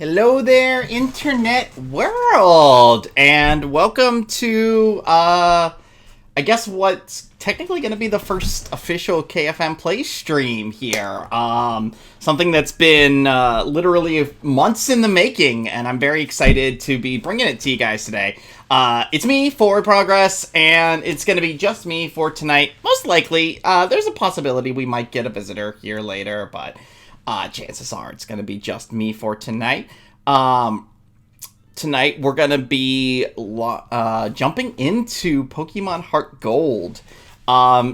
Hello there, internet world, and welcome to, I guess what's technically going to be the first official KFM Plays stream here. Something that's been literally months in the making, and I'm very excited to be bringing it to you guys today. It's me, Forward Progress, and it's going to be just me for tonight. Most likely, there's a possibility we might get a visitor here later, but chances are it's going to be just me for tonight. Tonight we're going to be jumping into Pokemon HeartGold.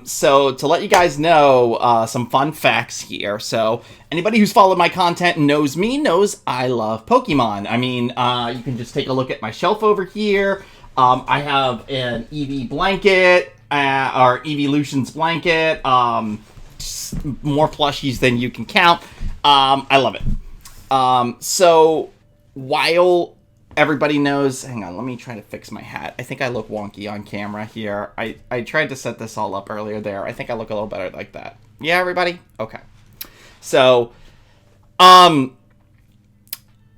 So to let you guys know some fun facts here. So anybody who's followed my content and knows me knows I love Pokemon. I mean, you can just take a look at my shelf over here. I have an EV blanket, or Evolutions blanket, more plushies than you can count. I love it. So while everybody knows, hang on, let me try to fix my hat. I think I look wonky on camera here. I tried to set this all up earlier there. I think I look a little better like that. Yeah, everybody? Okay. So, I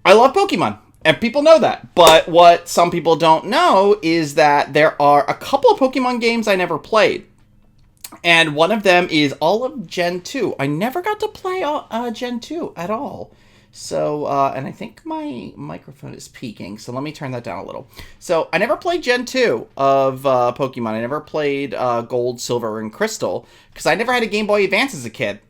love Pokemon, and people know that. But what some people don't know is that there are a couple of Pokemon games I never played. And one of them is all of Gen 2. I never got to play Gen 2 at all. So, and I think my microphone is peaking, so let me turn that down a little. So, I never played Gen 2 of Pokemon. I never played Gold, Silver, and Crystal, because I never had a Game Boy Advance as a kid.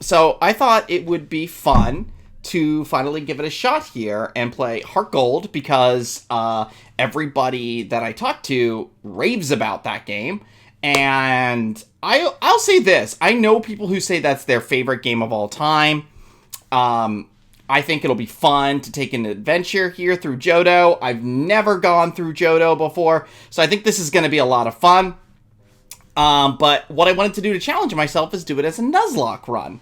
So, I thought it would be fun to finally give it a shot here and play HeartGold, because everybody that I talk to raves about that game. And I'll say this. I know people who say that's their favorite game of all time. I think it'll be fun to take an adventure here through Johto. I've never gone through Johto before, so I think this is going to be a lot of fun. But what I wanted to do to challenge myself is do it as a Nuzlocke run.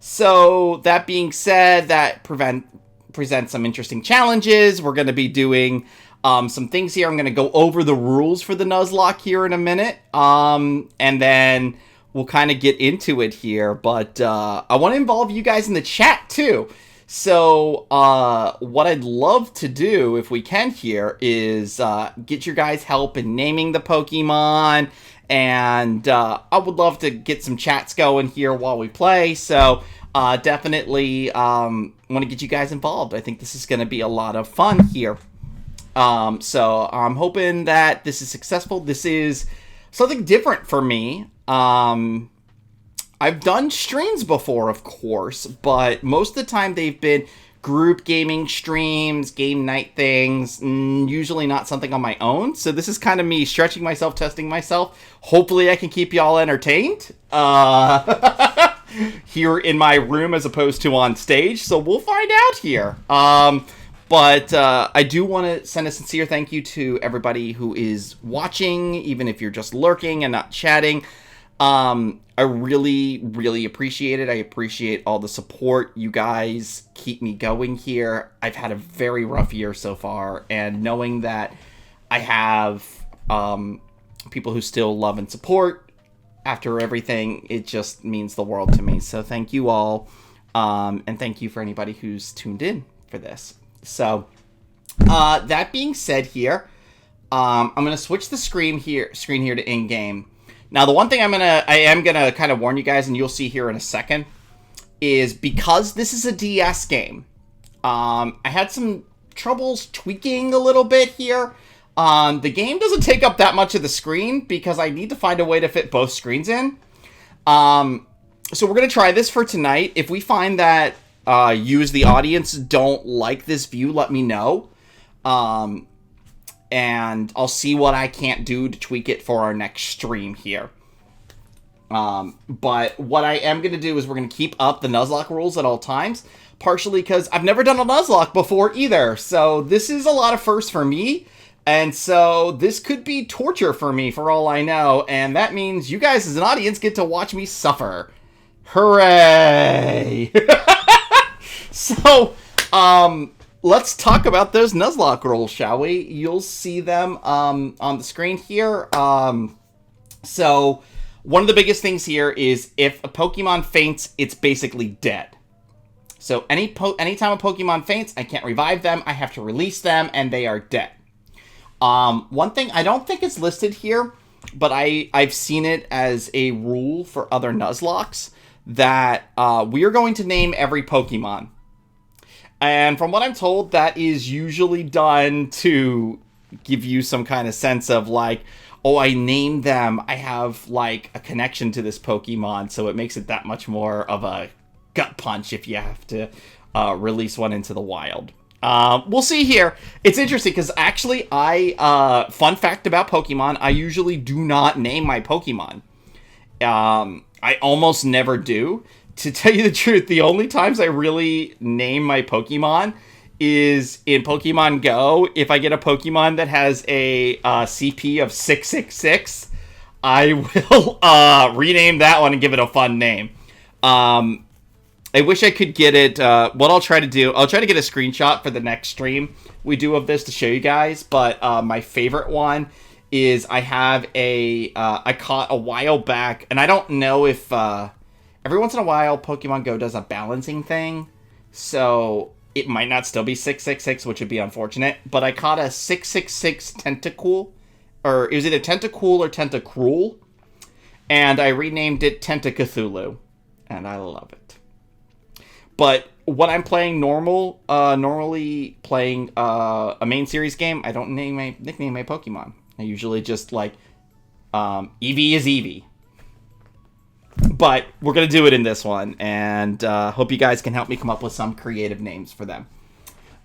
So that being said, that presents some interesting challenges. We're going to be doing some things here. I'm going to go over the rules for the Nuzlocke here in a minute, and then we'll kind of get into it here. But I want to involve you guys in the chat too. So, what I'd love to do, if we can here, is get your guys' help in naming the Pokemon, and I would love to get some chats going here while we play, so definitely want to get you guys involved. I think this is going to be a lot of fun here. So, I'm hoping that this is successful. This is something different for me. I've done streams before, of course, but most of the time they've been group gaming streams, game night things, usually not something on my own. So this is kind of me stretching myself, testing myself. Hopefully I can keep y'all entertained here in my room as opposed to on stage. So we'll find out here. But I do want to send a sincere thank you to everybody who is watching, even if you're just lurking and not chatting. I really, really appreciate it. I appreciate all the support. You guys keep me going here. I've had a very rough year so far, and knowing that I have people who still love and support after everything, it just means the world to me. So thank you all, and thank you for anybody who's tuned in for this. So, that being said here, I'm going to switch the screen here to in-game. Now, the one thing I am gonna kind of warn you guys, and you'll see here in a second, is because this is a DS game, I had some troubles tweaking a little bit here. The game doesn't take up that much of the screen because I need to find a way to fit both screens in. So we're gonna try this for tonight. If we find that you as the audience don't like this view, let me know. And I'll see what I can't do to tweak it for our next stream here. But what I am going to do is we're going to keep up the Nuzlocke rules at all times. Partially because I've never done a Nuzlocke before either. So this is a lot of firsts for me. And so this could be torture for me for all I know. And that means you guys as an audience get to watch me suffer. Hooray! So, let's talk about those Nuzlocke rules, shall we? You'll see them on the screen here. So, one of the biggest things here is if a Pokemon faints, it's basically dead. So anytime a Pokemon faints, I can't revive them. I have to release them, and they are dead. One thing I don't think is listed here, but I've seen it as a rule for other Nuzlockes, that we are going to name every Pokemon. And from what I'm told, that is usually done to give you some kind of sense of like, oh, I named them, I have like a connection to this Pokemon, so it makes it that much more of a gut punch if you have to release one into the wild. We'll see here. It's interesting because actually fun fact about Pokemon, I usually do not name my Pokemon. I almost never do. To tell you the truth, the only times I really name my Pokemon is in Pokemon Go. If I get a Pokemon that has a CP of 666, I will rename that one and give it a fun name. I wish I could get it. What I'll try to do, I'll try to get a screenshot for the next stream we do of this to show you guys. But my favorite one is I have I caught a while back, and I don't know if every once in a while Pokemon Go does a balancing thing, so it might not still be 666, which would be unfortunate. But I caught a 666 Tentacool, or it was either Tentacool or Tentacruel, and I renamed it Tentacthulhu, and I love it. But when I'm playing normally playing a main series game, I don't nickname my Pokemon. I usually just like Eevee is Eevee. But we're going to do it in this one, and hope you guys can help me come up with some creative names for them.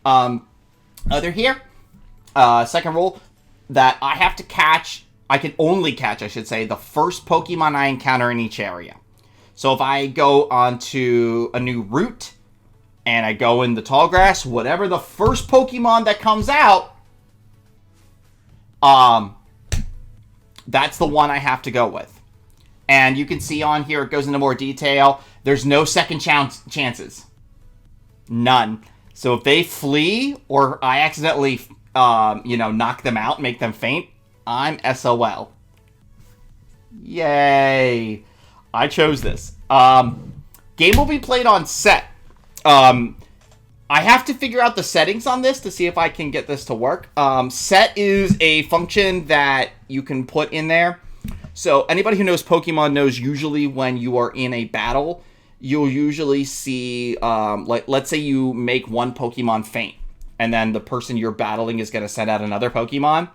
Other here, second rule, that I have to catch, I can only catch, I should say, the first Pokemon I encounter in each area. So if I go onto a new route, and I go in the tall grass, whatever the first Pokemon that comes out, that's the one I have to go with. And you can see on here, it goes into more detail. There's no second chances. None. So if they flee, or I accidentally, knock them out, make them faint, I'm SOL. Yay. I chose this. Game will be played on set. I have to figure out the settings on this to see if I can get this to work. Set is a function that you can put in there. So anybody who knows Pokemon knows usually when you are in a battle, you'll usually see, let's say you make one Pokemon faint, and then the person you're battling is going to send out another Pokemon.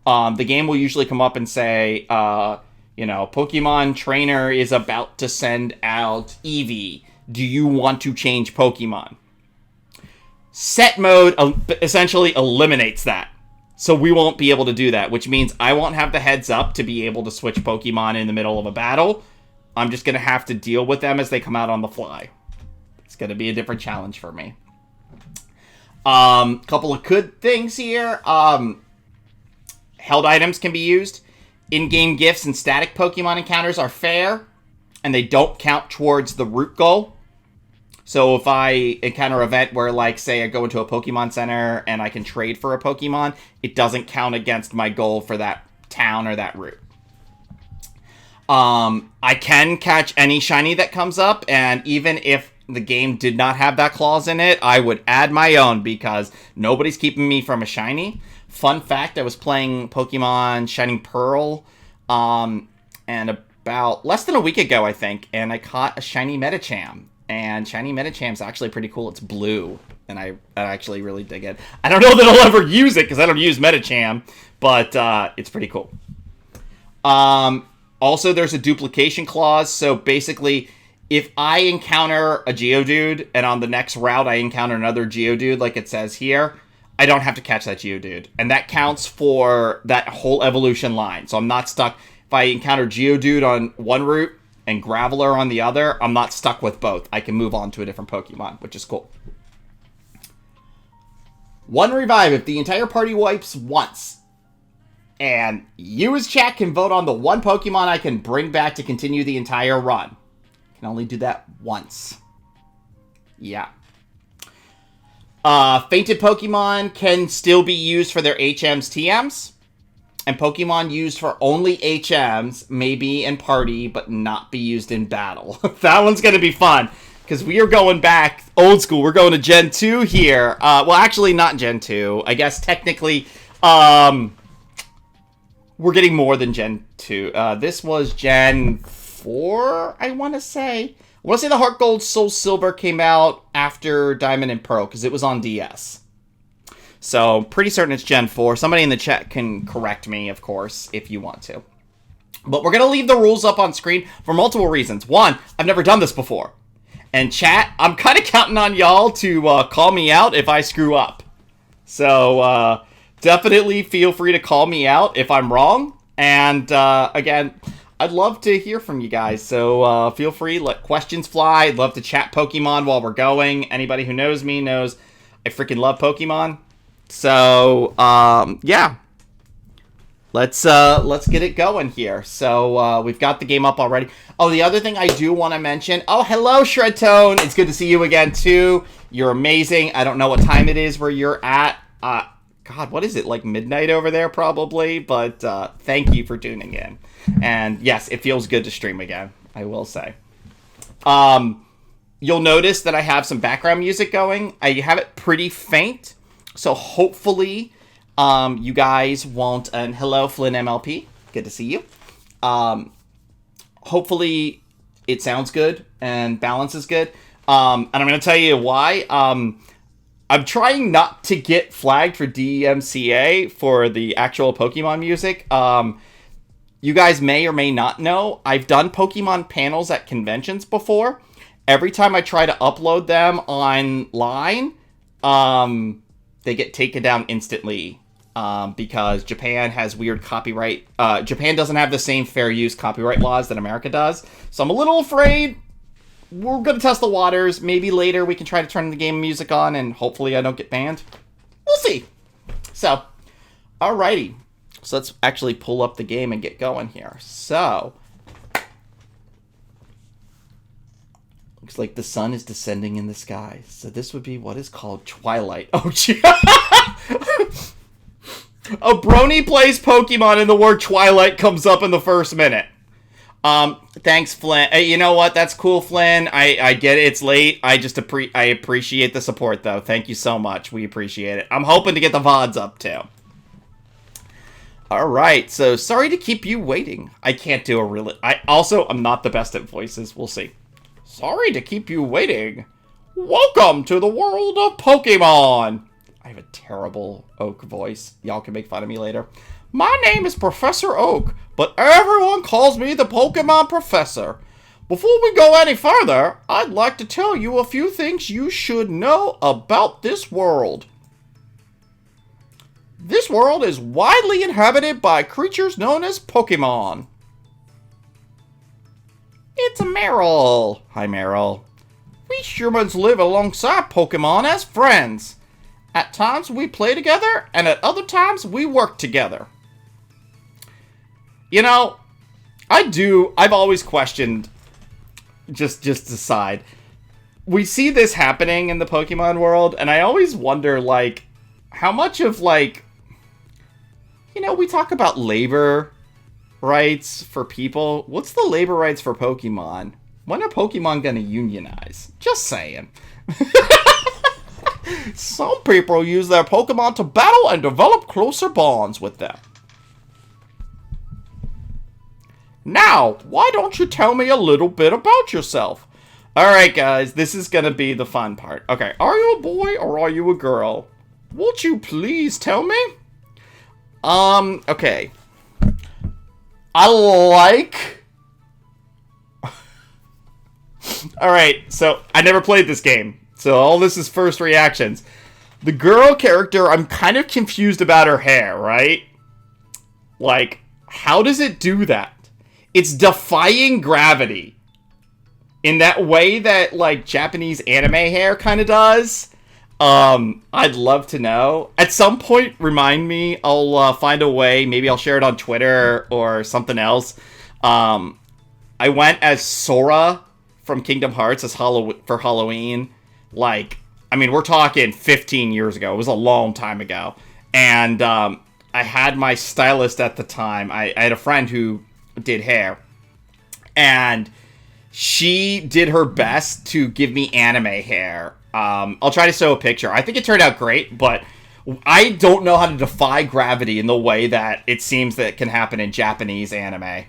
The game will usually come up and say, Pokemon trainer is about to send out Eevee. Do you want to change Pokemon? Set mode essentially eliminates that. So we won't be able to do that, which means I won't have the heads up to be able to switch Pokemon in the middle of a battle. I'm just going to have to deal with them as they come out on the fly. It's going to be a different challenge for me. Couple of good things here. Held items can be used. In-game gifts and static Pokemon encounters are fair, and they don't count towards the route goal. So if I encounter an event where, like, say I go into a Pokemon Center and I can trade for a Pokemon, it doesn't count against my goal for that town or that route. I can catch any shiny that comes up, and even if the game did not have that clause in it, I would add my own because nobody's keeping me from a shiny. Fun fact, I was playing Pokemon Shining Pearl and about less than a week ago, I think, and I caught a shiny Medicham. And shiny Medicham's actually pretty cool. It's blue, and I actually really dig it. I don't know that I'll ever use it because I don't use Medicham, but it's pretty cool. Also, there's a duplication clause, so basically, if I encounter a Geodude, and on the next route I encounter another Geodude, like it says here, I don't have to catch that Geodude. And that counts for that whole evolution line. So I'm not stuck. If I encounter Geodude on one route, and Graveler on the other, I'm not stuck with both. I can move on to a different Pokemon, which is cool. One revive if the entire party wipes once. And you as chat can vote on the one Pokemon I can bring back to continue the entire run. Can only do that once. Yeah. Fainted Pokemon can still be used for their HMs, TMs. And Pokemon used for only HMs may be in party, but not be used in battle. That one's going to be fun. because we are going back old school. We're going to Gen 2 here. Well, actually, not Gen 2. I guess technically, we're getting more than Gen 2. This was Gen 4, I want to say. I want to say the HeartGold Soul Silver came out after Diamond and Pearl, because it was on DS. So, pretty certain it's Gen 4. Somebody in the chat can correct me, of course, if you want to. But we're going to leave the rules up on screen for multiple reasons. One, I've never done this before. And chat, I'm kind of counting on y'all to call me out if I screw up. So, definitely feel free to call me out if I'm wrong. And, again, I'd love to hear from you guys. So, feel free, let questions fly. I'd love to chat Pokemon while we're going. Anybody who knows me knows I freaking love Pokemon. So, yeah. Let's get it going here. So, we've got the game up already. Oh, the other thing I do want to mention. Oh, hello, Shredtone. It's good to see you again, too. You're amazing. I don't know what time it is where you're at. God, what is it? Like midnight over there, probably? But, thank you for tuning in. And, yes, it feels good to stream again, I will say. You'll notice that I have some background music going. I have it pretty faint. So, hopefully... you guys won't, and hello, Flynn MLP, good to see you. Hopefully it sounds good and balance is good. And I'm going to tell you why. I'm trying not to get flagged for DMCA for the actual Pokemon music. You guys may or may not know, I've done Pokemon panels at conventions before. Every time I try to upload them online, they get taken down instantly. Because Japan has weird copyright. Japan doesn't have the same fair use copyright laws that America does. So I'm a little afraid. We're going to test the waters. Maybe later we can try to turn the game music on and hopefully I don't get banned. We'll see. So, alrighty. So let's actually pull up the game and get going here. So, looks like the sun is descending in the sky. So this would be what is called Twilight. Oh, gee. A brony plays Pokemon and the word Twilight comes up in the first minute. Thanks, Flynn. Hey, you know what? That's cool, Flynn. I get it. It's late. I appreciate the support, though. Thank you so much. We appreciate it. I'm hoping to get the VODs up, too. All right. So, sorry to keep you waiting. I can't do a really... I'm not the best at voices. We'll see. Sorry to keep you waiting. Welcome to the world of Pokemon. I have a terrible Oak voice. Y'all can make fun of me later. My name is Professor Oak, but everyone calls me the Pokemon Professor. Before we go any further, I'd like to tell you a few things you should know about this world. This world is widely inhabited by creatures known as Pokemon. It's Meryl. Hi, Meryl. We humans live alongside Pokemon as friends. At times we play together, and at other times we work together. You know, I've always questioned, just aside, we see this happening in the Pokemon world, and I always wonder, like, how much of, like, you know, we talk about labor rights for people. What's the labor rights for Pokemon? When are Pokemon gonna unionize? Just saying. Some people use their Pokemon to battle and develop closer bonds with them. Now, why don't you tell me a little bit about yourself? Alright guys, this is gonna be the fun part. Okay, are you a boy or are you a girl? Won't you please tell me? Okay. I like... Alright, so I never played this game. So all this is first reactions. The girl character, I'm kind of confused about her hair, right? Like, how does it do that? It's defying gravity. In that way that, like, Japanese anime hair kind of does. I'd love to know. At some point, remind me. I'll find a way. Maybe I'll share it on Twitter or something else. I went as Sora from Kingdom Hearts for Halloween. Like, I mean, we're talking 15 years ago. It was a long time ago. And I had my stylist at the time. I had a friend who did hair. And she did her best to give me anime hair. I'll try to show a picture. I think it turned out great, but I don't know how to defy gravity in the way that it seems that it can happen in Japanese anime.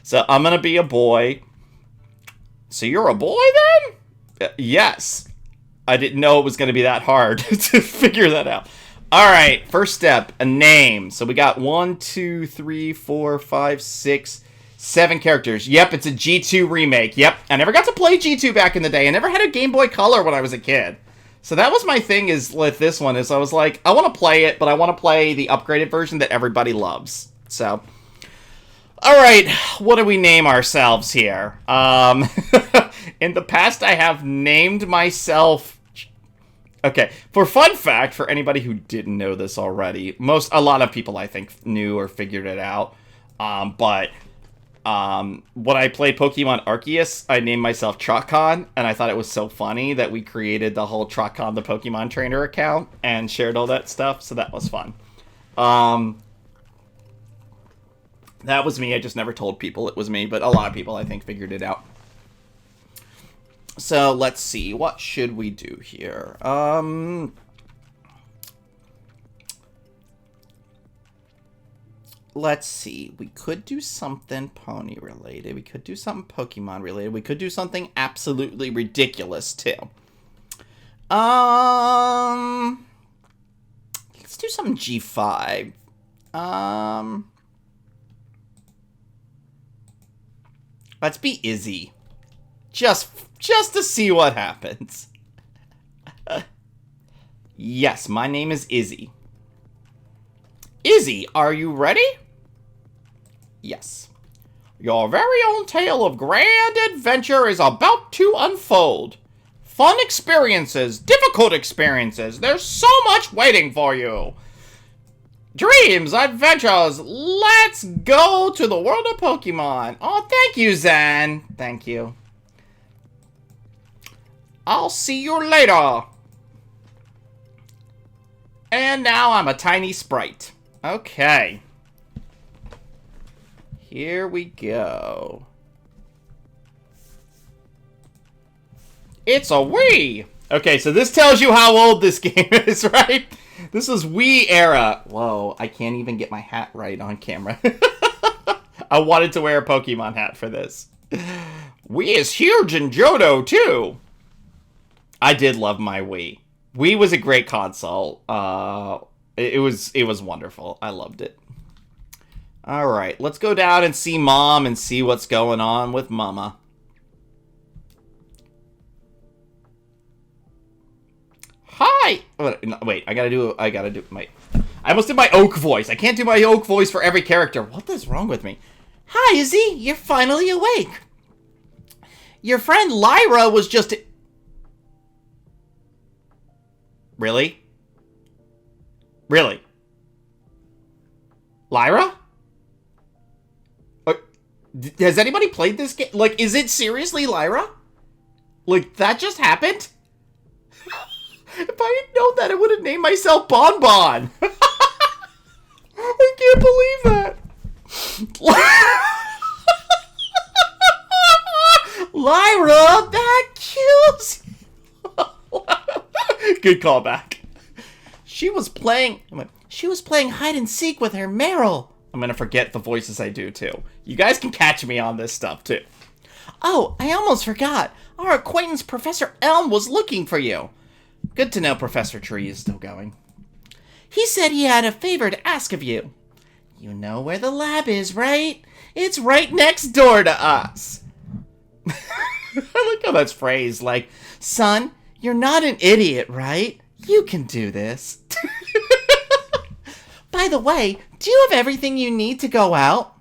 So I'm gonna be a boy. So you're a boy then? Yes. I didn't know it was gonna be that hard to figure that out. Alright, first step, a name. So we got 1, 2, 3, 4, 5, 6, 7 characters. Yep, it's a G2 remake. Yep, I never got to play G2 back in the day. I never had a Game Boy Color when I was a kid. So that was my thing is with this one, is I was like, I want to play it, but I want to play the upgraded version that everybody loves. So, alright, what do we name ourselves here? In the past, I have named myself... Okay, for fun fact, for anybody who didn't know this already, a lot of people I think knew or figured it out, but when I played Pokemon Arceus, I named myself Trotcon, and I thought it was so funny that we created the whole Trotcon the Pokemon Trainer account and shared all that stuff, so that was fun. That was me, I just never told people it was me, but a lot of people I think figured it out. So, let's see. What should we do here? Let's see. We could do something pony-related. We could do something Pokemon-related. We could do something absolutely ridiculous, too. Let's do something G5. Let's be Izzy. Just to see what happens. Yes, my name is Izzy. Izzy, are you ready? Yes. Your very own tale of grand adventure is about to unfold. Fun experiences, difficult experiences, there's so much waiting for you. Dreams, adventures, let's go to the world of Pokemon. Oh, thank you, Zen. Thank you. I'll see you later. And now I'm a tiny sprite. Okay. Here we go. It's a Wii! Okay, so this tells you how old this game is, right? This is Wii era. Whoa, I can't even get my hat right on camera. I wanted to wear a Pokemon hat for this. Wii is huge in Johto, too. I did love my Wii. Wii was a great console. It was wonderful. I loved it. All right, let's go down and see Mom and see what's going on with Mama. Hi. Wait, I gotta do my. I almost did my Oak voice. I can't do my Oak voice for every character. What is wrong with me? Hi, Izzy. You're finally awake. Your friend Lyra was just. Really? Really? Lyra? Has anybody played this game? Like, is it seriously Lyra? Like, that just happened? If I had known that, I would have named myself Bon Bon. I can't believe that. Lyra, that kills you. Good callback. She was playing hide and seek with her Meryl. I'm gonna forget the voices I do too. You guys can catch me on this stuff too. Oh, I almost forgot. Our acquaintance Professor Elm was looking for you. Good to know Professor Tree is still going. He said he had a favor to ask of you. You know where the lab is, right? It's right next door to us. I like how that's phrased, like, son, you're not an idiot, right? You can do this. By the way, do you have everything you need to go out?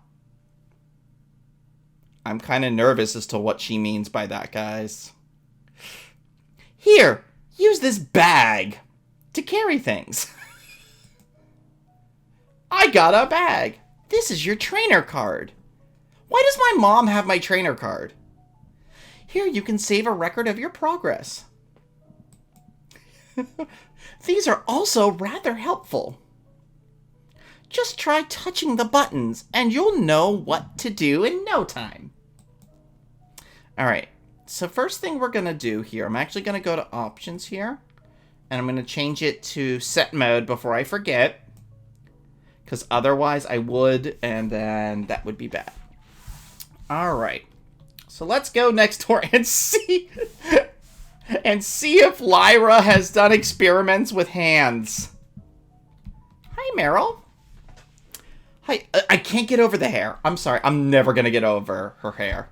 I'm kind of nervous as to what she means by that, guys. Here, use this bag to carry things. I got a bag. This is your trainer card. Why does my mom have my trainer card? Here you can save a record of your progress. These are also rather helpful. Just try touching the buttons and you'll know what to do in no time. All right. So first thing we're going to do here, I'm actually going to go to options here. And I'm going to change it to set mode before I forget. Because otherwise I would, and then that would be bad. All right. So let's go next door and see... and see if Lyra has done experiments with hands. Hi, Meryl. Hi. I can't get over the hair. I'm sorry. I'm never going to get over her hair.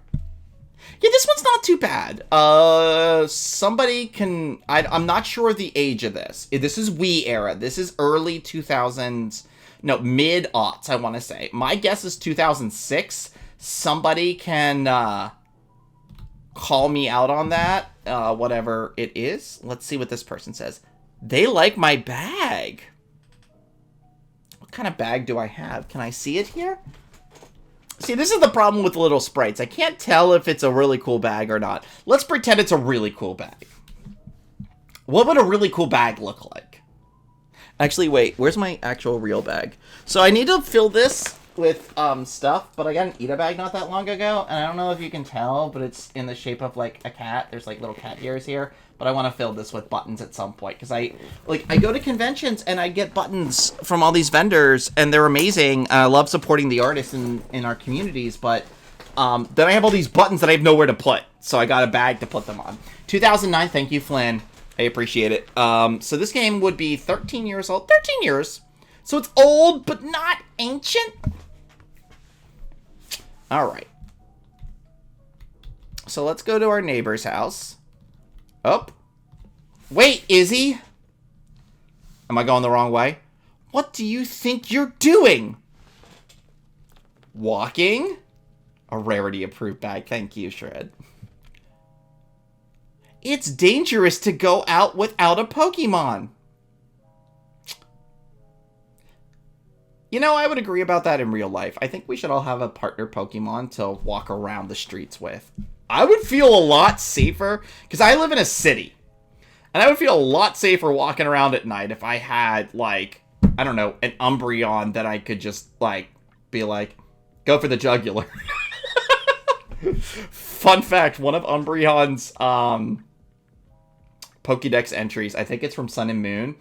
Yeah, this one's not too bad. Somebody can... I'm not sure the age of this. This is Wii era. This is early 2000s... No, mid-aughts, I want to say. My guess is 2006. Somebody can call me out on that, whatever it is. Let's see what this person says. They like my bag. What kind of bag do I have? Can I see it here? See, this is the problem with little sprites. I can't tell if it's a really cool bag or not. Let's pretend it's a really cool bag. What would a really cool bag look like? Actually, wait, where's my actual real bag? So I need to fill this with stuff, but I got an Ita bag not that long ago, and I don't know if you can tell, but it's in the shape of like a cat. There's like little cat ears here, but I want to fill this with buttons at some point, because I go to conventions and I get buttons from all these vendors, and they're amazing. I love supporting the artists in our communities, but then I have all these buttons that I have nowhere to put, so I got a bag to put them on. 2009, thank you, Flynn. I appreciate it. So this game would be 13 years old. 13 years. So it's old, but not ancient. All right. So let's go to our neighbor's house. Oh. Wait, Izzy. Am I going the wrong way? What do you think you're doing? Walking? A rarity-approved bag. Thank you, Shred. It's dangerous to go out without a Pokemon. You know, I would agree about that in real life. I think we should all have a partner Pokemon to walk around the streets with. I would feel a lot safer, because I live in a city. And I would feel a lot safer walking around at night if I had, like, I don't know, an Umbreon that I could just, like, be like, go for the jugular. Fun fact, one of Umbreon's, Pokédex entries, I think it's from Sun and Moon,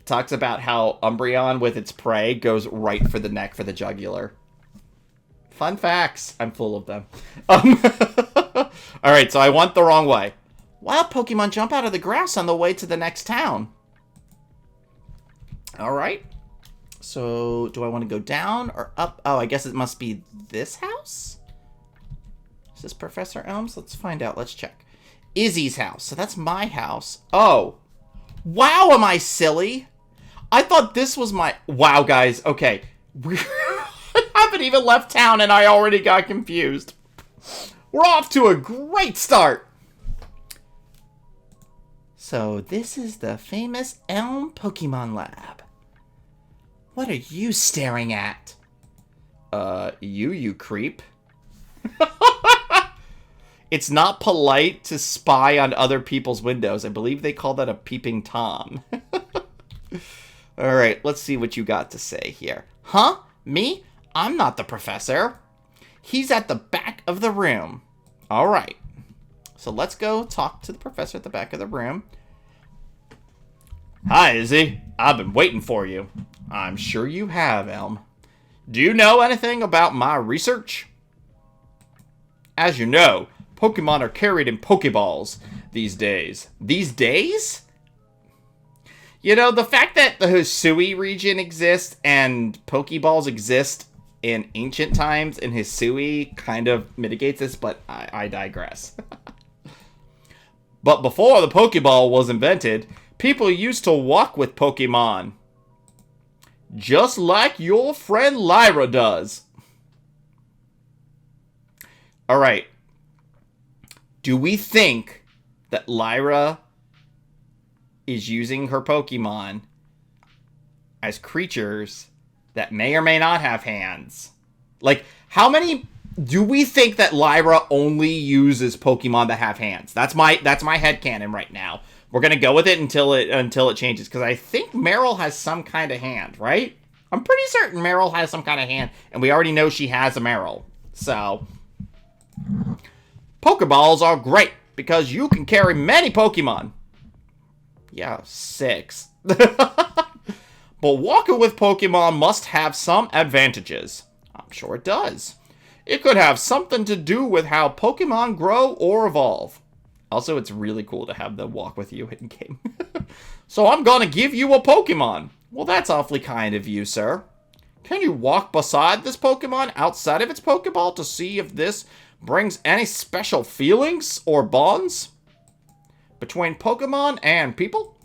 talks about how Umbreon with its prey goes right for the neck for the jugular. Fun facts. I'm full of them. Alright, so I went the wrong way. Wild Pokemon jump out of the grass on the way to the next town. Alright. So, do I want to go down or up? Oh, I guess it must be this house? Is this Professor Elms? Let's find out. Let's check. Izzy's house. So that's my house. Oh. Wow, am I silly? I thought this was my... Wow, guys. Okay. I haven't even left town and I already got confused. We're off to a great start. So this is the famous Elm Pokemon Lab. What are you staring at? You creep. It's not polite to spy on other people's windows. I believe they call that a peeping Tom. Alright, let's see what you got to say here. Huh? Me? I'm not the professor. He's at the back of the room. Alright. So let's go talk to the professor at the back of the room. Hi, Izzy. I've been waiting for you. I'm sure you have, Elm. Do you know anything about my research? As you know, Pokemon are carried in Pokeballs these days. These days? You know, the fact that the Hisui region exists and Pokeballs exist in ancient times in Hisui kind of mitigates this, but I digress. But before the Pokeball was invented, people used to walk with Pokemon. Just like your friend Lyra does. Alright. Do we think that Lyra is using her Pokemon as creatures that may or may not have hands? Like, how many... Do we think that Lyra only uses Pokemon that have hands? That's my headcanon right now. We're gonna go with it until it changes, because I think Meryl has some kind of hand, right? I'm pretty certain Meryl has some kind of hand, and we already know she has a Meryl. So... Pokeballs are great because you can carry many Pokemon. Yeah, 6. But walking with Pokemon must have some advantages. I'm sure it does. It could have something to do with how Pokemon grow or evolve. Also, it's really cool to have the walk with you in game. So I'm gonna give you a Pokemon. Well, that's awfully kind of you, sir. Can you walk beside this Pokemon outside of its Pokeball to see if this brings any special feelings or bonds between Pokemon and people?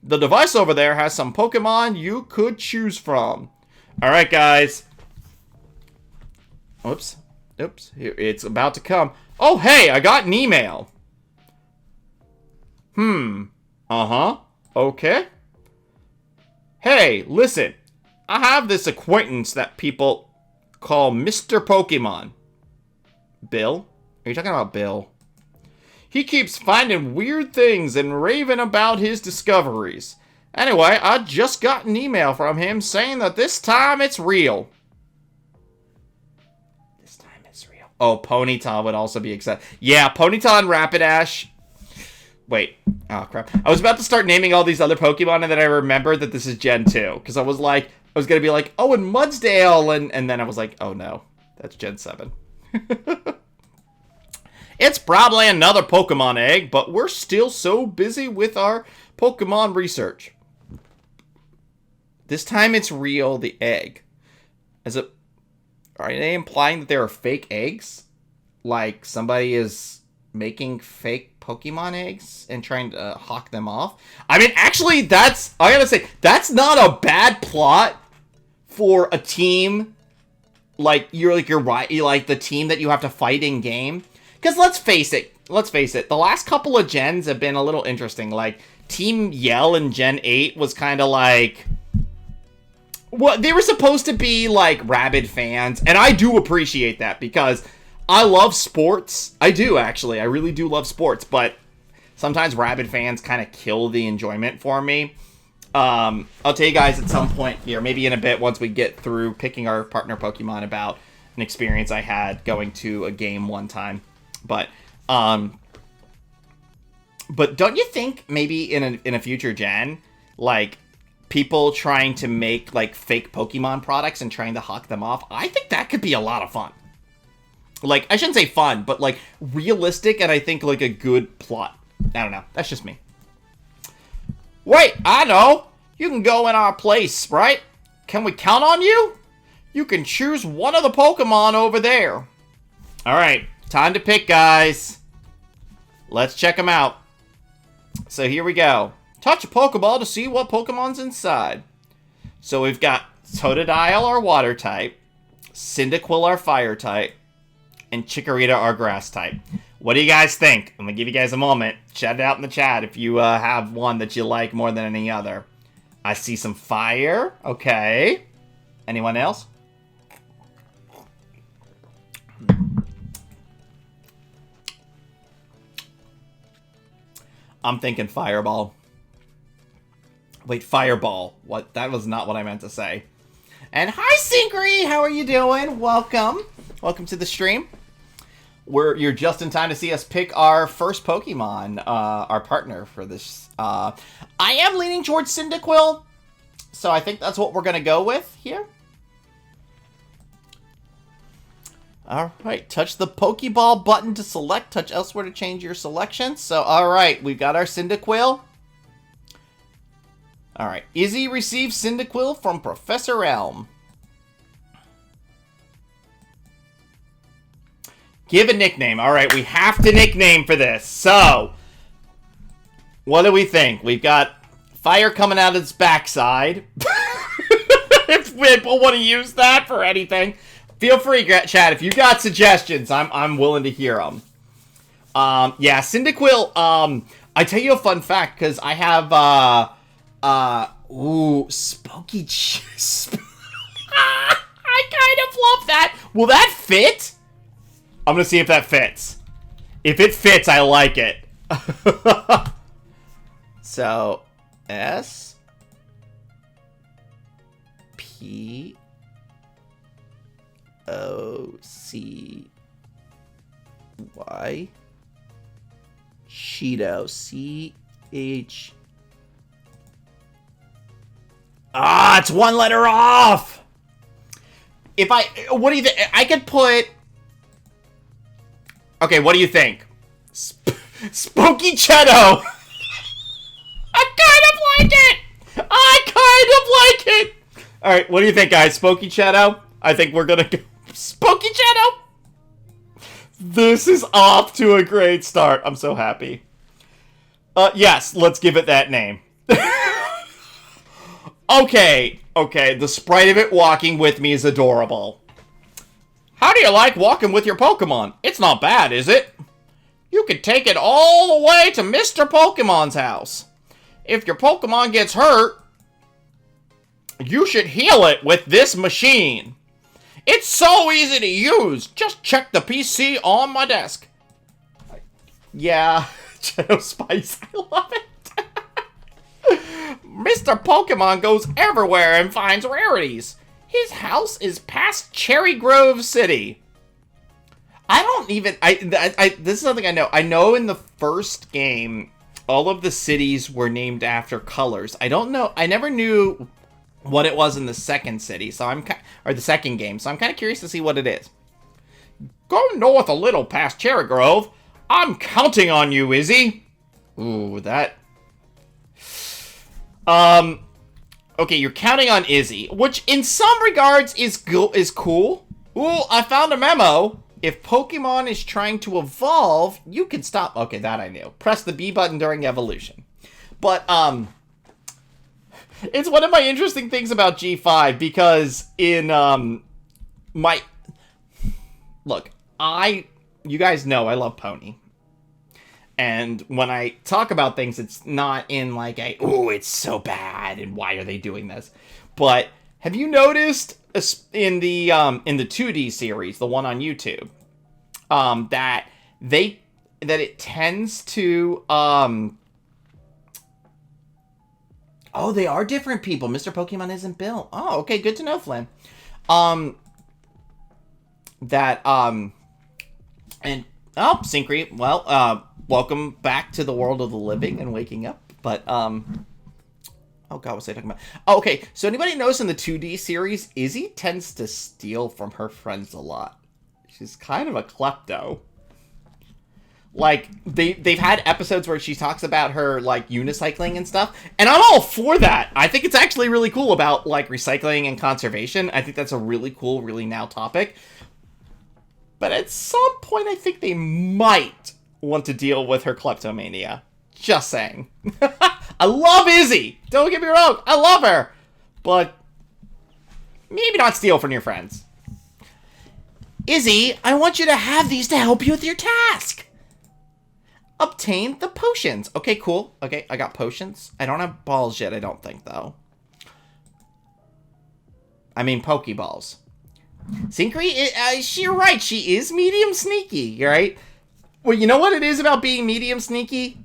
The device over there has some Pokemon you could choose from. Alright, guys. Oops. Here, it's about to come. Oh, hey, I got an email. Uh-huh. Okay. Hey, listen. I have this acquaintance that people call Mr. Pokemon. Bill? Are you talking about Bill? He keeps finding weird things and raving about his discoveries. Anyway, I just got an email from him saying that this time it's real. This time it's real. Oh, Ponyta would also be excited. Yeah, Ponyta and Rapidash. Wait. Oh, crap. I was about to start naming all these other Pokemon, and then I remembered that this is Gen 2. Because I was going to be like, oh, and Mudsdale. And then I was like, oh, no. That's Gen 7. It's probably another Pokemon egg, but we're still so busy with our Pokemon research. This time it's real, the egg. Are they implying that there are fake eggs? Like somebody is making fake Pokemon eggs and trying to hawk them off? I mean, actually, I gotta say, that's not a bad plot for a team. Like, you're the team that you have to fight in game. Because let's face it, the last couple of gens have been a little interesting. Like, Team Yell in Gen 8 was kind of like... Well, they were supposed to be, like, rabid fans, and I do appreciate that, because I love sports. I do, actually. I really do love sports, but sometimes rabid fans kind of kill the enjoyment for me. I'll tell you guys at some point here, maybe in a bit, once we get through picking our partner Pokemon, about an experience I had going to a game one time. But don't you think maybe in a future gen, like, people trying to make, like, fake Pokemon products and trying to hawk them off, I think that could be a lot of fun. Like, I shouldn't say fun, but, like, realistic and I think, like, a good plot. I don't know. That's just me. Wait, I know! You can go in our place, right? Can we count on you? You can choose one of the Pokemon over there. Alright. Time to pick, guys. Let's check them out. So here we go. Touch a Pokeball to see what Pokemon's inside. So we've got Totodile, our water type, Cyndaquil, our fire type, and Chikorita, our grass type. What do you guys think? I'm going to give you guys a moment. Chat it out in the chat if you have one that you like more than any other. I see some fire. Okay. Anyone else? I'm thinking Fireball. Wait, Fireball. What? That was not what I meant to say. And hi, Syncry! How are you doing? Welcome. Welcome to the stream. You're just in time to see us pick our first Pokemon, our partner for this. I am leaning towards Cyndaquil, so I think that's what we're going to go with here. Alright, touch the Pokeball button to select, touch elsewhere to change your selection. So, alright, we've got our Cyndaquil. Alright, Izzy receives Cyndaquil from Professor Elm. Give a nickname. Alright, we have to nickname for this. So, what do we think? We've got fire coming out of its backside. If people want to use that for anything. Feel free, chat. If you got suggestions, I'm willing to hear them. Yeah, Cyndaquil. I tell you a fun fact because I have Spooky. I kind of love that. Will that fit? I'm gonna see if that fits. If it fits, I like it. So, S P O C Y. Cheeto. C-H... Ah, it's one letter off! What do you think? I could put... Okay, what do you think? Spooky Cheeto! I kind of like it! Alright, what do you think, guys? Spooky Cheeto? I think we're gonna go... Spooky Cheeto! This is off to a great start. I'm so happy. Yes, let's give it that name. Okay, the sprite of it walking with me is adorable. How do you like walking with your Pokemon? It's not bad, is it? You could take it all the way to Mr. Pokemon's house. If your Pokemon gets hurt, you should heal it with this machine. It's so easy to use. Just check the PC on my desk. Yeah, Cheeto Spice, I love it. Mr. Pokemon goes everywhere and finds rarities. His house is past Cherry Grove City. This is something I know. I know in the first game, all of the cities were named after colors. I don't know. I never knew what it was in the second city, or the second game, so I'm kind of curious to see what it is. Go north a little past Cherry Grove. I'm counting on you, Izzy. Ooh, that... Okay, you're counting on Izzy, which in some regards is cool. Ooh, I found a memo. If Pokemon is trying to evolve, you can stop. Okay, that I knew. Press the B button during evolution. But, it's one of my interesting things about G5, because in, Look, you guys know I love Pony. And when I talk about things, it's not in like ooh, it's so bad, and why are they doing this? But have you noticed in the 2D series, the one on YouTube, that it tends to oh, they are different people. Mr. Pokemon isn't Bill. Oh, okay, good to know, Flynn. Syncre, well, welcome back to the world of the living and waking up. But, oh god, what was I talking about? Oh, okay, so anybody knows in the 2D series, Izzy tends to steal from her friends a lot. She's kind of a klepto. Like, they've had episodes where she talks about her, like, unicycling and stuff, and I'm all for that. I think it's actually really cool about, like, recycling and conservation. I think that's a really cool, really now topic. But at some point, I think they might want to deal with her kleptomania. Just saying. I love Izzy! Don't get me wrong, I love her! But maybe not steal from your friends. Izzy, I want you to have these to help you with your task. Obtain the potions. Okay, cool. Okay, I got potions. I don't have balls yet, I don't think, though. I mean, Pokeballs. Syncre, you're right. She is medium sneaky, right? Well, you know what it is about being medium sneaky?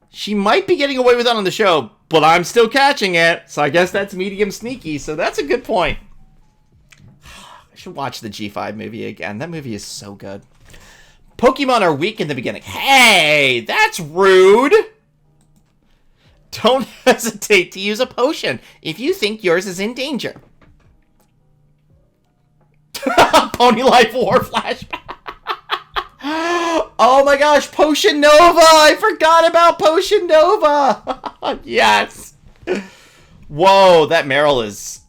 She might be getting away with that on the show, but I'm still catching it, so I guess that's medium sneaky, so that's a good point. I should watch the G5 movie again. That movie is so good. Pokemon are weak in the beginning. Hey, that's rude! Don't hesitate to use a potion if you think yours is in danger. Pony Life War flashback. Oh my gosh, Potion Nova! I forgot about Potion Nova! Yes! Whoa, that Meryl is...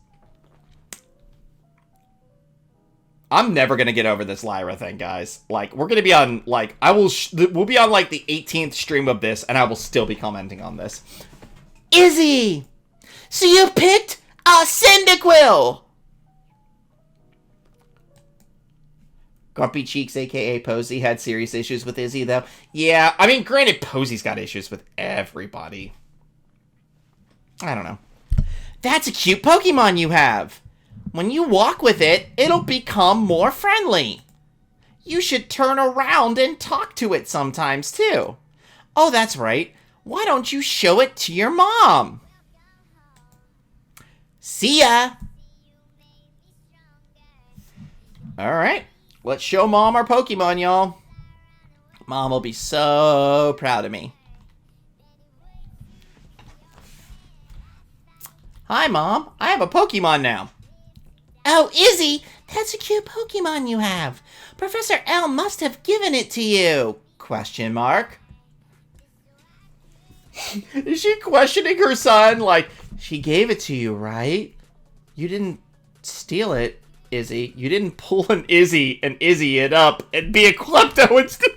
I'm never gonna get over this Lyra thing, guys. Like, we're gonna be on, like, we'll be on, like, the 18th stream of this, and I will still be commenting on this. Izzy! So you picked a Cyndaquil! Grumpy Cheeks, a.k.a. Posey, had serious issues with Izzy, though. Yeah, I mean, granted, Posey's got issues with everybody. I don't know. That's a cute Pokemon you have. When you walk with it, it'll become more friendly. You should turn around and talk to it sometimes, too. Oh, that's right. Why don't you show it to your mom? See ya! Alright. Let's show Mom our Pokemon, y'all. Mom will be so proud of me. Hi, Mom. I have a Pokemon now. Oh, Izzy, that's a cute Pokemon you have. Professor Elm must have given it to you. Question mark. Is she questioning her son? Like, she gave it to you, right? You didn't steal it, Izzy. You didn't pull an Izzy and Izzy it up and be a klepto instead.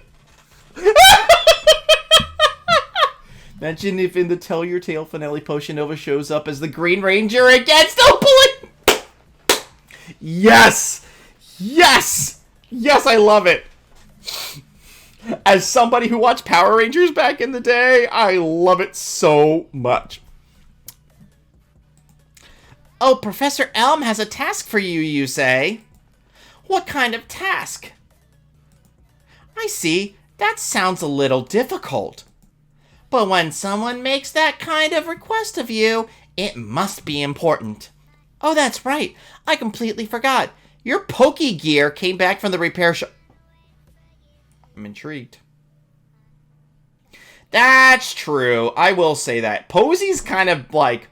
Imagine if in the Tell Your Tale finale, Potion Nova shows up as the Green Ranger again. Still pulling. Yes! Yes! Yes, I love it. As somebody who watched Power Rangers back in the day, I love it so much. Oh, Professor Elm has a task for you, you say? What kind of task? I see. That sounds a little difficult. But when someone makes that kind of request of you, it must be important. Oh, that's right. I completely forgot. Your Pokegear came back from the repair shop. I'm intrigued. That's true. I will say that. Posy's kind of like...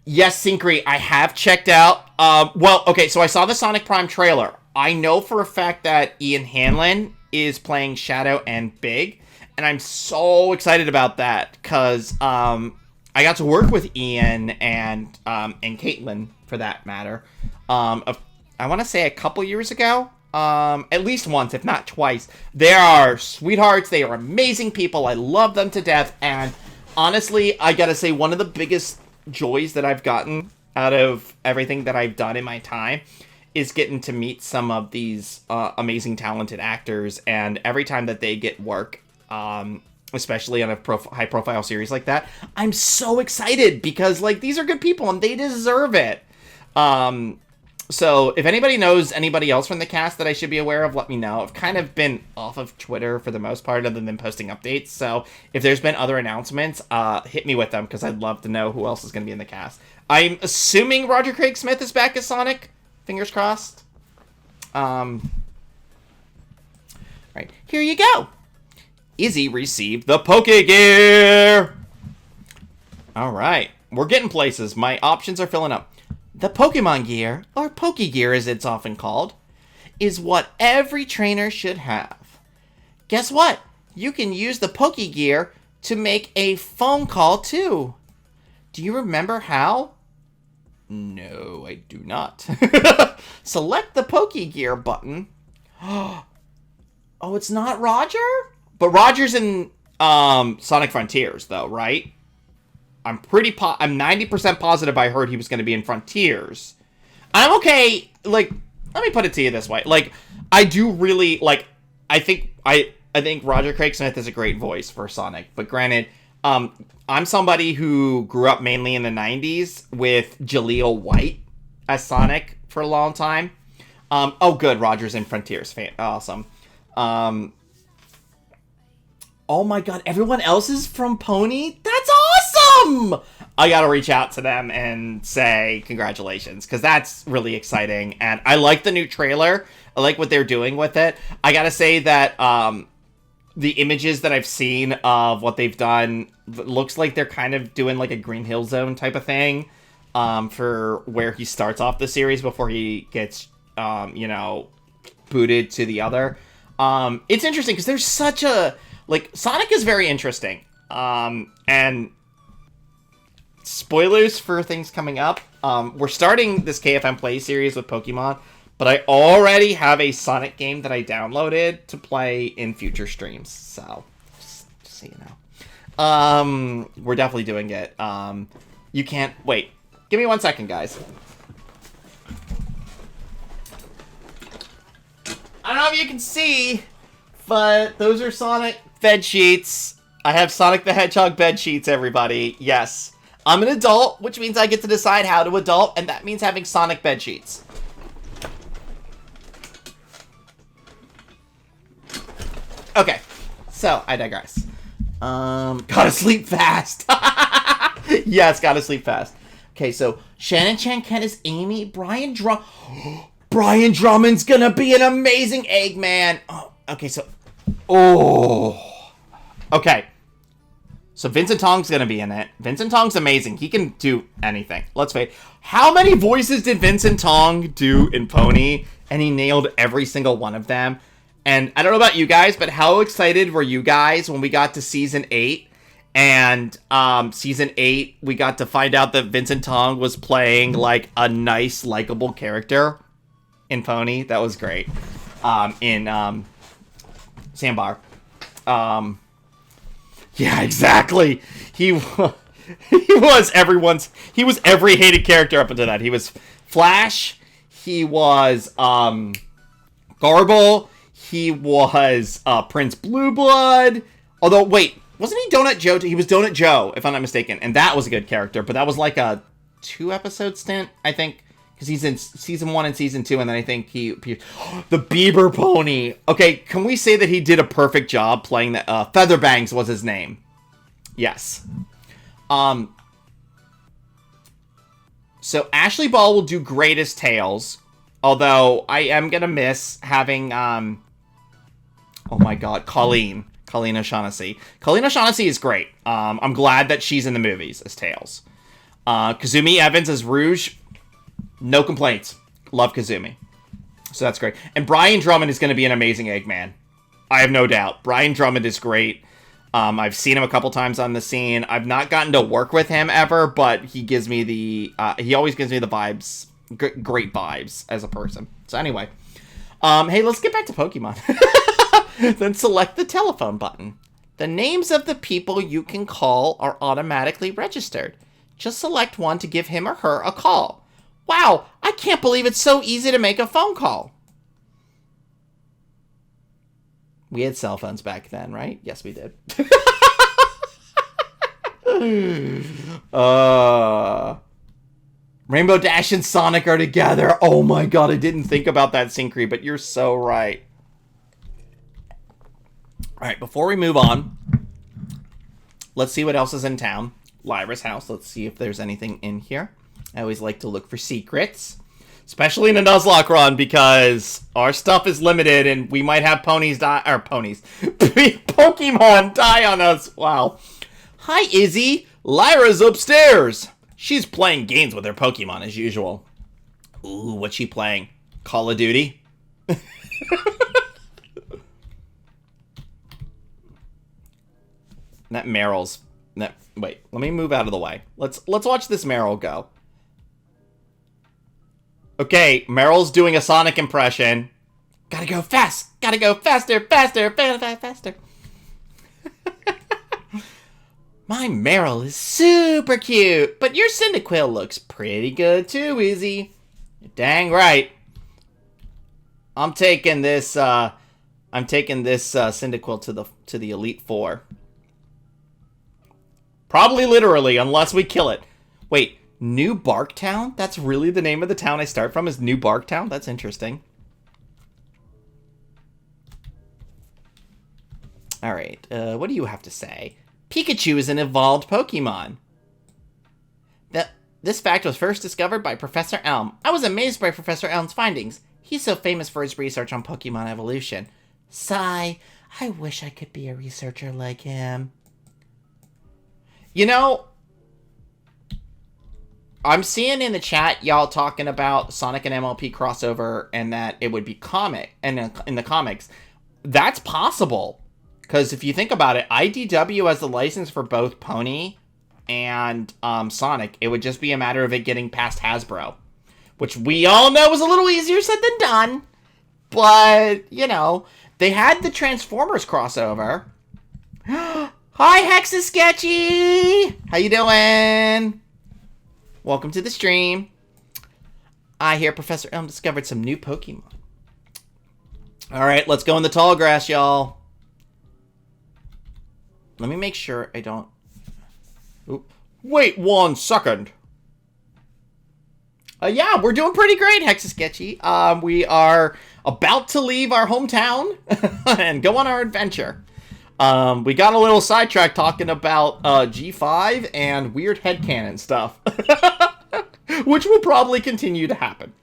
Yes, Syncry, I have checked out. Well, okay, so I saw the Sonic Prime trailer. I know for a fact that Ian Hanlon is playing Shadow and Big, and I'm so excited about that because I got to work with Ian and Caitlin, for that matter. I want to say a couple years ago, at least once, if not twice. They are sweethearts. They are amazing people. I love them to death, and honestly, I gotta say one of the biggest joys that I've gotten out of everything that I've done in my time is getting to meet some of these amazing, talented actors, and every time that they get work, especially on a high-profile series like that, I'm so excited because, like, these are good people and they deserve it. So if anybody knows anybody else from the cast that I should be aware of, let me know. I've kind of been off of Twitter for the most part, other than posting updates. So if there's been other announcements, hit me with them because I'd love to know who else is going to be in the cast. I'm assuming Roger Craig Smith is back as Sonic. Fingers crossed. Right, here you go. Izzy received the Pokegear. All right, we're getting places. My options are filling up. The Pokemon Gear, or Pokegear as it's often called, is what every trainer should have. Guess what? You can use the Pokegear to make a phone call too. Do you remember how? No, I do not. Select the Pokegear button. Oh, it's not Roger? But Roger's in Sonic Frontiers, though, right? I'm 90% positive I heard he was going to be in Frontiers. I'm okay. Like, let me put it to you this way. Like, I do really like. I think Roger Craig Smith is a great voice for Sonic. But granted, I'm somebody who grew up mainly in the 90s with Jaleel White as Sonic for a long time. Oh, good. Roger's in Frontiers. Awesome. Oh my god, everyone else is from Pony? That's awesome! I gotta reach out to them and say congratulations, because that's really exciting. And I like the new trailer. I like what they're doing with it. I gotta say that the images that I've seen of what they've done looks like they're kind of doing like a Green Hill Zone type of thing for where he starts off the series before he gets, booted to the other. It's interesting because there's such a... Like, Sonic is very interesting. And spoilers for things coming up. We're starting this KFM Plays series with Pokemon, but I already have a Sonic game that I downloaded to play in future streams. So, just so you know. We're definitely doing it. You can't... Wait. Give me 1 second, guys. I don't know if you can see, but those are Sonic bed sheets. I have Sonic the Hedgehog bed sheets, everybody. Yes. I'm an adult, which means I get to decide how to adult, and that means having Sonic bed sheets. Okay. So, I digress. Gotta sleep fast. Yes, gotta sleep fast. Okay, so Shannon Chan Ken is Amy, Brian Brian Drummond's gonna be an amazing Eggman. Oh, okay, so... Oh. Okay. So Vincent Tong's gonna be in it. Vincent Tong's amazing. He can do anything. Let's wait. How many voices did Vincent Tong do in Pony? And he nailed every single one of them. And I don't know about you guys, but how excited were you guys when we got to Season 8? And Season 8, we got to find out that Vincent Tong was playing, like, a nice, likable character in Pony. That was great. In Sandbar. Yeah, exactly. He was every hated character up until that. He was Flash. He was Garble. He was Prince Blueblood. Although, wait, wasn't he Donut Joe? He was Donut Joe, if I'm not mistaken. And that was a good character. But that was like a 2-episode stint, I think. Because he's in Season 1 and Season 2. And then I think he the Bieber Pony. Okay, can we say that he did a perfect job playing that? Featherbangs was his name. Yes. So Ashley Ball will do great as Tails. Although I am going to miss having... oh my god, Colleen O'Shaughnessy. Colleen O'Shaughnessy is great. I'm glad that she's in the movies as Tails. Kazumi Evans as Rouge. No complaints. Love Kazumi. So that's great. And Brian Drummond is going to be an amazing Eggman. I have no doubt. Brian Drummond is great. I've seen him a couple times on the scene. I've not gotten to work with him ever, but he gives me the... he always gives me the vibes. Great vibes as a person. So anyway. Hey, let's get back to Pokemon. Then select the telephone button. The names of the people you can call are automatically registered. Just select one to give him or her a call. Wow, I can't believe it's so easy to make a phone call. We had cell phones back then, right? Yes, we did. Rainbow Dash and Sonic are together. Oh my god, I didn't think about that, Syncre, but you're so right. Alright, before we move on, let's see what else is in town. Lyra's house. Let's see if there's anything in here. I always like to look for secrets. Especially in a Nuzlocke run, because our stuff is limited and we might have Pokemon die on us. Wow. Hi, Izzy. Lyra's upstairs. She's playing games with her Pokemon as usual. Ooh, what's she playing? Call of Duty? That Meryl's... Wait, let me move out of the way. Let's watch this Meryl go. Okay, Meryl's doing a Sonic impression. Gotta go fast! Gotta go faster, faster, faster! My Meryl is super cute, but your Cyndaquil looks pretty good too, Izzy. You're dang right. I'm taking this Cyndaquil to the Elite Four. Probably literally, unless we kill it. Wait, New Barktown? That's really the name of the town I start from, is New Barktown? That's interesting. Alright, what do you have to say? Pikachu is an evolved Pokemon. This fact was first discovered by Professor Elm. I was amazed by Professor Elm's findings. He's so famous for his research on Pokemon evolution. Sigh, I wish I could be a researcher like him. You know, I'm seeing in the chat y'all talking about Sonic and MLP crossover and that it would be comic and in the comics. That's possible. Because if you think about it, IDW has the license for both Pony and Sonic. It would just be a matter of it getting past Hasbro. Which we all know is a little easier said than done. But, you know, they had the Transformers crossover. Hi, Hexasketchy! How you doing? Welcome to the stream. I hear Professor Elm discovered some new Pokemon. Alright, let's go in the tall grass, y'all. Let me make sure I don't... Oop. Wait 1 second. Yeah, we're doing pretty great, Hexasketchy. We are about to leave our hometown and go on our adventure. We got a little sidetracked talking about G5 and weird headcanon stuff. Which will probably continue to happen.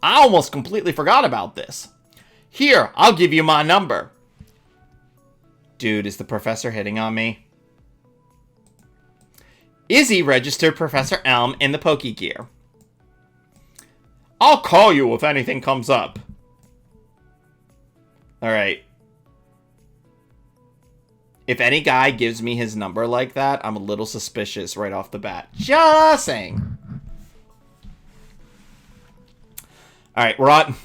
I almost completely forgot about this. Here, I'll give you my number. Dude, is the professor hitting on me? Izzy registered Professor Elm in the Pokegear. I'll call you if anything comes up. Alright. If any guy gives me his number like that, I'm a little suspicious right off the bat. Just saying. Alright, we're on...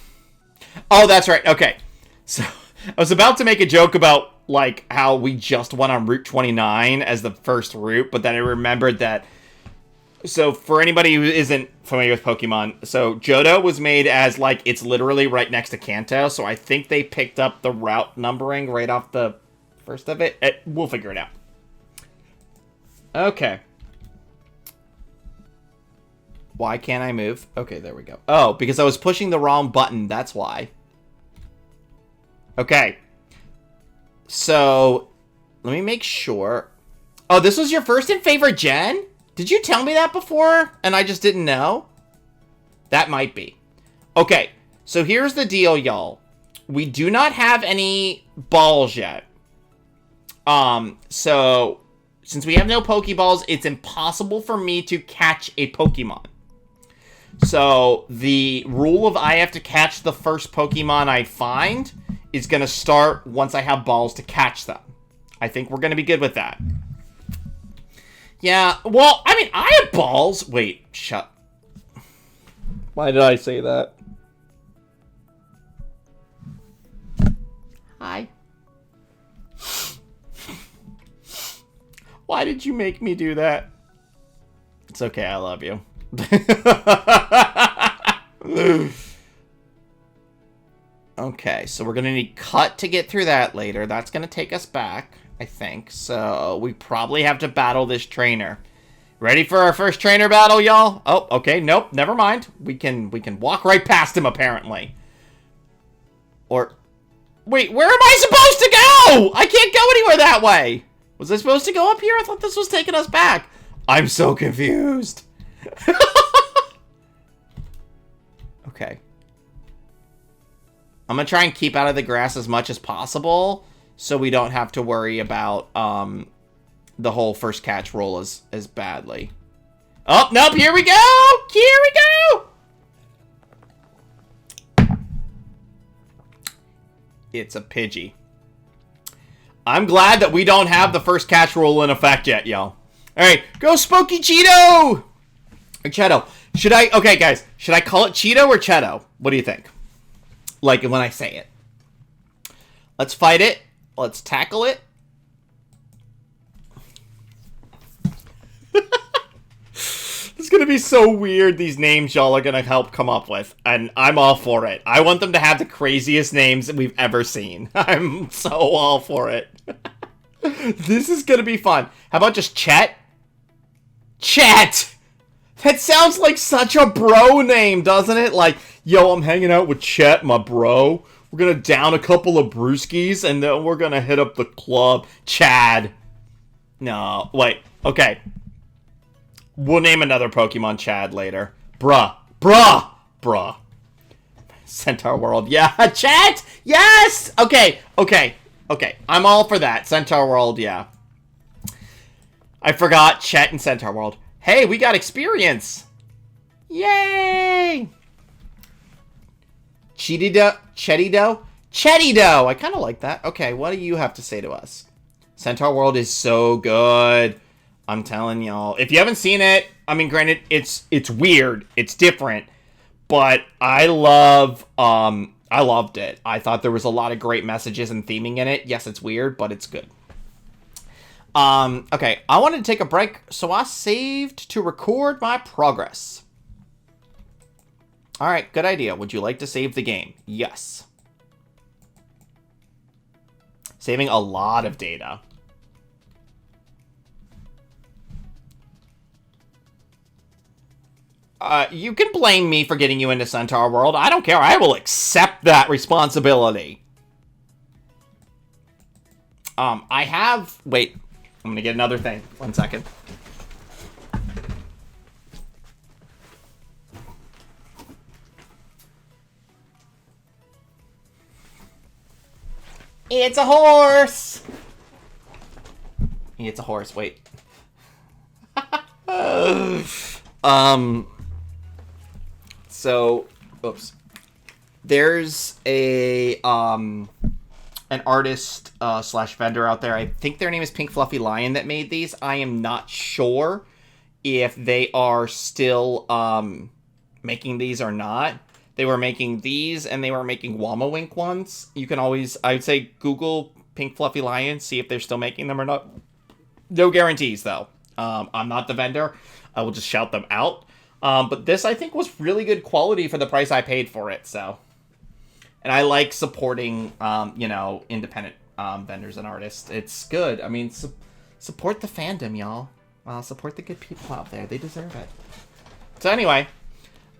Oh, that's right. Okay. So, I was about to make a joke about, like, how we just went on Route 29 as the first route, but then I remembered that... So, for anybody who isn't familiar with Pokemon, so Johto was made as, like, it's literally right next to Kanto, so I think they picked up the route numbering right off the first of it. We'll figure it out. Okay. Why can't I move? Okay, there we go. Oh, because I was pushing the wrong button, that's why. Okay. So, let me make sure. Oh, this was your first and favorite gen? Did you tell me that before and I just didn't know? That might be. Okay, so here's the deal, y'all. We do not have any balls yet. So, since we have no Pokeballs, it's impossible for me to catch a Pokemon. So, the rule of I have to catch the first Pokemon I find is going to start once I have balls to catch them. I think we're going to be good with that. Yeah, well, I mean, I have balls. Wait, shut. Why did I say that? Hi. Why did you make me do that? It's okay, I love you. Okay, so we're going to need cut to get through that later. That's going to take us back, I think. So we probably have to battle this trainer. Ready for our first trainer battle, y'all? Oh, okay, nope, never mind. We can walk right past him, apparently. Or, wait, where am I supposed to go? I can't go anywhere that way. Was I supposed to go up here? I thought this was taking us back. I'm so confused. Okay. I'm going to try and keep out of the grass as much as possible so we don't have to worry about the whole first catch roll as badly. Oh, nope, here we go! Here we go! It's a Pidgey. I'm glad that we don't have the first catch roll in effect yet, y'all. Alright, go Spooky Cheeto! Or Cheeto. Should I... Okay, guys. Should I call it Cheeto or Cheeto? What do you think? Like when I say it. Let's fight it. Let's tackle it. It's going to be so weird, these names y'all are going to help come up with. And I'm all for it. I want them to have the craziest names that we've ever seen. I'm so all for it. This is going to be fun. How about just Chet? Chet! That sounds like such a bro name, doesn't it? Like, yo, I'm hanging out with Chet, my bro. We're going to down a couple of brewskis, and then we're going to hit up the club. Chad. No, wait. Okay. We'll name another Pokemon Chad later. Bruh. Bruh. Bruh. Centaur World. Yeah, Chat! Yes! Okay, okay, okay. I'm all for that. Centaur World, yeah. I forgot Chet and Centaur World. Hey, we got experience! Yay! Chetido? Chetido? Chetido! I kind of like that. Okay, what do you have to say to us? Centaur World is so good. I'm telling y'all. If you haven't seen it, I mean, granted, it's weird. It's different. But I loved it. I thought there was a lot of great messages and theming in it. Yes, it's weird, but it's good. Okay, I wanted to take a break, so I saved to record my progress. Alright, good idea. Would you like to save the game? Yes. Saving a lot of data. You can blame me for getting you into Centaur World. I don't care. I will accept that responsibility. I have... Wait. I'm gonna get another thing. 1 second. It's a horse! It's a horse, wait. So, oops. There's an artist slash vendor out there. I think their name is Pink Fluffy Lion that made these. I am not sure if they are still making these or not. They were making these and they were making Wamawink ones. You can always, I would say, Google Pink Fluffy Lion, see if they're still making them or not. No guarantees, though. I'm not the vendor. I will just shout them out. But this, I think, was really good quality for the price I paid for it, so. And I like supporting, independent vendors and artists. It's good. I mean, support the fandom, y'all. Support the good people out there. They deserve it. So anyway,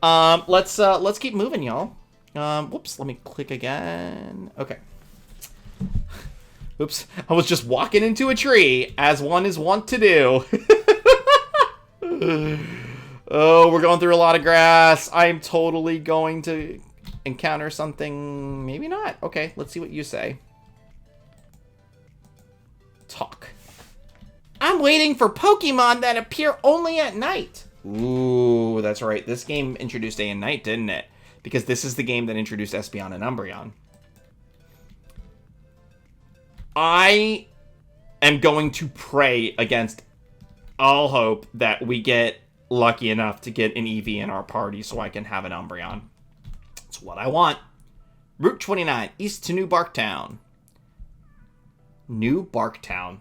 let's keep moving, y'all. Whoops, let me click again. Okay. Oops, I was just walking into a tree, as one is wont to do. Oh, we're going through a lot of grass. I'm totally going to encounter something. Maybe not. Okay, let's see what you say. Talk. I'm waiting for Pokemon that appear only at night. Ooh, that's right. This game introduced day and night, didn't it? Because this is the game that introduced Espeon and Umbreon. I am going to pray against all hope that we get lucky enough to get an Eevee in our party so I can have an Umbreon. It's what I want. Route 29, east to New Barktown. New Barktown.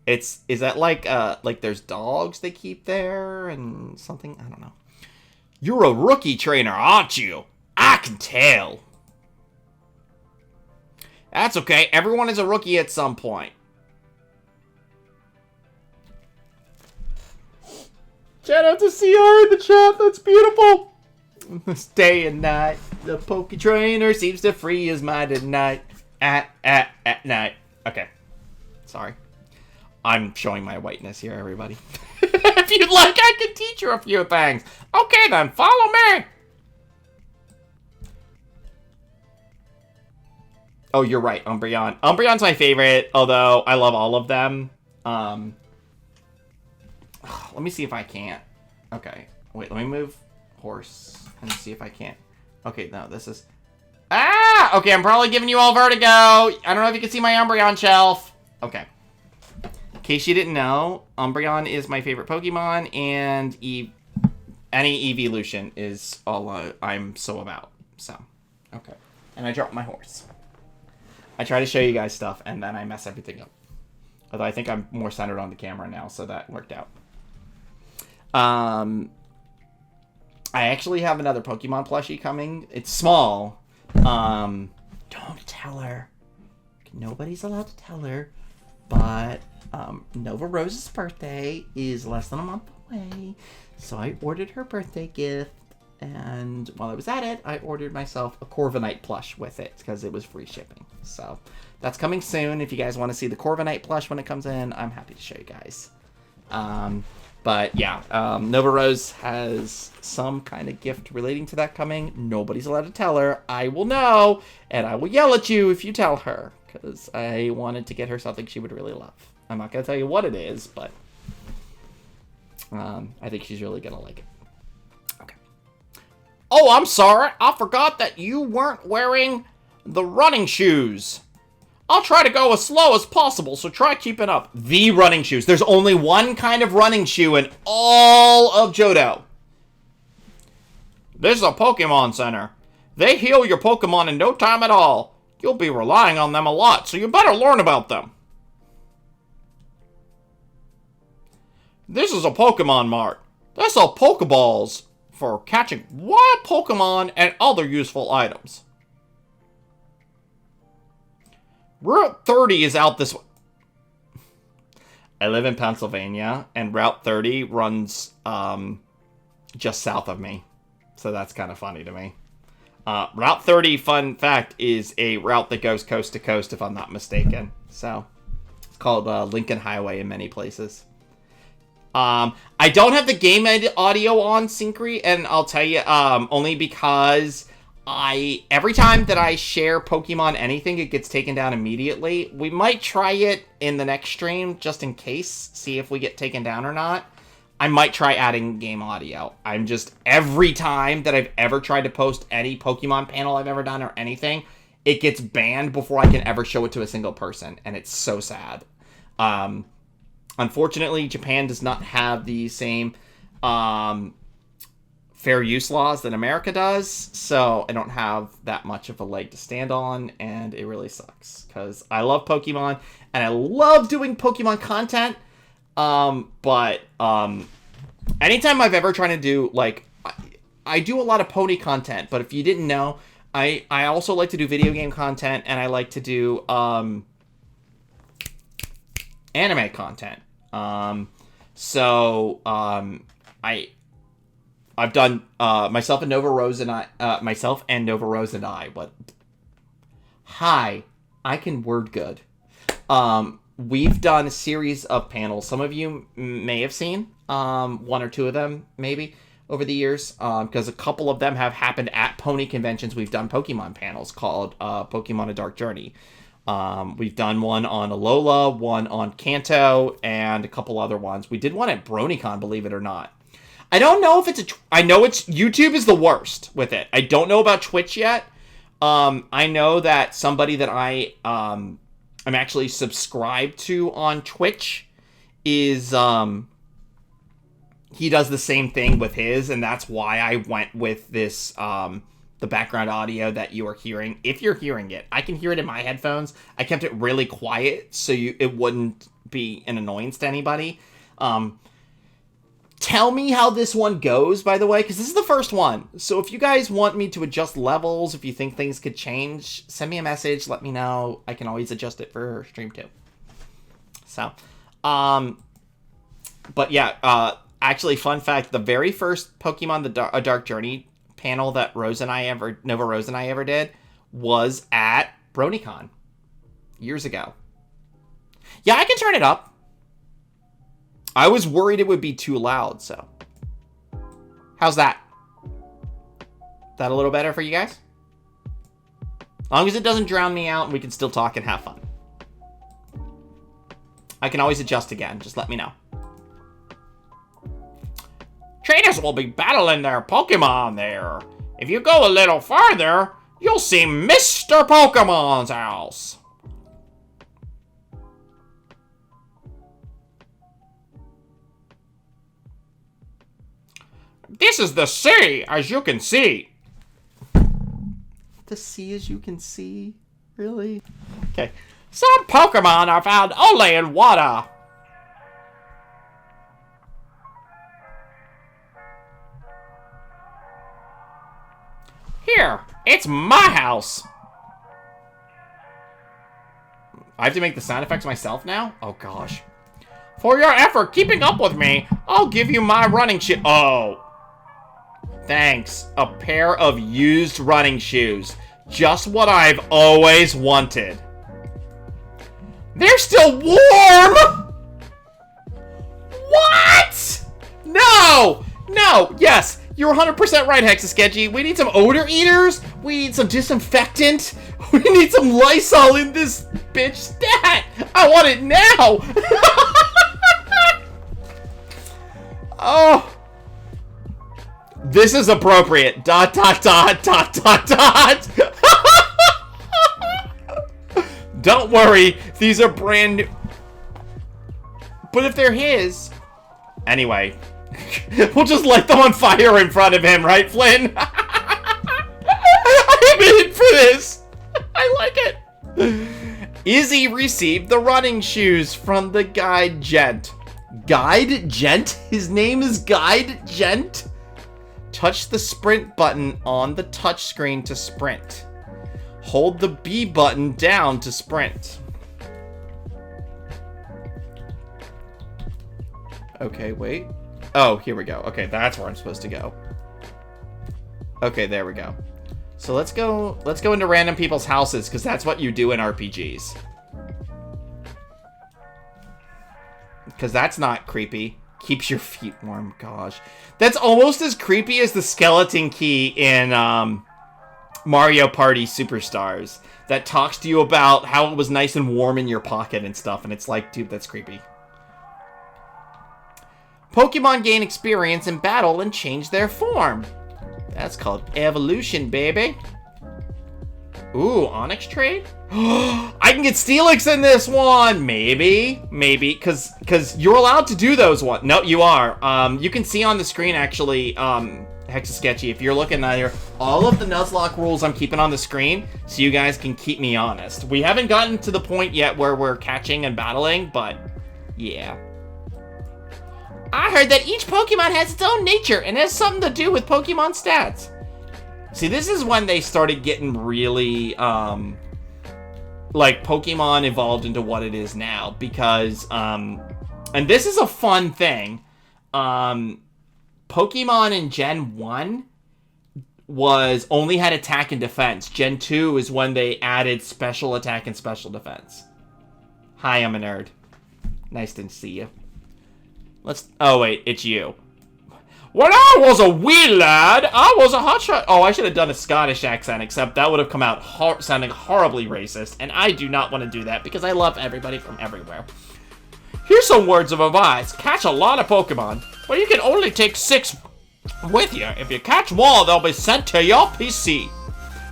Is that like there's dogs they keep there and something? I don't know. You're a rookie trainer, aren't you? I can tell. That's okay. Everyone is a rookie at some point. Shout out to CR in the chat. That's beautiful. This day and night, the Poke Trainer seems to free his mind at night. At night. Okay. Sorry. I'm showing my whiteness here, everybody. If you'd like, I can teach you a few things. Okay, then. Follow me. Oh, you're right. Umbreon. Umbreon's my favorite, although I love all of them. Let me see if I can't. Okay. Wait, let me move horse and see if I can't. Okay, no, this is... Ah! Okay, I'm probably giving you all vertigo. I don't know if you can see my Umbreon shelf. Okay. In case you didn't know, Umbreon is my favorite Pokemon, and any evolution is all I'm so about. So, okay. And I dropped my horse. I try to show you guys stuff, and then I mess everything up. Although I think I'm more centered on the camera now, so that worked out. I actually have another Pokemon plushie coming. It's small. Don't tell her. Nobody's allowed to tell her. But Nova Rose's birthday is less than a month away. So I ordered her birthday gift. And while I was at it, I ordered myself a Corviknight plush with it because it was free shipping. So that's coming soon. If you guys want to see the Corviknight plush when it comes in, I'm happy to show you guys. But yeah, Nova Rose has some kind of gift relating to that coming. Nobody's allowed to tell her. I will know, and I will yell at you if you tell her, because I wanted to get her something she would really love. I'm not going to tell you what it is, but I think she's really going to like it. Okay. Oh, I'm sorry. I forgot that you weren't wearing the running shoes. I'll try to go as slow as possible, so try keeping up. The running shoes. There's only one kind of running shoe in all of Johto. This is a Pokemon Center. They heal your Pokemon in no time at all. You'll be relying on them a lot, so you better learn about them. This is a Pokemon Mart. They sell Pokeballs for catching wild Pokemon and other useful items. Route 30 is out this way. I live in Pennsylvania, and Route 30 runs just south of me. So that's kind of funny to me. Route 30, fun fact, is a route that goes coast to coast, if I'm not mistaken. So it's called Lincoln Highway in many places. I don't have the game audio on, Syncry, and I'll tell you, only because every time that I share Pokemon anything, it gets taken down immediately. We might try it in the next stream, just in case, see if we get taken down or not. I might try adding game audio. I'm just, every time that I've ever tried to post any Pokemon panel I've ever done or anything, it gets banned before I can ever show it to a single person, and it's so sad. Unfortunately, Japan does not have the same fair use laws that America does, so I don't have that much of a leg to stand on, and it really sucks, because I love Pokemon, and I love doing Pokemon content, but anytime I've ever tried to do, like, I do a lot of pony content, but if you didn't know, I also like to do video game content, and I like to do anime content. I've done myself and Nova Rose and I. But hi, I can word good. We've done a series of panels. Some of you may have seen one or two of them, maybe, over the years, because a couple of them have happened at pony conventions. We've done Pokemon panels called Pokemon A Dark Journey. We've done one on Alola, one on Kanto, and a couple other ones. We did one at BronyCon, believe it or not. I don't know if it's I know it's YouTube is the worst with it. I don't know about Twitch yet. I know that somebody that I'm actually subscribed to on Twitch is he does the same thing with his, and that's why I went with this the background audio that you are hearing. If you're hearing it, I can hear it in my headphones. I kept it really quiet so it wouldn't be an annoyance to anybody. Tell me how this one goes, by the way, because this is the first one. So if you guys want me to adjust levels, if you think things could change, send me a message, let me know. I can always adjust it for stream too. So, but yeah, actually, fun fact, the very first Pokemon A Dark Journey panel that Nova Rose and I ever did was at BronyCon years ago. Yeah, I can turn it up. I was worried it would be too loud, so. How's that? That a little better for you guys? As long as it doesn't drown me out and we can still talk and have fun. I can always adjust again, just let me know. Trainers will be battling their Pokemon there. If you go a little farther, you'll see Mr. Pokemon's house. This is the sea, as you can see. The sea, as you can see? Really? Okay. Some Pokemon are found only in water. Here, it's my house. I have to make the sound effects myself now? Oh, gosh. For your effort keeping up with me, I'll give you my running shoe. Oh. Thanks. A pair of used running shoes. Just what I've always wanted. They're still warm! What? No! No! Yes! You're 100% right, Hexasketchy. We need some odor eaters. We need some disinfectant. We need some Lysol in this bitch stat. I want it now. Oh. This is appropriate. ... Don't worry. These are brand new. But if they're his. Anyway. We'll just light them on fire in front of him, right, Flynn? I'm in for this. I like it. Izzy received the running shoes from the Guide Gent. Guide Gent? His name is Guide Gent? Touch the sprint button on the touchscreen to sprint. Hold the B button down to sprint. Okay, wait. Oh, here we go. Okay, that's where I'm supposed to go. Okay, there we go. So let's go into random people's houses, because that's what you do in RPGs. Because that's not creepy. Keeps your feet warm. Gosh. That's almost as creepy as the skeleton key in Mario Party Superstars that talks to you about how it was nice and warm in your pocket and stuff, and it's like, dude, that's creepy. Pokemon gain experience in battle and change their form. That's called evolution, baby. Ooh, Onyx trade? I can get Steelix in this one! Maybe, because you're allowed to do those ones. No, you are. You can see on the screen, actually, Hexasketchy, if you're looking at here, all of the Nuzlocke rules I'm keeping on the screen, so you guys can keep me honest. We haven't gotten to the point yet where we're catching and battling, but yeah. I heard that each Pokemon has its own nature and has something to do with Pokemon stats. See, this is when they started getting really, like, Pokemon evolved into what it is now, because, and this is a fun thing, Pokemon in Gen 1 only had attack and defense. Gen 2 is when they added special attack and special defense. Hi, I'm a nerd. Nice to see you. Oh wait, it's you. When I was a wee lad, I was a hotshot. Oh, I should have done a Scottish accent, except that would have come out sounding horribly racist, and I do not want to do that because I love everybody from everywhere. Here's some words of advice. Catch a lot of Pokemon, but you can only take 6 with you. If you catch more, they'll be sent to your PC.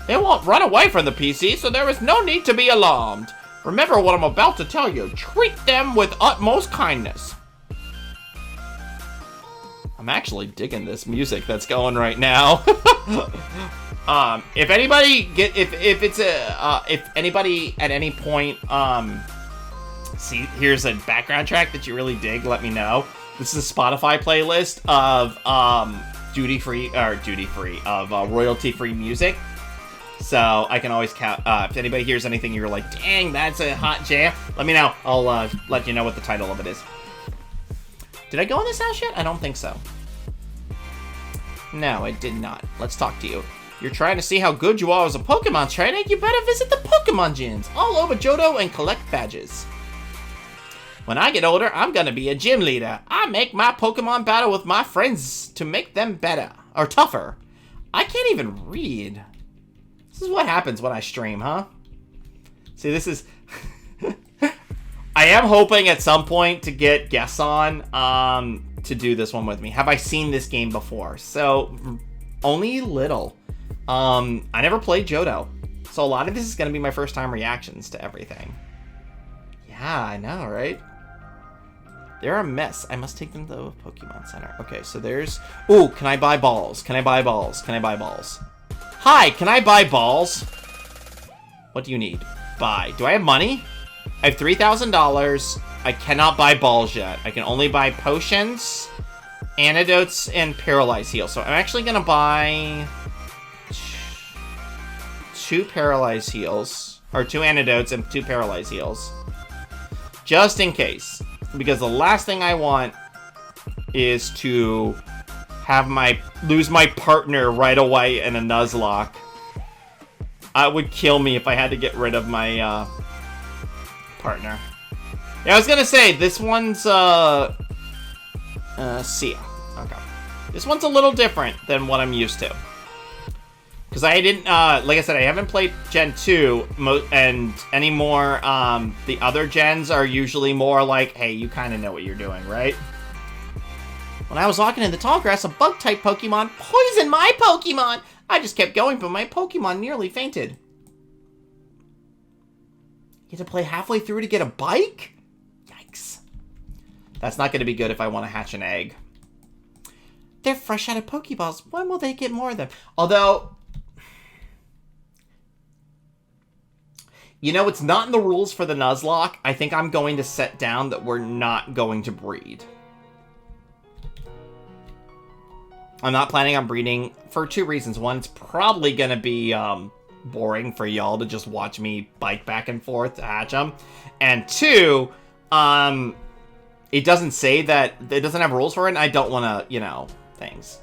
They won't run away from the PC, so there is no need to be alarmed. Remember what I'm about to tell you. Treat them with utmost kindness. I'm actually digging this music that's going right now. If anybody if anybody at any point see, here's a background track that you really dig, let me know. This is a Spotify playlist of royalty-free music. So I can always count. If anybody hears anything you're like, dang, that's a hot jam, let me know. I'll let you know what the title of it is. Did I go in this house yet? I don't think so. No, I did not. Let's talk to you. You're trying to see how good you are as a Pokemon trainer? You better visit the Pokemon gyms all over Johto and collect badges. When I get older, I'm gonna be a gym leader. I make my Pokemon battle with my friends to make them better. Or tougher. I can't even read. This is what happens when I stream, huh? See, this is... I am hoping at some point to get guests on to do this one with me. Have I seen this game before? So, only little. I never played Johto. So a lot of this is going to be my first time reactions to everything. Yeah, I know, right? They're a mess. I must take them to the Pokemon Center. Okay, so there's... Ooh, can I buy balls? Can I buy balls? Can I buy balls? Hi, can I buy balls? What do you need? Buy. Do I have money? I have $3,000. I cannot buy balls yet. I can only buy potions, antidotes, and paralyze heals. So I'm actually going to buy 2 paralyze heals, or 2 antidotes and 2 paralyze heals. Just in case. Because the last thing I want is to have lose my partner right away in a Nuzlocke. It would kill me if I had to get rid of my partner. Yeah, I was gonna say, this one's, Sia. Okay. This one's a little different than what I'm used to. Because I didn't, like I said, I haven't played Gen 2, and anymore, the other gens are usually more like, hey, you kind of know what you're doing, right? When I was walking in the tall grass, a bug-type Pokemon poisoned my Pokemon! I just kept going, but my Pokemon nearly fainted. You had to play halfway through to get a bike? Yikes. That's not going to be good if I want to hatch an egg. They're fresh out of Pokeballs. When will they get more of them? Although, you know, it's not in the rules for the Nuzlocke. I think I'm going to set down that we're not going to breed. I'm not planning on breeding for 2 reasons. One, it's probably going to be boring for y'all to just watch me bike back and forth to hatch them. And 2, it doesn't say that, it doesn't have rules for it, and I don't want to, you know, things.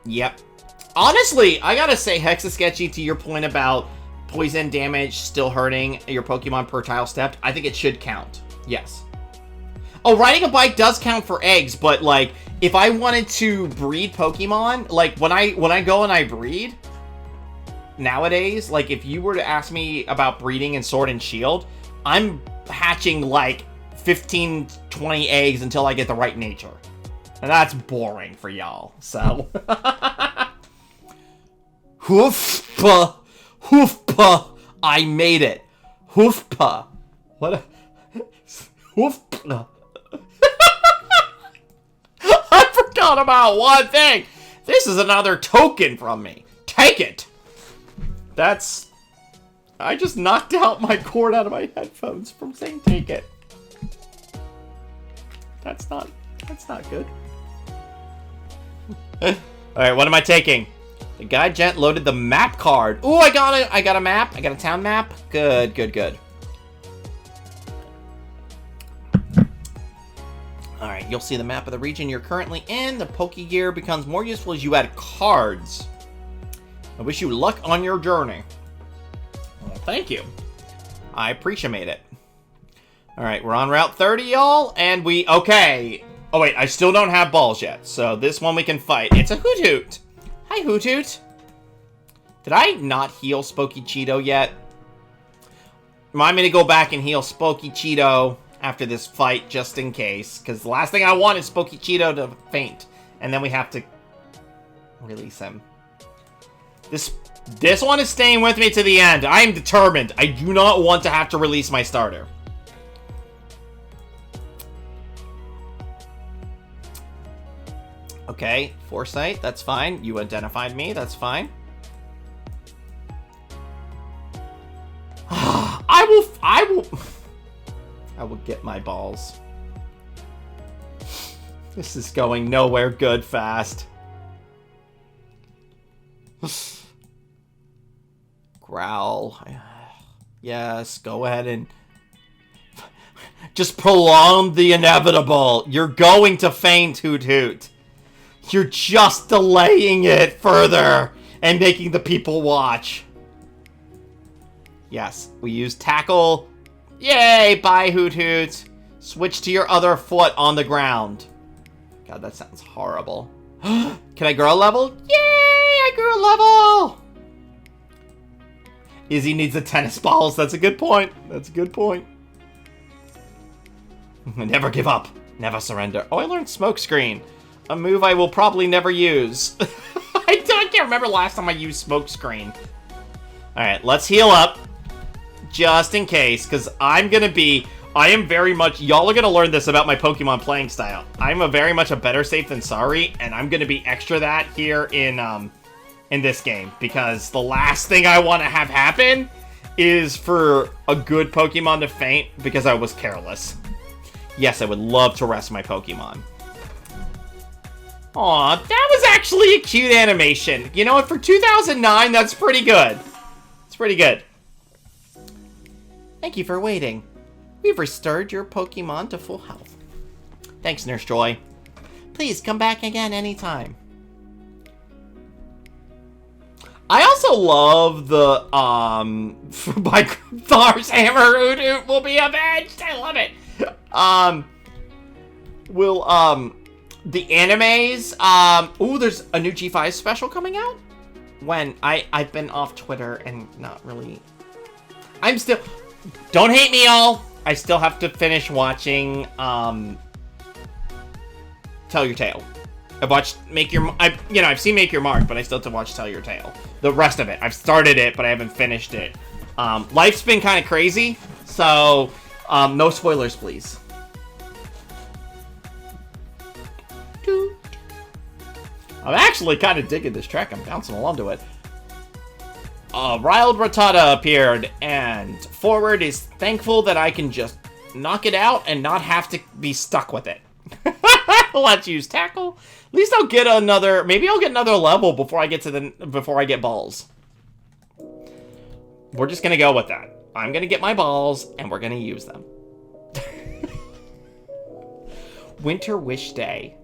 Yep. Honestly, I gotta say, Hexasketchy, to your point about poison damage still hurting your Pokemon per tile stepped, I think it should count. Yes. Oh, riding a bike does count for eggs, but, like, if I wanted to breed Pokemon, like when I go and I breed nowadays, like if you were to ask me about breeding in Sword and Shield, I'm hatching like 15, 20 eggs until I get the right nature. And that's boring for y'all, so. Hoofpa! Hoofpa! I made it! Hoofpa! What? Hoofpa! I forgot about one thing! This is another token from me. Take it! That's... I just knocked out my cord out of my headphones from saying take it. That's not good. Alright, what am I taking? The guy gent loaded the map card. Ooh, I got a map. I got a town map. Good, good, good. Alright, you'll see the map of the region you're currently in. The Pokegear becomes more useful as you add cards. I wish you luck on your journey. Well, thank you. I appreciate it. Alright, we're on Route 30, y'all. And okay. Oh, wait, I still don't have balls yet. So this one we can fight. It's a Hoot Hoot. Hi, Hoot Hoot. Did I not heal Spooky Cheeto yet? Remind me to go back and heal Spooky Cheeto after this fight, just in case. Because the last thing I want is Spooky Cheeto to faint. And then we have to release him. This one is staying with me to the end. I am determined. I do not want to have to release my starter. Okay, Foresight, that's fine. You identified me, that's fine. I will get my balls. This is going nowhere good fast. Growl. Yes, go ahead and just prolong the inevitable. You're going to faint, Hoot Hoot. You're just delaying it further and making the people watch. Yes, we use Tackle. Yay, bye, Hoot Hoot. Switch to your other foot on the ground. God, that sounds horrible. Can I grow a level? Yay, I grew a level. Izzy needs the tennis balls. That's a good point. That's a good point. Never give up. Never surrender. Oh, I learned Smokescreen. A move I will probably never use. I can't remember last time I used Smokescreen. Alright, let's heal up. Just in case, because I am very much, y'all are going to learn this about my Pokemon playing style. I'm very much a better safe than sorry, and I'm going to be extra that here in this game. Because the last thing I want to have happen is for a good Pokemon to faint because I was careless. Yes, I would love to rest my Pokemon. Aw, that was actually a cute animation. You know what, for 2009, that's pretty good. It's pretty good. Thank you for waiting. We've restored your Pokemon to full health. Thanks, Nurse Joy. Please come back again anytime. I also love the, by Thar's hammer, Hoot Hoot will be avenged. I love it. The animes, ooh, there's a new G5 special coming out? When? I've been off Twitter and not really... I'm still... Don't hate me, y'all! I still have to finish watching, Tell Your Tale. I've watched I've seen Make Your Mark, but I still have to watch Tell Your Tale. The rest of it. I've started it, but I haven't finished it. Life's been kind of crazy, so, no spoilers, please. I'm actually kind of digging this track. I'm bouncing along to it. Riled Rattata appeared, and Forward is thankful that I can just knock it out and not have to be stuck with it. Let's use Tackle. At least I'll get another... Maybe I'll get another level before I get balls. We're just gonna go with that. I'm gonna get my balls, and we're gonna use them. Winter Wish Day.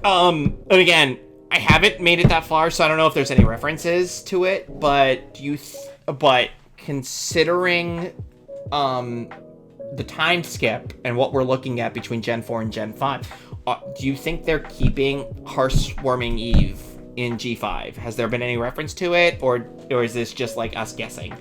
And again, I haven't made it that far, so I don't know if there's any references to it, but considering, the time skip and what we're looking at between Gen 4 and Gen 5, do you think they're keeping Hearthswarming Eve in G5? Has there been any reference to it, or is this just like us guessing?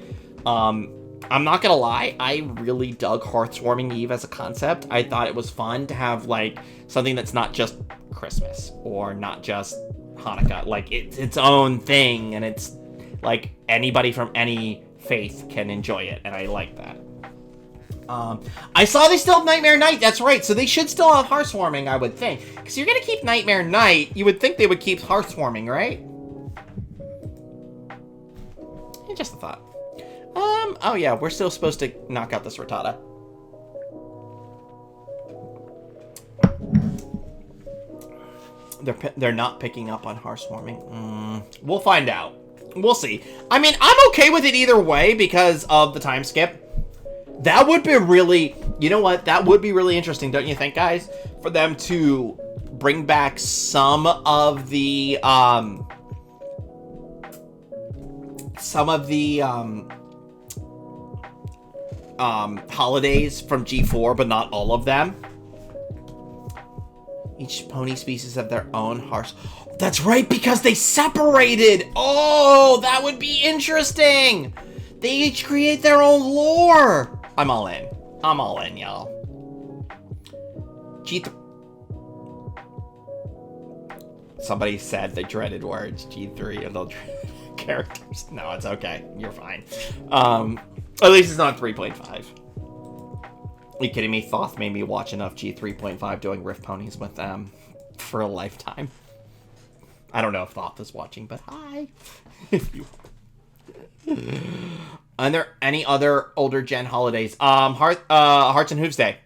I'm not gonna lie, I really dug Hearthswarming Eve as a concept. I thought it was fun to have like something that's not just Christmas or not just Hanukkah. Like it's its own thing, and it's like anybody from any faith can enjoy it, and I like that. I saw they still have Nightmare Night. That's right. So they should still have Hearthswarming, I would think. Because you're going to keep Nightmare Night, you would think they would keep Hearthswarming, right? Just a thought. Oh yeah, we're still supposed to knock out this Rattata. They're not picking up on Hearthswarming. We'll find out. We'll see. I mean, I'm okay with it either way because of the time skip. That would be really, you know what? That would be really interesting, don't you think, guys? For them to bring back some of the holidays from G4, but not all of them. Each pony species have their own hearts. That's right, because they separated. Oh, that would be interesting. They each create their own lore. I'm all in. I'm all in, y'all. G3. Somebody said the dreaded words. G3 and the characters. No, it's okay. You're fine. At least it's not 3.5. Are you kidding me? Thoth made me watch enough G3.5 doing Rift Ponies with them for a lifetime. I don't know if Thoth is watching, but hi. If you... Are there any other older gen holidays? Hearts and Hooves Day.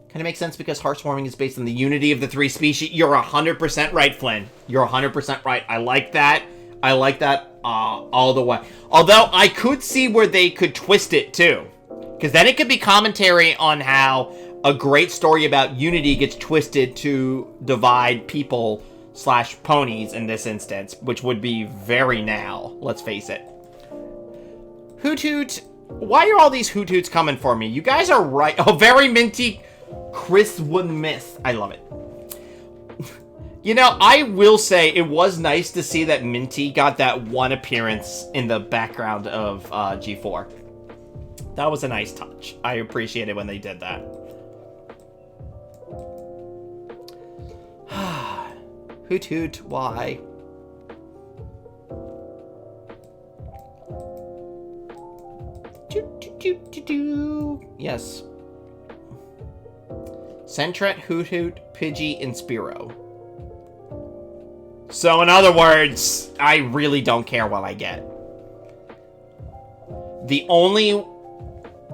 Kind of makes sense because Hearthswarming is based on the unity of the three species. You're 100% right, Flynn. You're 100% right. I like that. I like that all the way. Although I could see where they could twist it too. Because then it could be commentary on how a great story about unity gets twisted to divide people / ponies in this instance, which would be very now, let's face it. Hoot Hoot, why are all these Hoot Hoots coming for me? You guys are right. Oh, very minty Chris Wood Myth. I love it. You know, I will say it was nice to see that Minty got that one appearance in the background of G4. That was a nice touch. I appreciate it when they did that. Hoot Hoot, why? Yes. Sentret, Hoot Hoot, Pidgey, and Spearow. So in other words, I really don't care what I get. The only...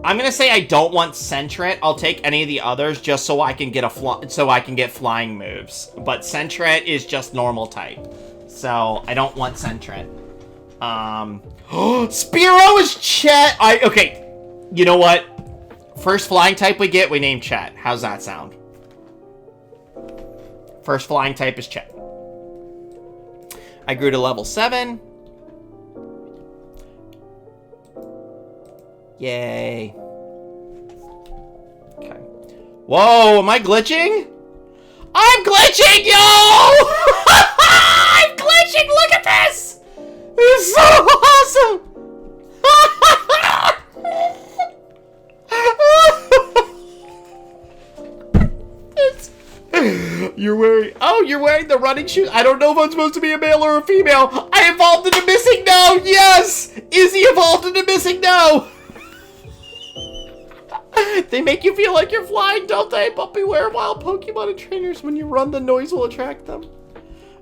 I'm gonna say I don't want Sentret. I'll take any of the others just so I can get flying moves. But Sentret is just normal type, so I don't want Sentret. Spearow is Chet. Okay. You know what? First flying type we get, we name Chet. How's that sound? First flying type is Chet. I grew to level 7. Yay. Okay. Whoa, am I glitching? I'm glitching, yo! I'm glitching, look at this! This is so awesome! You're wearing the running shoes. I don't know if I'm supposed to be a male or a female. I evolved into Missing No. Yes, Izzy evolved into Missing No. They make you feel like you're flying, don't they? But beware wild Pokemon and trainers. When you run, the noise will attract them.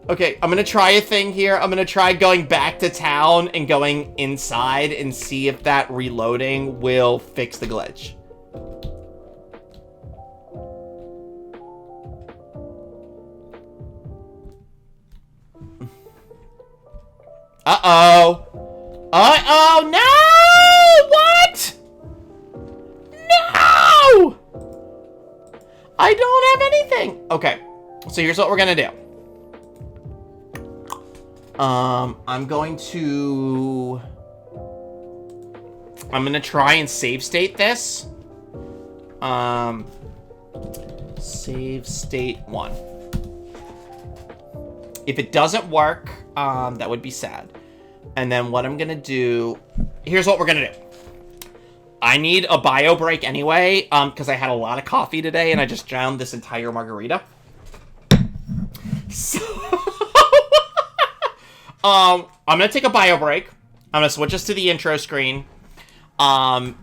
Okay, I'm gonna try a thing here. I'm gonna try going back to town and going inside and see if that reloading will fix the glitch. Uh-oh. Uh-oh, no! What? No! I don't have anything. Okay, so here's what we're gonna do. I'm going to... I'm gonna try and save state this. Save state 1. If it doesn't work, that would be sad. And then what I'm gonna do, here's what we're gonna do. I need a bio break anyway, because I had a lot of coffee today and I just drowned this entire margarita. So, I'm gonna take a bio break. I'm gonna switch us to the intro screen. And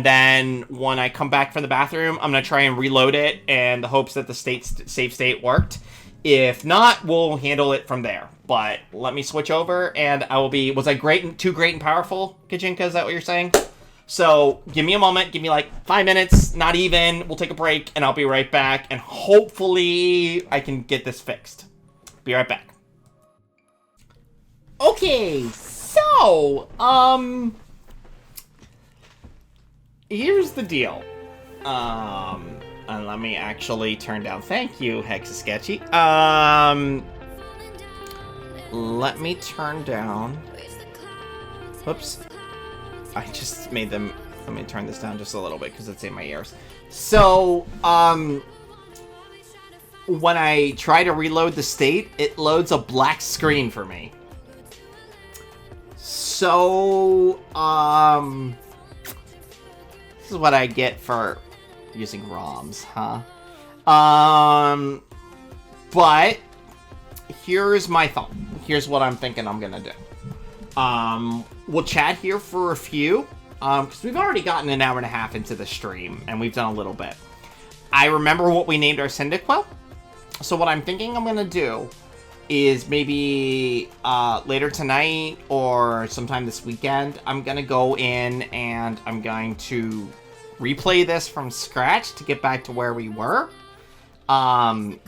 then when I come back from the bathroom, I'm gonna try and reload it in the hopes that the save state worked. If not, we'll handle it from there. But let me switch over, and I will be... Was I too great and powerful, Kajinka? Is that what you're saying? So, give me a moment. Give me like 5 minutes, not even. We'll take a break, and I'll be right back. And hopefully, I can get this fixed. Be right back. Okay, so, here's the deal. And let me actually turn down. Thank you, Hexasketchy. Let me turn down. Whoops. I just made them. Let me turn this down just a little bit because it's in my ears. So, when I try to reload the state, it loads a black screen for me. So, this is what I get for using ROMs, huh? But here's my thought. Here's what I'm thinking I'm gonna do. We'll chat here for a few, because we've already gotten an hour and a half into the stream, and we've done a little bit. I remember what we named our Cyndaquil, so what I'm thinking I'm gonna do is maybe later tonight or sometime this weekend, I'm gonna go in and I'm going to replay this from scratch to get back to where we were. And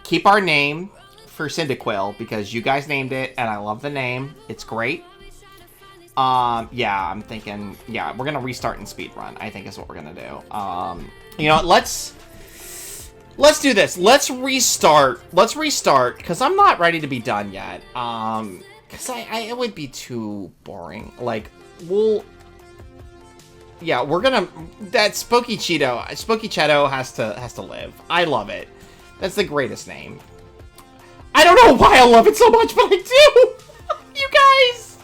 keep our name for Cyndaquil because you guys named it and I love the name. It's great. Yeah, I'm thinking, yeah, we're gonna restart and speedrun, I think is what we're gonna do. You know, let's do this. Let's restart, because I'm not ready to be done yet. Because it would be too boring. Like, yeah, we're gonna... That Spooky Cheeto has to live. I love it. That's the greatest name. I don't know why I love it so much, but I do! You guys!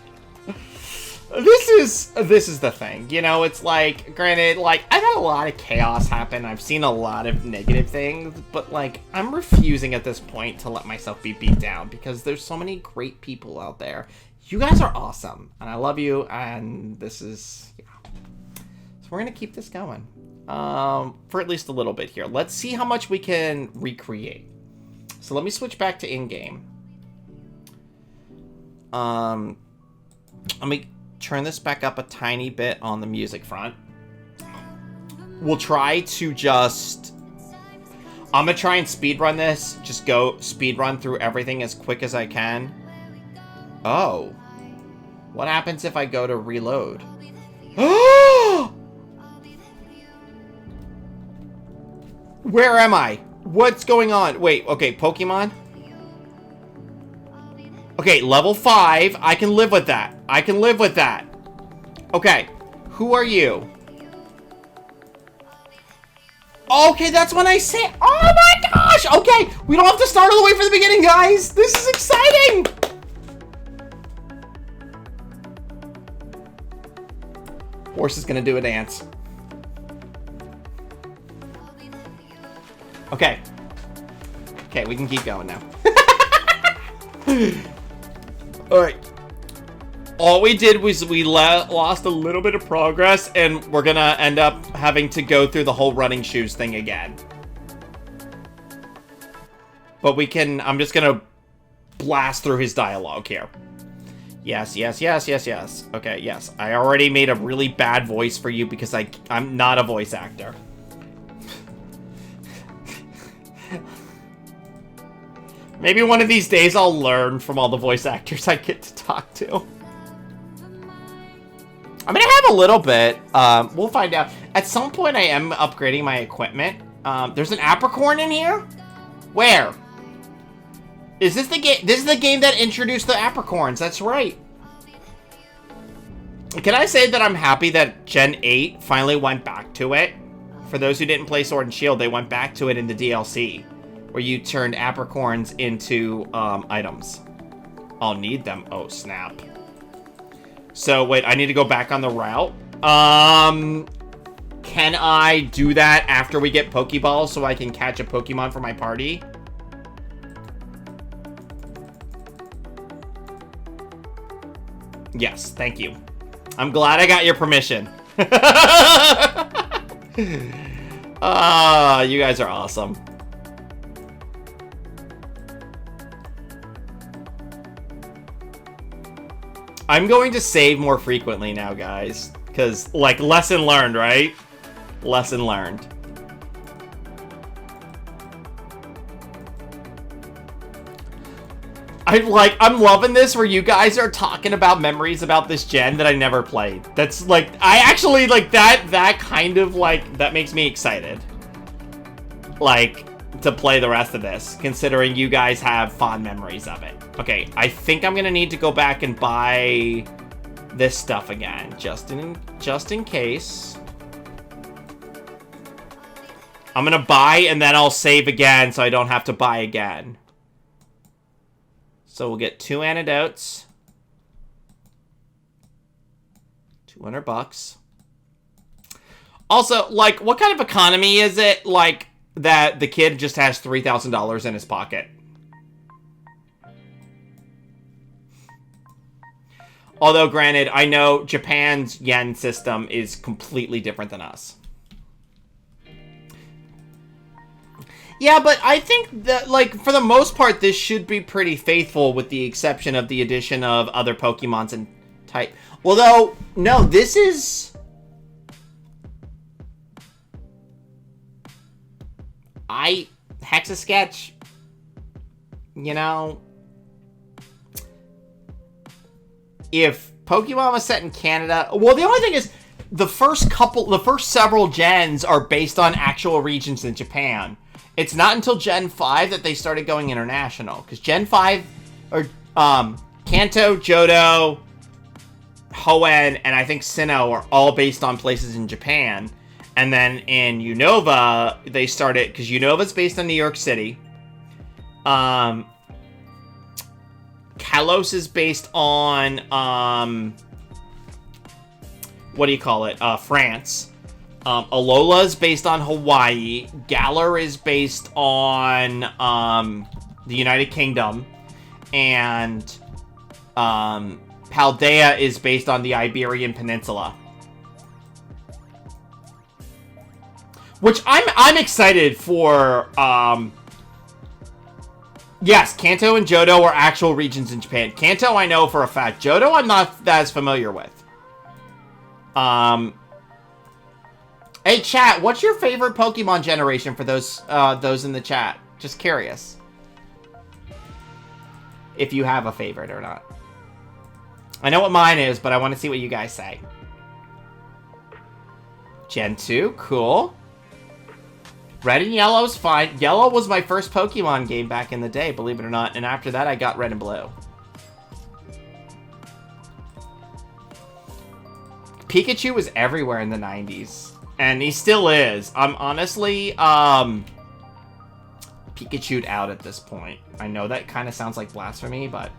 This is the thing. You know, it's like, granted, like, I've had a lot of chaos happen. I've seen a lot of negative things, but, like, I'm refusing at this point to let myself be beat down because there's so many great people out there. You guys are awesome, and I love you, and this is... Yeah. So we're going to keep this going for at least a little bit here. Let's see how much we can recreate. So let me switch back to in-game. Let me turn this back up a tiny bit on the music front. We'll try to just... I'm going to try and speedrun this. Just go speedrun through everything as quick as I can. Oh. What happens if I go to reload? Where am I? What's going on? Wait, okay, Pokemon? Okay, level 5. I can live with that. I can live with that. Okay, who are you? Okay, that's when I say... Oh my gosh! Okay, we don't have to start all the way from the beginning, guys! This is exciting! Horse is gonna do a dance. Okay. Okay, we can keep going now. Alright. All we did was we lost a little bit of progress, and we're gonna end up having to go through the whole running shoes thing again. But we can... I'm just gonna blast through his dialogue here. Yes, yes, yes, yes, yes. Okay, yes. I already made a really bad voice for you because I'm not a voice actor. Maybe one of these days I'll learn from all the voice actors I get to talk to. I'm gonna have a little bit. We'll find out. At some point I am upgrading my equipment. There's an apricorn in here? Where? Is this the game? This is the game that introduced the apricorns. That's right. Can I say that I'm happy that Gen 8 finally went back to it? For those who didn't play Sword and Shield, they went back to it in the DLC, where you turned apricorns into items. I'll need them. Oh, snap. So, wait, I need to go back on the route. Can I do that after we get Pokeballs so I can catch a Pokemon for my party? Yes, thank you. I'm glad I got your permission. You guys are awesome. I'm going to save more frequently now, guys. Because, like, lesson learned, right? Lesson learned. I'm loving this where you guys are talking about memories about this gen that I never played. That's, like, I actually, like, that kind of, like, that makes me excited. Like, to play the rest of this, considering you guys have fond memories of it. Okay, I think I'm gonna need to go back and buy this stuff again, just in case. I'm gonna buy and then I'll save again so I don't have to buy again. So we'll get 2 antidotes. 200 bucks. Also, like, what kind of economy is it, like, that the kid just has $3,000 in his pocket? Although, granted, I know Japan's yen system is completely different than us. Yeah, but I think that, like, for the most part, this should be pretty faithful with the exception of the addition of other Pokemons and type. Although, no, this is... Hexa-Sketch, you know... If Pokemon was set in Canada... Well, the only thing is, the first several gens are based on actual regions in Japan. It's not until Gen 5 that they started going international. Because Gen 5, or Kanto, Johto, Hoenn, and I think Sinnoh are all based on places in Japan. And then in Unova, they started... Because Unova's based on New York City. Kalos is based on, what do you call it? France. Alola is based on Hawaii. Galar is based on, the United Kingdom. And, Paldea is based on the Iberian Peninsula. Which I'm excited for, yes, Kanto and Johto are actual regions in Japan. Kanto I know for a fact. Johto I'm not as familiar with. Hey, chat, what's your favorite Pokemon generation for those in the chat? Just curious. If you have a favorite or not. I know what mine is, but I want to see what you guys say. Gen 2, cool. Red and Yellow is fine. Yellow was my first Pokemon game back in the day, believe it or not. And after that, I got Red and Blue. Pikachu was everywhere in the 90s. And he still is. I'm honestly, Pikachu'd out at this point. I know that kind of sounds like blasphemy, but...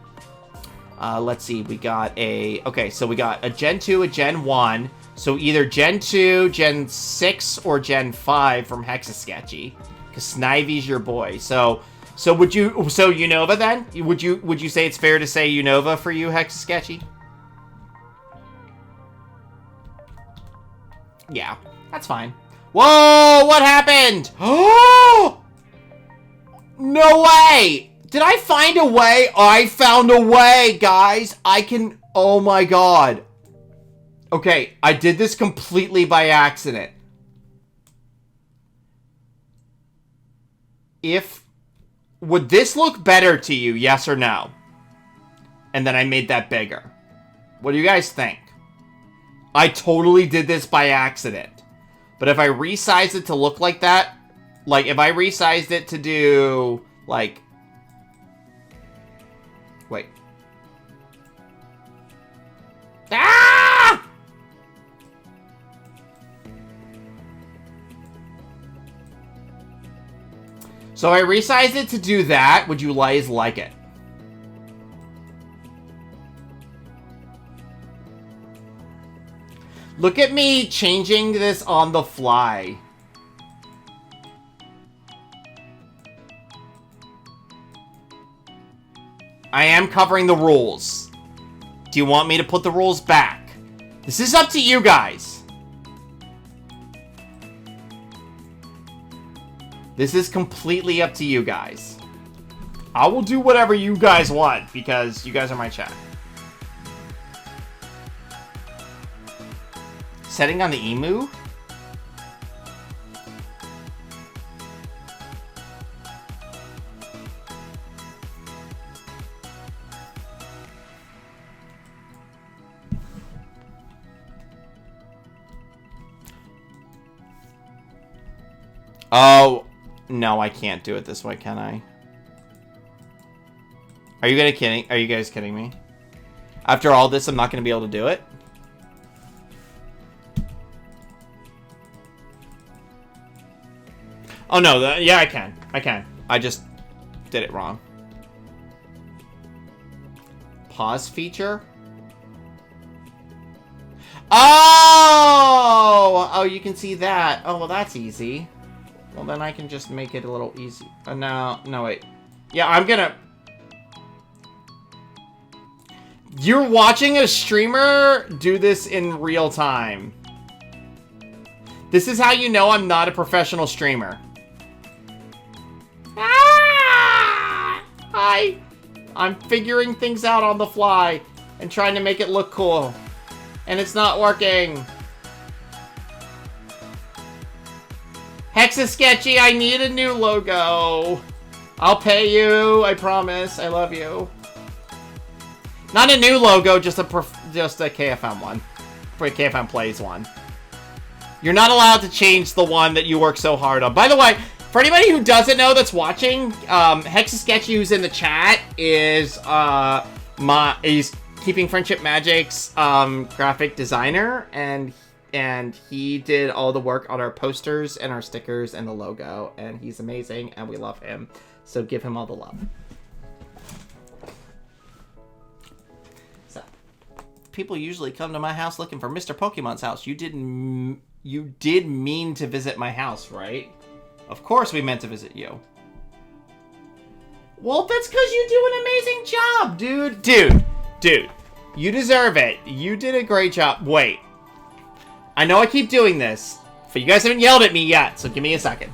let's see, we got a... Okay, so we got a Gen 2, a Gen 1... So either Gen 2, Gen 6, or Gen 5 from Hexa-Sketchy. Because Snivy's your boy. So would you... So Unova then? Would you say it's fair to say Unova for you, Hexa-Sketchy? Yeah, that's fine. Whoa! What happened? Oh! No way! Did I find a way? I found a way, guys! I can... Oh my god. Okay, I did this completely by accident. Would this look better to you, yes or no? And then I made that bigger. What do you guys think? I totally did this by accident. But if I resized it to look like that, like if I resized it to do, like... Wait. Ah! So I resized it to do that. Would you guys like it? Look at me changing this on the fly. I am covering the rules. Do you want me to put the rules back? This is up to you guys. This is completely up to you guys. I will do whatever you guys want because you guys are my chat. Setting on the emu? Oh, no, I can't do it this way, can I? Are you guys kidding me? After all this, I'm not going to be able to do it? Oh, no, yeah, I can. I can. I just did it wrong. Pause feature? Oh! Oh, you can see that. Oh, well, that's easy. Well, then I can just make it a little easy. No, wait. Yeah, I'm gonna... You're watching a streamer do this in real time. This is how you know I'm not a professional streamer. Ah! I'm figuring things out on the fly and trying to make it look cool. And it's not working. Hexa-Sketchy, I need a new logo. I'll pay you, I promise. I love you. Not a new logo, just a KFM one. For a KFM Plays one. You're not allowed to change the one that you work so hard on. By the way, for anybody who doesn't know that's watching, Hexa-Sketchy, who's in the chat, is he's Keeping Friendship Magic's graphic designer, and he did all the work on our posters and our stickers and the logo, and he's amazing, and we love him. So give him all the love. So, people usually come to my house looking for Mr. Pokemon's house. You did mean to visit my house, right? Of course we meant to visit you. Well, that's because you do an amazing job, dude. Dude, you deserve it. You did a great job. Wait. I know I keep doing this, but you guys haven't yelled at me yet, so give me a second.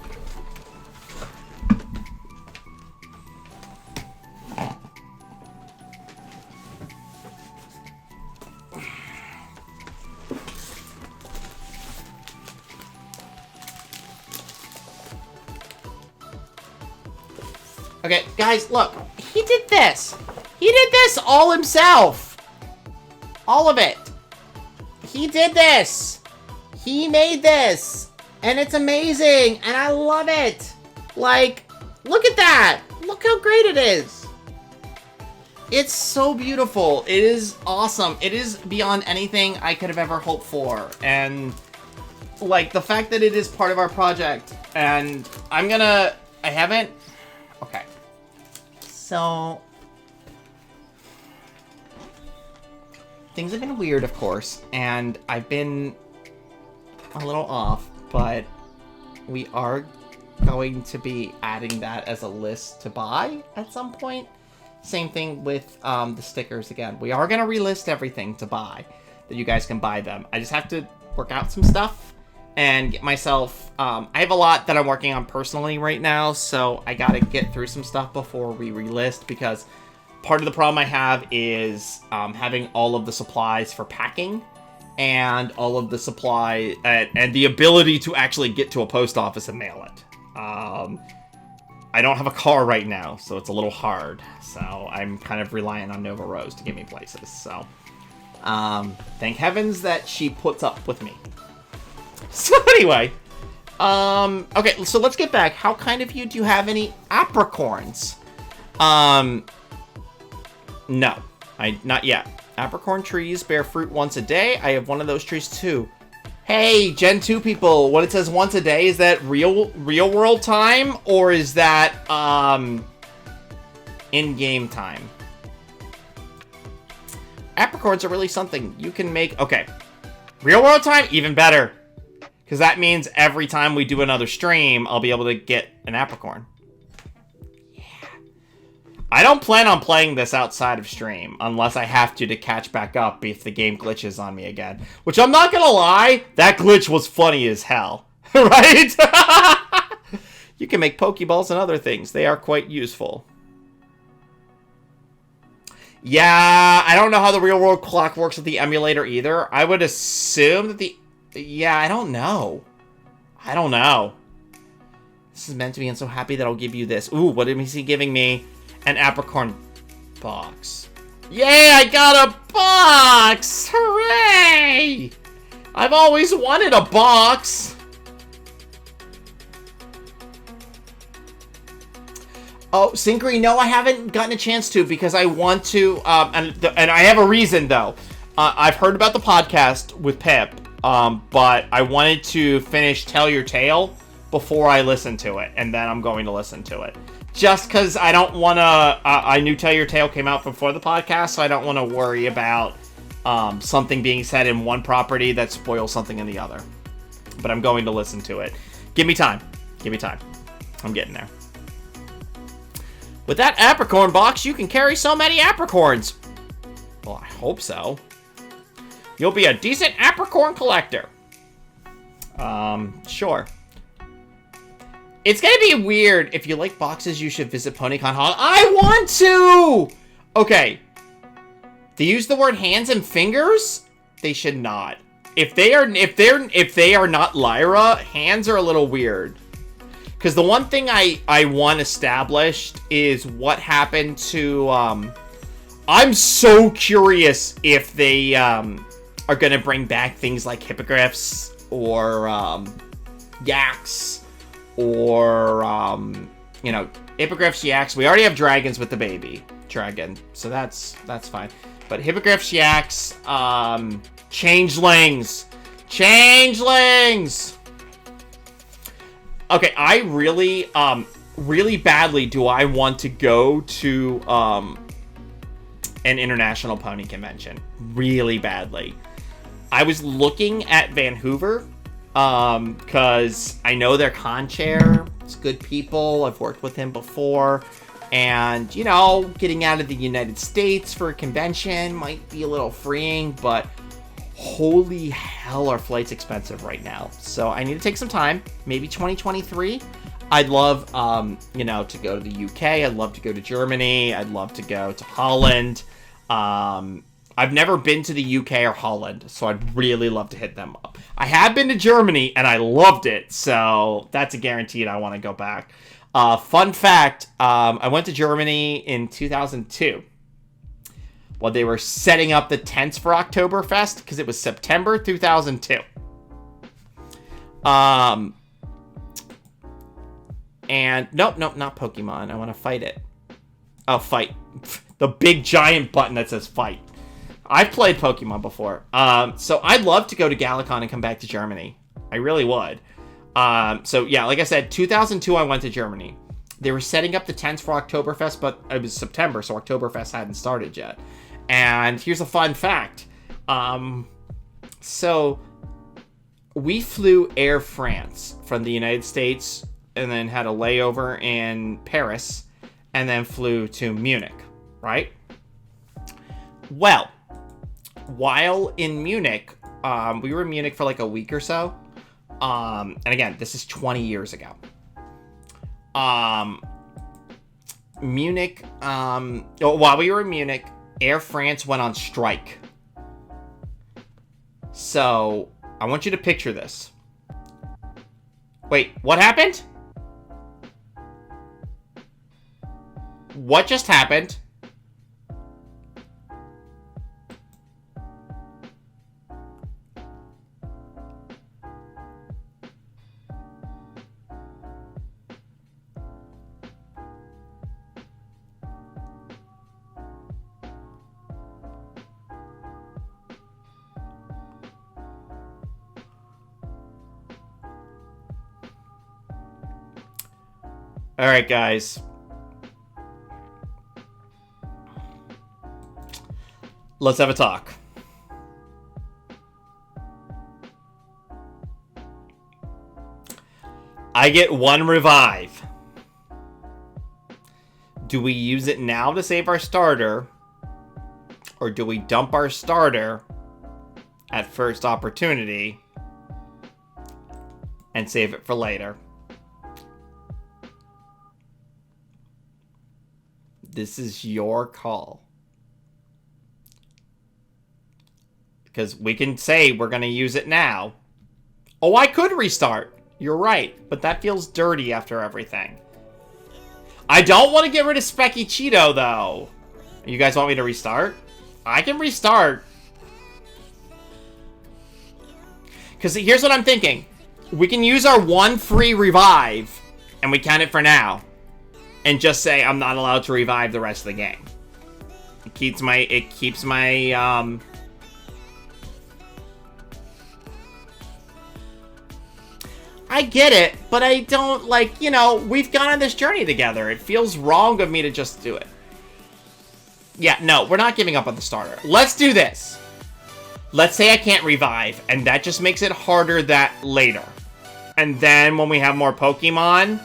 Okay, guys, look. He did this. He did this all himself. All of it. He did this. He made this. And it's amazing. And I love it. Like, look at that. Look how great it is. It's so beautiful. It is awesome. It is beyond anything I could have ever hoped for. And, like, the fact that it is part of our project. And I haven't... Okay. So... Things have been weird, of course, and I've been a little off, but we are going to be adding that as a list to buy at some point. Same thing with the stickers again. We are going to relist everything to buy, that you guys can buy them. I just have to work out some stuff and get myself... I have a lot that I'm working on personally right now, so I got to get through some stuff before we relist, because... Part of the problem I have is having all of the supplies for packing and all of the supply and the ability to actually get to a post office and mail it. I don't have a car right now, so it's a little hard. So I'm kind of relying on Nova Rose to get me places. So thank heavens that she puts up with me. So anyway, okay, so let's get back. How kind of you? Do you have any apricorns? No, not yet. Apricorn trees bear fruit once a day. I have one of those trees too. Hey, Gen 2 people, when it says once a day, is that real world time, or is that, in-game time? Apricorns are really something. You can make... Okay. Real world time? Even better. Because that means every time we do another stream, I'll be able to get an apricorn. Yeah. I don't plan on playing this outside of stream, unless I have to catch back up if the game glitches on me again. Which, I'm not gonna lie, that glitch was funny as hell. Right? You can make Pokeballs and other things. They are quite useful. Yeah, I don't know how the real world clock works with the emulator either. I would assume that the... Yeah, I don't know. I don't know. This is meant to be. I'm so happy that I'll give you this. Ooh, what is he giving me? An apricorn box. Yay, I got a box! Hooray! I've always wanted a box. Oh, Syncry, no, I haven't gotten a chance to because I want to, and I have a reason, though. I've heard about the podcast with Pip, but I wanted to finish Tell Your Tale before I listen to it, and then I'm going to listen to it. Just because I don't want to, I knew Tell Your Tale came out before the podcast, so I don't want to worry about something being said in one property that spoils something in the other. But I'm going to listen to it. Give me time. Give me time. I'm getting there. With that apricorn box, you can carry so many apricorns. Well, I hope so. You'll be a decent apricorn collector. Sure. It's gonna be weird. If you like boxes, you should visit PonyCon Hall. I want to! Okay. They use the word hands and fingers? They should not. If they are not Lyra, hands are a little weird. Because the one thing I want established is what happened to, I'm so curious if they, are going to bring back things like hippogriffs, or, yaks, or, you know, hippogriffs, yaks. We already have dragons with the baby dragon, so that's fine. But hippogriffs, yaks, changelings! Changelings! Okay, I really, really badly do I want to go to, an international pony convention. Really badly. I was looking at Vancouver, because I know their con chair. It's good people. I've worked with him before. And, you know, getting out of the United States for a convention might be a little freeing, but... Holy hell, are flights expensive right now. So I need to take some time. Maybe 2023. I'd love, you know, to go to the UK. I'd love to go to Germany. I'd love to go to Holland. I've never been to the UK or Holland, so I'd really love to hit them up. I have been to Germany, and I loved it. So that's a guaranteed I want to go back. Fun fact, I went to Germany in 2002. While they were setting up the tents for Oktoberfest, because it was September 2002. And, nope, not Pokemon. I want to fight it. Oh, fight. The big giant button that says fight. I've played Pokemon before. So I'd love to go to Galacon and come back to Germany. I really would. So, yeah, like I said, 2002 I went to Germany. They were setting up the tents for Oktoberfest, but it was September, so Oktoberfest hadn't started yet. And here's a fun fact. So we flew Air France from the United States and then had a layover in Paris and then flew to Munich, right? Well, while in Munich, we were in Munich for like a week or so. And again, this is 20 years ago. Munich, while we were in Munich, Air France went on strike. So, I want you to picture this. Wait, what happened? What just happened? Alright, guys. Let's have a talk. I get 1 revive. Do we use it now to save our starter? Or do we dump our starter at first opportunity and save it for later? This is your call. Because we can say we're going to use it now. Oh, I could restart. You're right. But that feels dirty after everything. I don't want to get rid of Specky Cheeto, though. You guys want me to restart? I can restart. Because here's what I'm thinking. We can use our 1 free revive. And we count it for now. And just say I'm not allowed to revive the rest of the game. It keeps my I get it, but I don't, like, you know, we've gone on this journey together. It feels wrong of me to just do it. Yeah, no, we're not giving up on the starter. Let's do this. Let's say I can't revive, and that just makes it harder that later. And then when we have more Pokemon,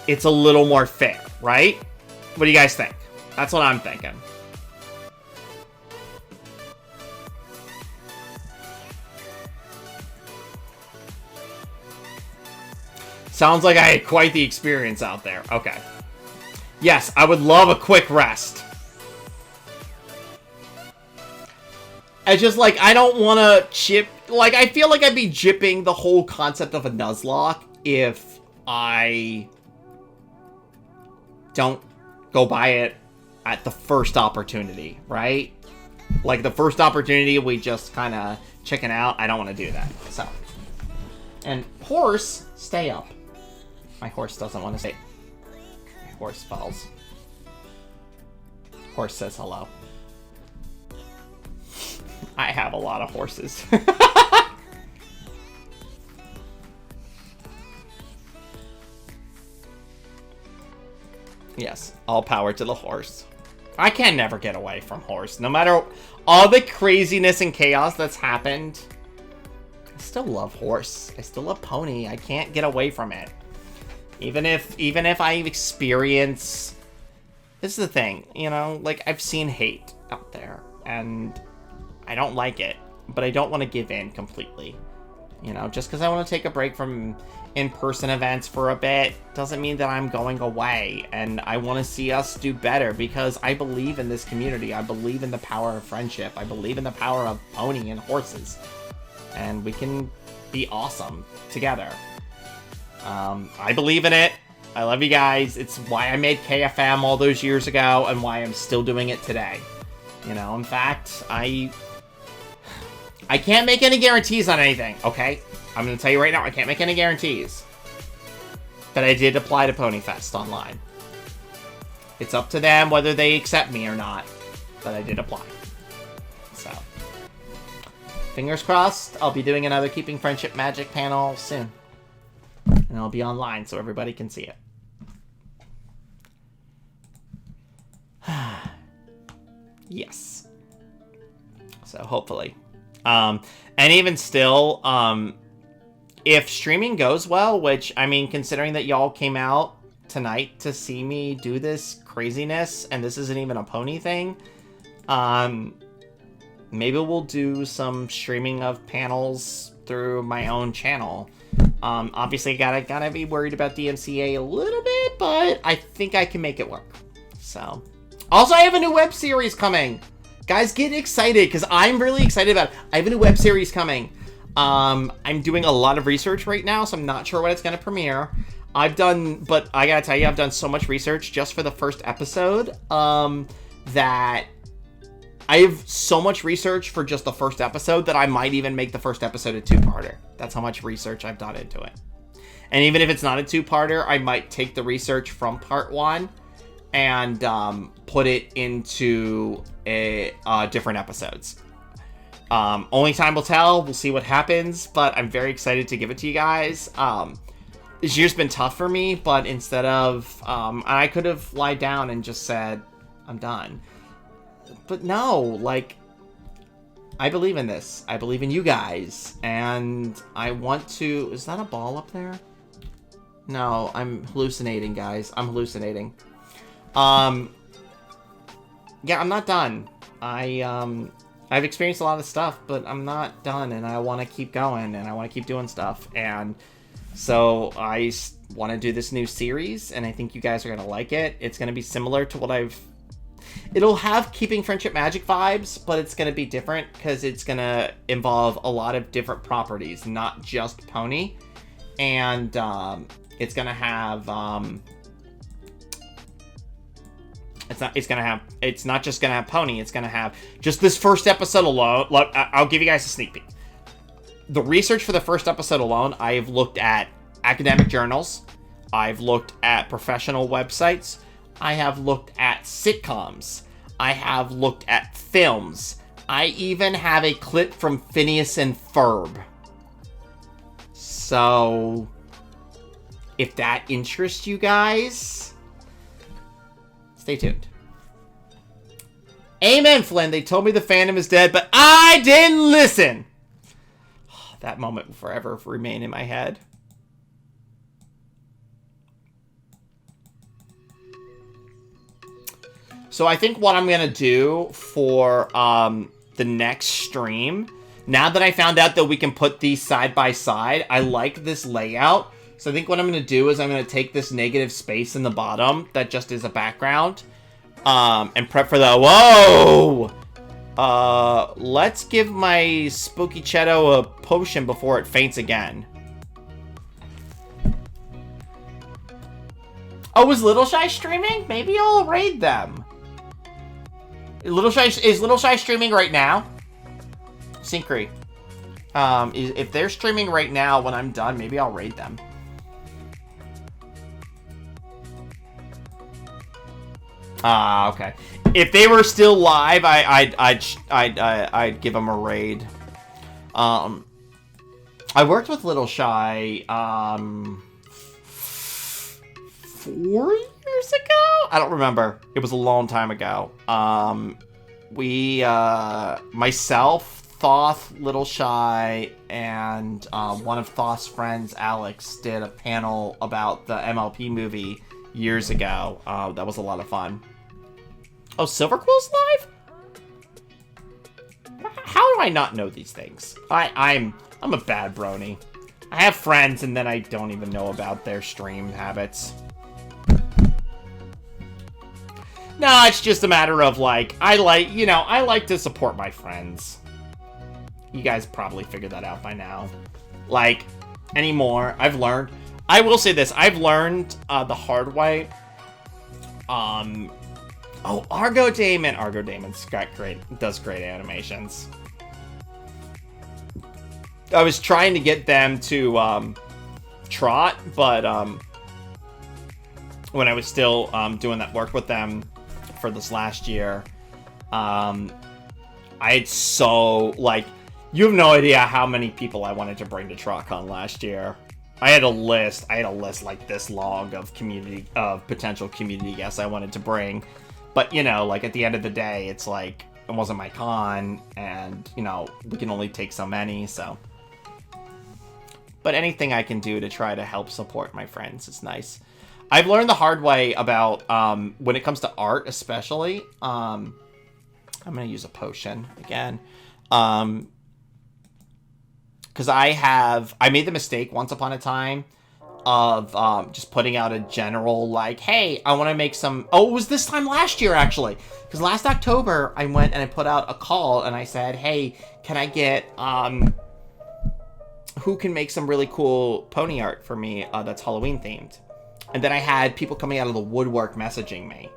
it's a little more fair, right? What do you guys think? That's what I'm thinking. Sounds like I had quite the experience out there. Okay. Yes, I would love a quick rest. I just, like, I don't want to chip... Like, I feel like I'd be jipping the whole concept of a Nuzlocke if I don't go buy it at the first opportunity, right? Like, the first opportunity, we just kind of chicken out. I don't want to do that, so. And horse, stay up. My horse doesn't want to stay. My horse falls. Horse says hello. I have a lot of horses. Yes, all power to the horse. I can never get away from horse. No matter all the craziness and chaos that's happened, I still love horse. I still love pony. I can't get away from it. Even if I experience... This is the thing, you know? Like, I've seen hate out there, and I don't like it, but I don't want to give in completely. You know, just because I want to take a break from in-person events for a bit doesn't mean that I'm going away, and I want to see us do better because I believe in this community. I believe in the power of friendship. I believe in the power of pony and horses, and we can be awesome together. I believe in it. I love you guys. It's why I made KFM all those years ago and why I'm still doing it today. You know, in fact, I can't make any guarantees on anything, okay? I'm going to tell you right now, I can't make any guarantees. But I did apply to Ponyfest online. It's up to them whether they accept me or not. But I did apply. So, fingers crossed, I'll be doing another Keeping Friendship Magic panel soon. And I'll be online so everybody can see it. Yes. So, hopefully. And even still, if streaming goes well, which, I mean, considering that y'all came out tonight to see me do this craziness, and this isn't even a pony thing, maybe we'll do some streaming of panels through my own channel. Obviously, gotta be worried about DMCA a little bit, but I think I can make it work. So, also, I have a new web series coming. Guys, get excited, because I'm really excited about it. I have a new web series coming. I'm doing a lot of research right now, so I'm not sure when it's going to premiere. But I gotta tell you, I've done so much research just for the first episode, that I have so much research for just the first episode that I might even make the first episode a two-parter. That's how much research I've done into it. And even if it's not a two-parter, I might take the research from part one and put it into different episodes. Only time will tell. We'll see what happens, but I'm very excited to give it to you guys. this year's been tough for me, but instead of, I could have lied down and just said, I'm done. But no, like, I believe in this. I believe in you guys. And I want to... Is that a ball up there? No, I'm hallucinating, guys. I'm hallucinating. Yeah, I'm not done. I've experienced a lot of stuff, but I'm not done, and I want to keep going, and I want to keep doing stuff. And so I want to do this new series, and I think you guys are going to like it. It's going to be similar to what I've... It'll have Keeping Friendship Magic vibes, but it's going to be different because it's going to involve a lot of different properties, not just Pony. And it's going to have... It's not just going to have Pony, it's going to have... Just this first episode alone... I'll give you guys a sneak peek. The research for the first episode alone, I've looked at academic journals. I've looked at professional websites. I have looked at sitcoms. I have looked at films. I even have a clip from Phineas and Ferb. So, if that interests you guys, stay tuned. Amen, Flynn. They told me the fandom is dead, but I didn't listen. That moment will forever remain in my head. So I think what I'm going to do for the next stream, now that I found out that we can put these side by side, I like this layout. So I think what I'm going to do is I'm going to take this negative space in the bottom that just is a background and prep for the... Whoa! Let's give my Spooky Cheto a potion before it faints again. Oh, is Little Shy streaming? Maybe I'll raid them. Is Little Shy streaming right now? Syncry. If they're streaming right now when I'm done, maybe I'll raid them. Okay. If they were still live, I'd give them a raid. I worked with Little Shy 4 years ago? I don't remember. It was a long time ago. Myself, Thoth, Little Shy, and one of Thoth's friends, Alex, did a panel about the MLP movie years ago. That was a lot of fun. Oh, Silverquill's live? How do I not know these things? I'm a bad brony. I have friends and then I don't even know about their stream habits. No, it's just a matter of like, I like to support my friends. You guys probably figured that out by now. Like, anymore, I've learned. I will say this, I've learned the hard way. Oh, Argo Damon. Argo Damon's got does great animations. I was trying to get them to trot, but when I was still doing that work with them for this last year, I had like, you have no idea how many people I wanted to bring to TrotCon last year. I had a list like this long of potential community guests I wanted to bring. But, like at the end of the day, it's like, it wasn't my con, and, we can only take so many, so. But anything I can do to try to help support my friends is nice. I've learned the hard way about, when it comes to art, especially, I'm going to use a potion again. Because I made the mistake once upon a time of just putting out a general, like, hey, I want to make some... Oh, it was this time last year, actually. Because last October, I went and I put out a call, and I said, hey, can I get... who can make some really cool pony art for me that's Halloween-themed? And then I had people coming out of the woodwork messaging me.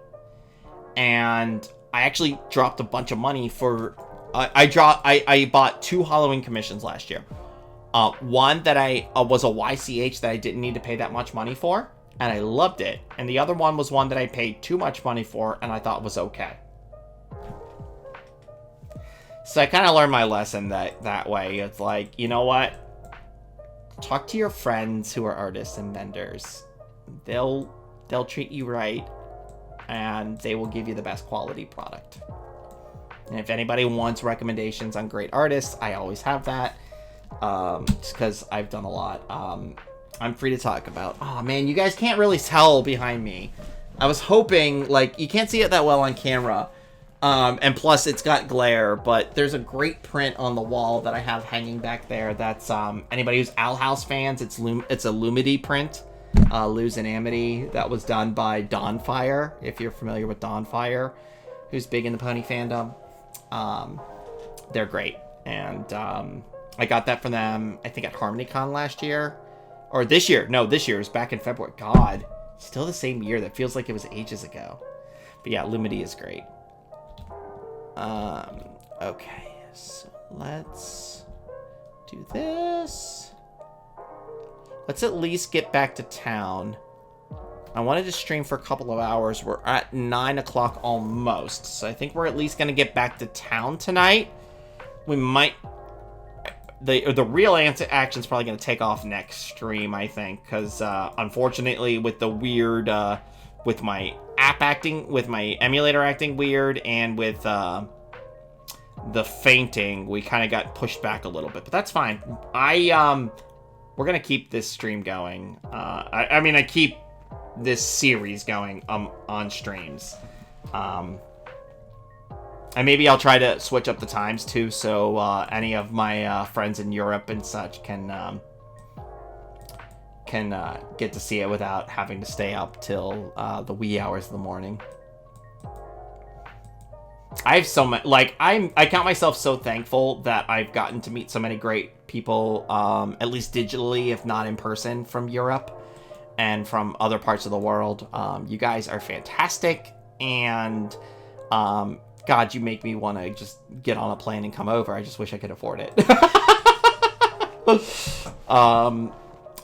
And I actually dropped a bunch of money for... I bought 2 Halloween commissions last year. One that was a YCH that I didn't need to pay that much money for, and I loved it. And the other one was one that I paid too much money for, and I thought was okay. So I kind of learned my lesson that way. It's like, you know what? talk to your friends who are artists and vendors. They'll treat you right, and they will give you the best quality product. And if anybody wants recommendations on great artists, I always have that. Just because I've done a lot. I'm free to talk about. Oh man, you guys can't really tell behind me. I was hoping, like, you can't see it that well on camera. And plus it's got glare, but there's a great print on the wall that I have hanging back there. That's, anybody who's Owl House fans, it's a Lumity print. Lose and Amity. That was done by Dawnfire, if you're familiar with Dawnfire, who's big in the pony fandom. They're great. And, I got that from them, I think at HarmonyCon last year. Or this year. No, this year. It was back in February. God. Still the same year. That feels like it was ages ago. But yeah, Lumity is great. Okay. So let's do this. Let's at least get back to town. I wanted to stream for a couple of hours. We're at 9 o'clock almost. So I think we're at least going to get back to town tonight. We might... The real action's probably going to take off next stream, I think, because unfortunately with the weird, with my app acting, with my emulator acting weird, and with the fainting, we kind of got pushed back a little bit, but that's fine. We're going to keep this stream going. I mean, I keep this series going on streams. And maybe I'll try to switch up the times too, so any of my friends in Europe and such can get to see it without having to stay up till the wee hours of the morning. I have so much, like, I count myself so thankful that I've gotten to meet so many great people, at least digitally, if not in person, from Europe and from other parts of the world. You guys are fantastic, and God, you make me want to just get on a plane and come over. I just wish I could afford it.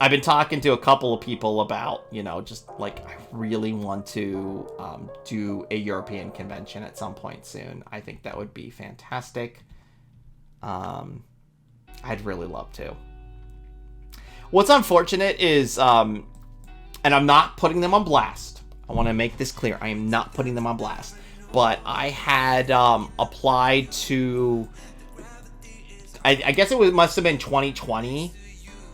I've been talking to a couple of people about, you know, just like, I really want to do a European convention at some point soon. I think that would be fantastic. I'd really love to. What's unfortunate is, and I'm not putting them on blast. I want to make this clear. I am not putting them on blast. But I had applied to, I guess it must have been 2020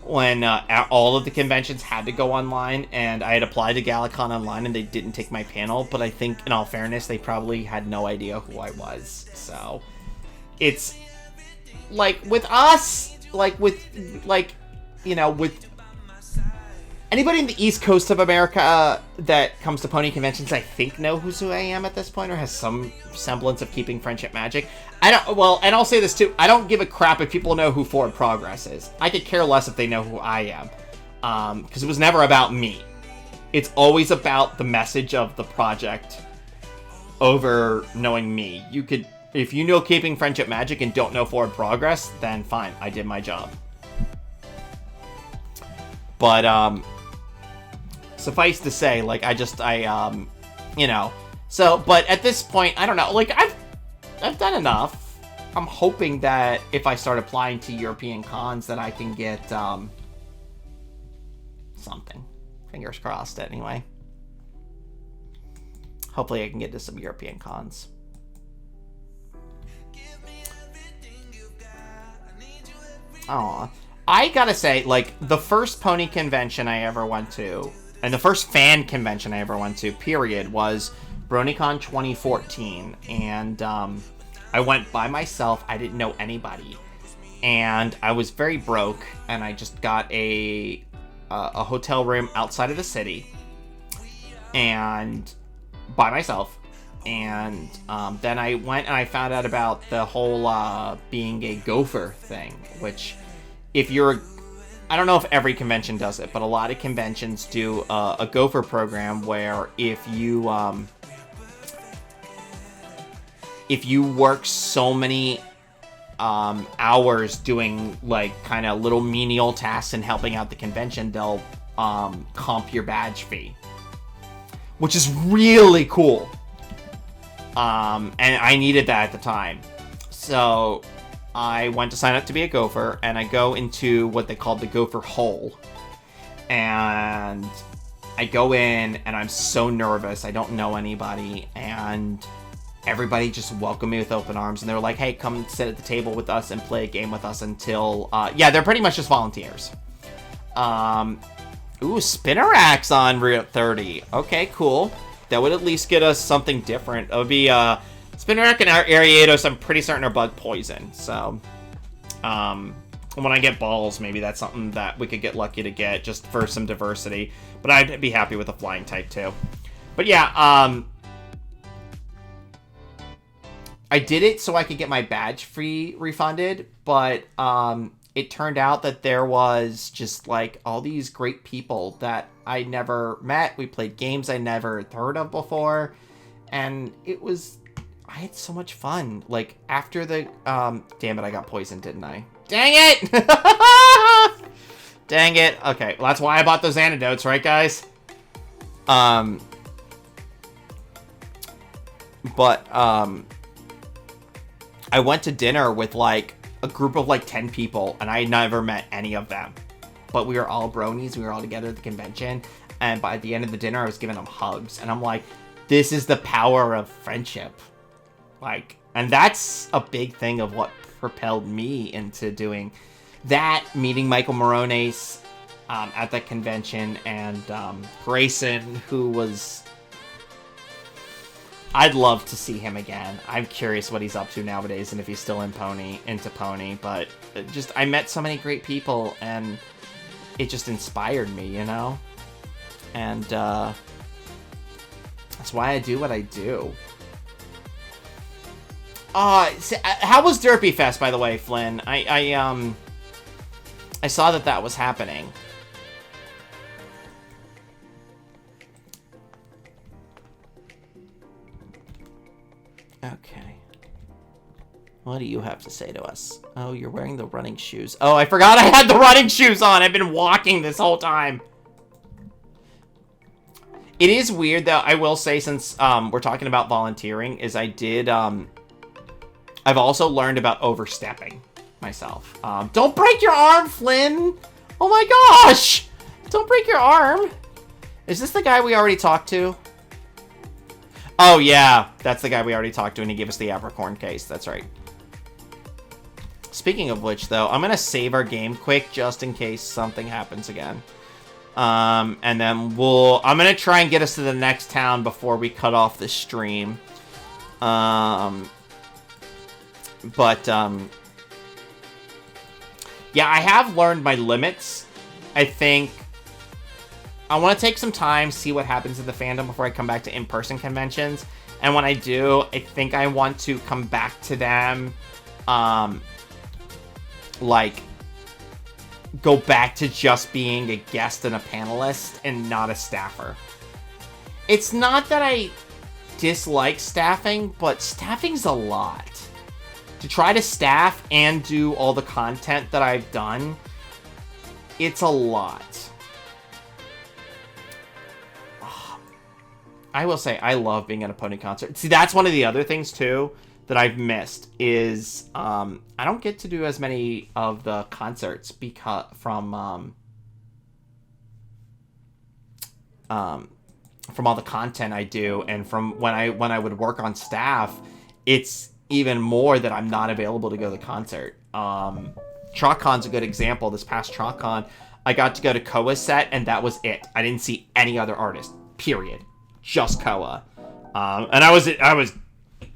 when all of the conventions had to go online, and I had applied to Galacon Online and they didn't take my panel, but I think in all fairness they probably had no idea who I was. So it's like with us, like with, like, you know, with anybody in the East Coast of America that comes to pony conventions, I think know who I am at this point, or has some semblance of keeping friendship magic. I don't, well, and I'll say this too, I don't give a crap if people know who Forward Progress is. I could care less if they know who I am. Because it was never about me. It's always about the message of the project over knowing me. You could, if you know keeping friendship magic and don't know Forward Progress, then fine, I did my job. But, suffice to say, like, you know, so, but at this point, I don't know, like, I've done enough. I'm hoping that if I start applying to European cons that I can get, something. Fingers crossed, anyway. Hopefully I can get to some European cons. Aw. I gotta say, like, the first pony convention I ever went to, and the first fan convention I ever went to, period, was BronyCon 2014. And I went by myself. I didn't know anybody. And I was very broke. And I just got a hotel room outside of the city. And by myself. And then I went and I found out about the whole being a gopher thing. Which, if you're... I don't know if every convention does it, but a lot of conventions do a gopher program where if you work so many hours doing, like, kind of little menial tasks and helping out the convention, they'll comp your badge fee, which is really cool. And I needed that at the time, so I went to sign up to be a gopher, and I go into what they called the gopher hole. And I go in, and I'm so nervous. I don't know anybody, and everybody just welcomed me with open arms. And they were like, hey, come sit at the table with us and play a game with us until... yeah, they're pretty much just volunteers. Ooh, Spinner Axe on Route 30. Okay, cool. That would at least get us something different. It would be... Spinarak and Ariados, I'm pretty certain are bug poison. So, when I get balls, maybe that's something that we could get lucky to get just for some diversity. But I'd be happy with a flying type too. But yeah, I did it so I could get my badge refunded. But it turned out that there was just like all these great people that I never met. We played games I never heard of before, and it was... I had so much fun. Like, after the... damn it, I got poisoned, didn't I? Dang it! Dang it. Okay, well, that's why I bought those antidotes, right, guys? But, I went to dinner with, like, a group of, like, 10 people, and I never met any of them. But we were all bronies. We were all together at the convention. And by the end of the dinner, I was giving them hugs. And I'm like, this is the power of friendship. Like, and that's a big thing of what propelled me into doing that, meeting Michael Morones at the convention, and Grayson, who was... I'd love to see him again. I'm curious what he's up to nowadays and if he's still into Pony, but just, I met so many great people, and it just inspired me, you know? And that's why I do what I do. How was Derpy Fest, by the way, Flynn? I saw that was happening. Okay. What do you have to say to us? Oh, you're wearing the running shoes. Oh, I forgot I had the running shoes on. I've been walking this whole time. It is weird, though, I will say, since we're talking about volunteering, is I did... I've also learned about overstepping myself. Don't break your arm, Flynn! Oh my gosh! Don't break your arm! Is this the guy we already talked to? Oh yeah, that's the guy we already talked to, and he gave us the Apricorn case. That's right. Speaking of which, though, I'm gonna save our game quick just in case something happens again. And then I'm gonna try and get us to the next town before we cut off the stream. Yeah, I have learned my limits. I think I want to take some time, see what happens in the fandom before I come back to in-person conventions. And when I do, I think I want to come back to them, like, go back to just being a guest and a panelist and not a staffer. It's not that I dislike staffing, but staffing's a lot. To try to staff and do all the content that I've done, it's a lot. I will say, I love being at a Pony concert. See, that's one of the other things, too, that I've missed, is I don't get to do as many of the concerts because from all the content I do, and from when I would work on staff, it's even more that I'm not available to go to the concert. TrockCon's a good example. This past TrockCon, I got to go to Koa's set, and that was it. I didn't see any other artist, period. Just Koa. And I was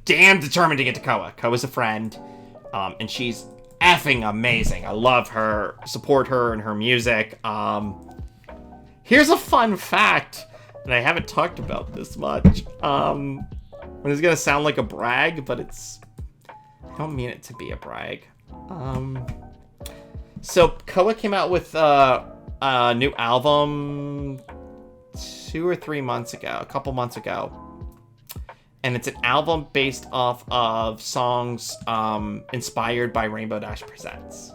damn determined to get to Koa. Koa's a friend, and she's effing amazing. I love her, support her and her music. Here's a fun fact, and I haven't talked about this much. It's gonna sound like a brag, but I don't mean it to be a brag. So Koa came out with a new album 2 or 3 months ago, a couple months ago. And it's an album based off of songs inspired by Rainbow Dash Presents.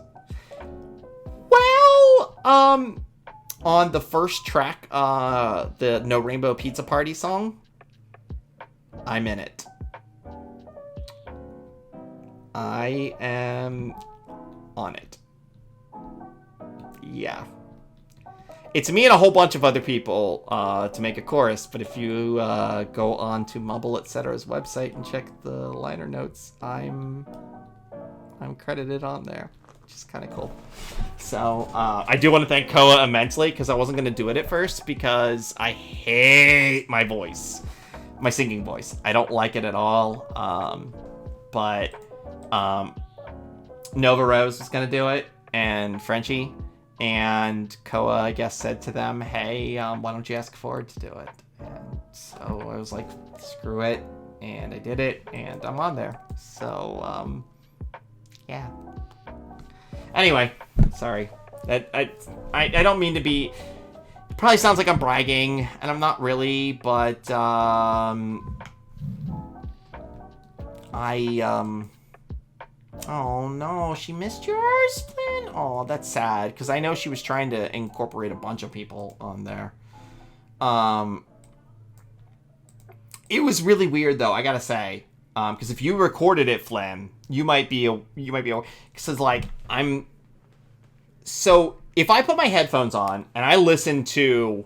Well, on the first track, the No Rainbow Pizza Party song, I'm in it. I am on it. Yeah. It's me and a whole bunch of other people to make a chorus, but if you go on to Mumble Etc's website and check the liner notes, I'm credited on there, which is kind of cool. So I do want to thank Koa immensely, because I wasn't going to do it at first because I hate my voice, my singing voice. I don't like it at all. But Nova Rose was going to do it, and Frenchie. And Koa, I guess, said to them, hey, why don't you ask Ford to do it? And so I was like, screw it. And I did it, and I'm on there. So, yeah. Anyway, sorry. I don't mean to be... It probably sounds like I'm bragging, and I'm not really, but, oh no, she missed yours, Flynn? Oh, that's sad, because I know she was trying to incorporate a bunch of people on there. It was really weird, though, I gotta say. Because if you recorded it, Flynn, you might be because, like, so, if I put my headphones on, and I listen to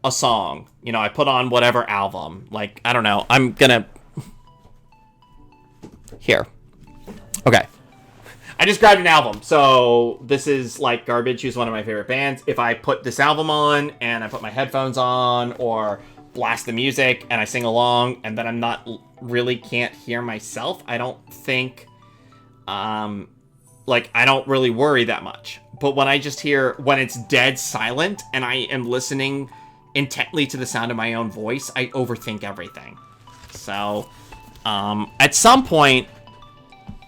a song, you know, I put on whatever album, like, I don't know, I'm gonna... Here. Okay. I just grabbed an album. So this is like Garbage, who's one of my favorite bands. If I put this album on and I put my headphones on or blast the music and I sing along and then I'm not really can't hear myself, I don't think, like, I don't really worry that much. But when I just hear, when it's dead silent and I am listening intently to the sound of my own voice, I overthink everything. So, at some point,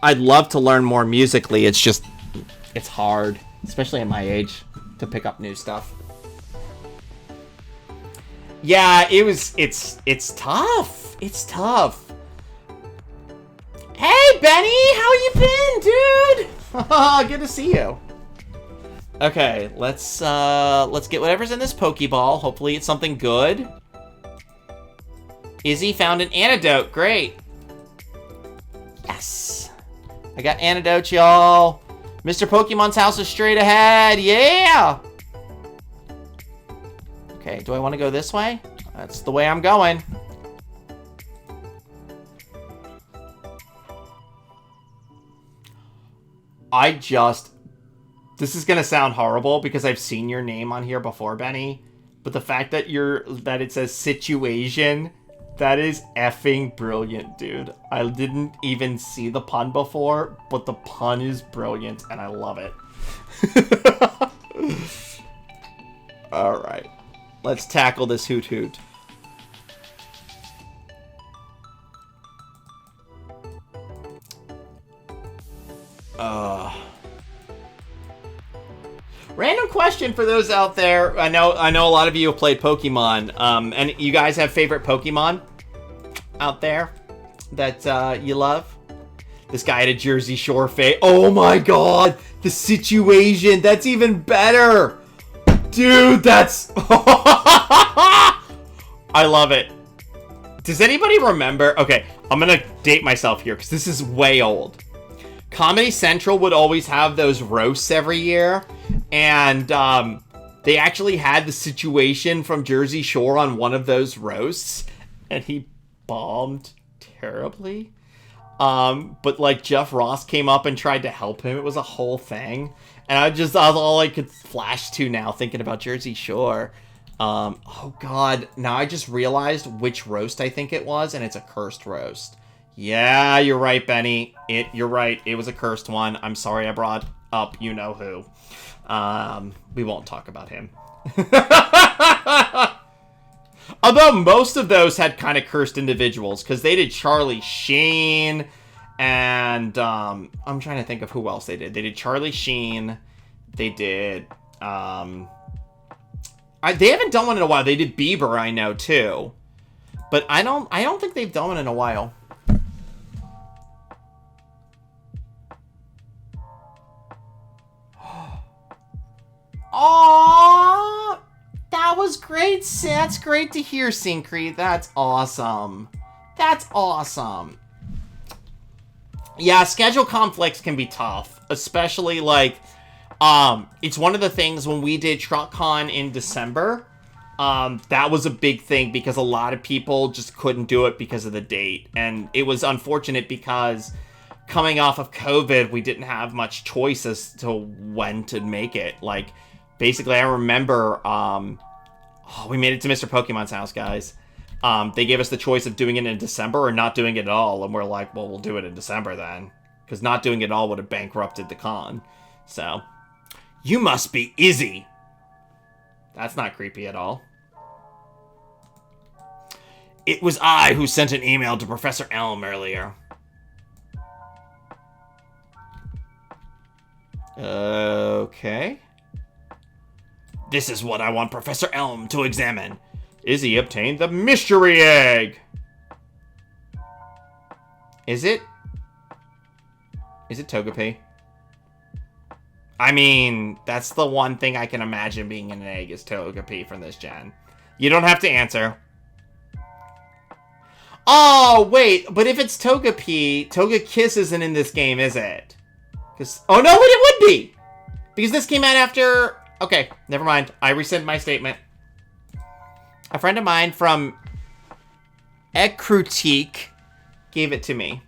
I'd love to learn more musically. It's just, it's hard, especially at my age, to pick up new stuff. Yeah, it's tough. It's tough. Hey, Benny, how you been, dude? Good to see you. Okay, let's get whatever's in this Pokeball. Hopefully it's something good. Izzy found an antidote. Great. Yes. I got antidotes, y'all. Mr. Pokemon's house is straight ahead. Yeah! Okay, do I want to go this way? That's the way I'm going. This is going to sound horrible because I've seen your name on here before, Benny. But the fact that it says Situation... That is effing brilliant, dude. I didn't even see the pun before, but the pun is brilliant, and I love it. Alright. Let's tackle this Hoot Hoot. Random question for those out there. I know a lot of you have played Pokemon. And you guys have favorite Pokemon out there that you love? This guy had a Jersey Shore face. Oh my god! The Situation! That's even better! Dude, that's... I love it. Does anybody remember... Okay, I'm gonna date myself here, because this is way old. Comedy Central would always have those roasts every year, and they actually had the Situation from Jersey Shore on one of those roasts, and he bombed terribly. But like Jeff Ross came up and tried to help him. It was a whole thing, and I was all I could flash to now thinking about Jersey Shore. Oh god, now I just realized which roast I think it was, and it's a cursed roast. Yeah, you're right, Benny. You're right. It was a cursed one. I'm sorry I brought up you-know-who. We won't talk about him. Although most of those had kind of cursed individuals, because they did Charlie Sheen, and I'm trying to think of who else they did. They did Charlie Sheen. They did... they haven't done one in a while. They did Bieber, I know, too. But I don't think they've done one in a while. Aww! That was great. That's great to hear, Syncrete. That's awesome. That's awesome. Yeah, schedule conflicts can be tough, especially like, it's one of the things when we did TruckCon in December, that was a big thing because a lot of people just couldn't do it because of the date, and it was unfortunate because coming off of COVID, we didn't have much choice as to when to make it. Like, basically, I remember, we made it to Mr. Pokemon's house, guys. They gave us the choice of doing it in December or not doing it at all, and we're like, well, we'll do it in December then, because not doing it at all would have bankrupted the con. So, you must be Izzy. That's not creepy at all. It was I who sent an email to Professor Elm earlier. Okay. This is what I want Professor Elm to examine. Izzy obtained the mystery egg. Is it Togepi? I mean, that's the one thing I can imagine being in an egg is Togepi from this gen. You don't have to answer. Oh, wait, but if it's Togepi, Togekiss isn't in this game, is it? Oh, no, it would be! Because this came out after... Okay, never mind. I rescind my statement. A friend of mine from Ekrutique gave it to me.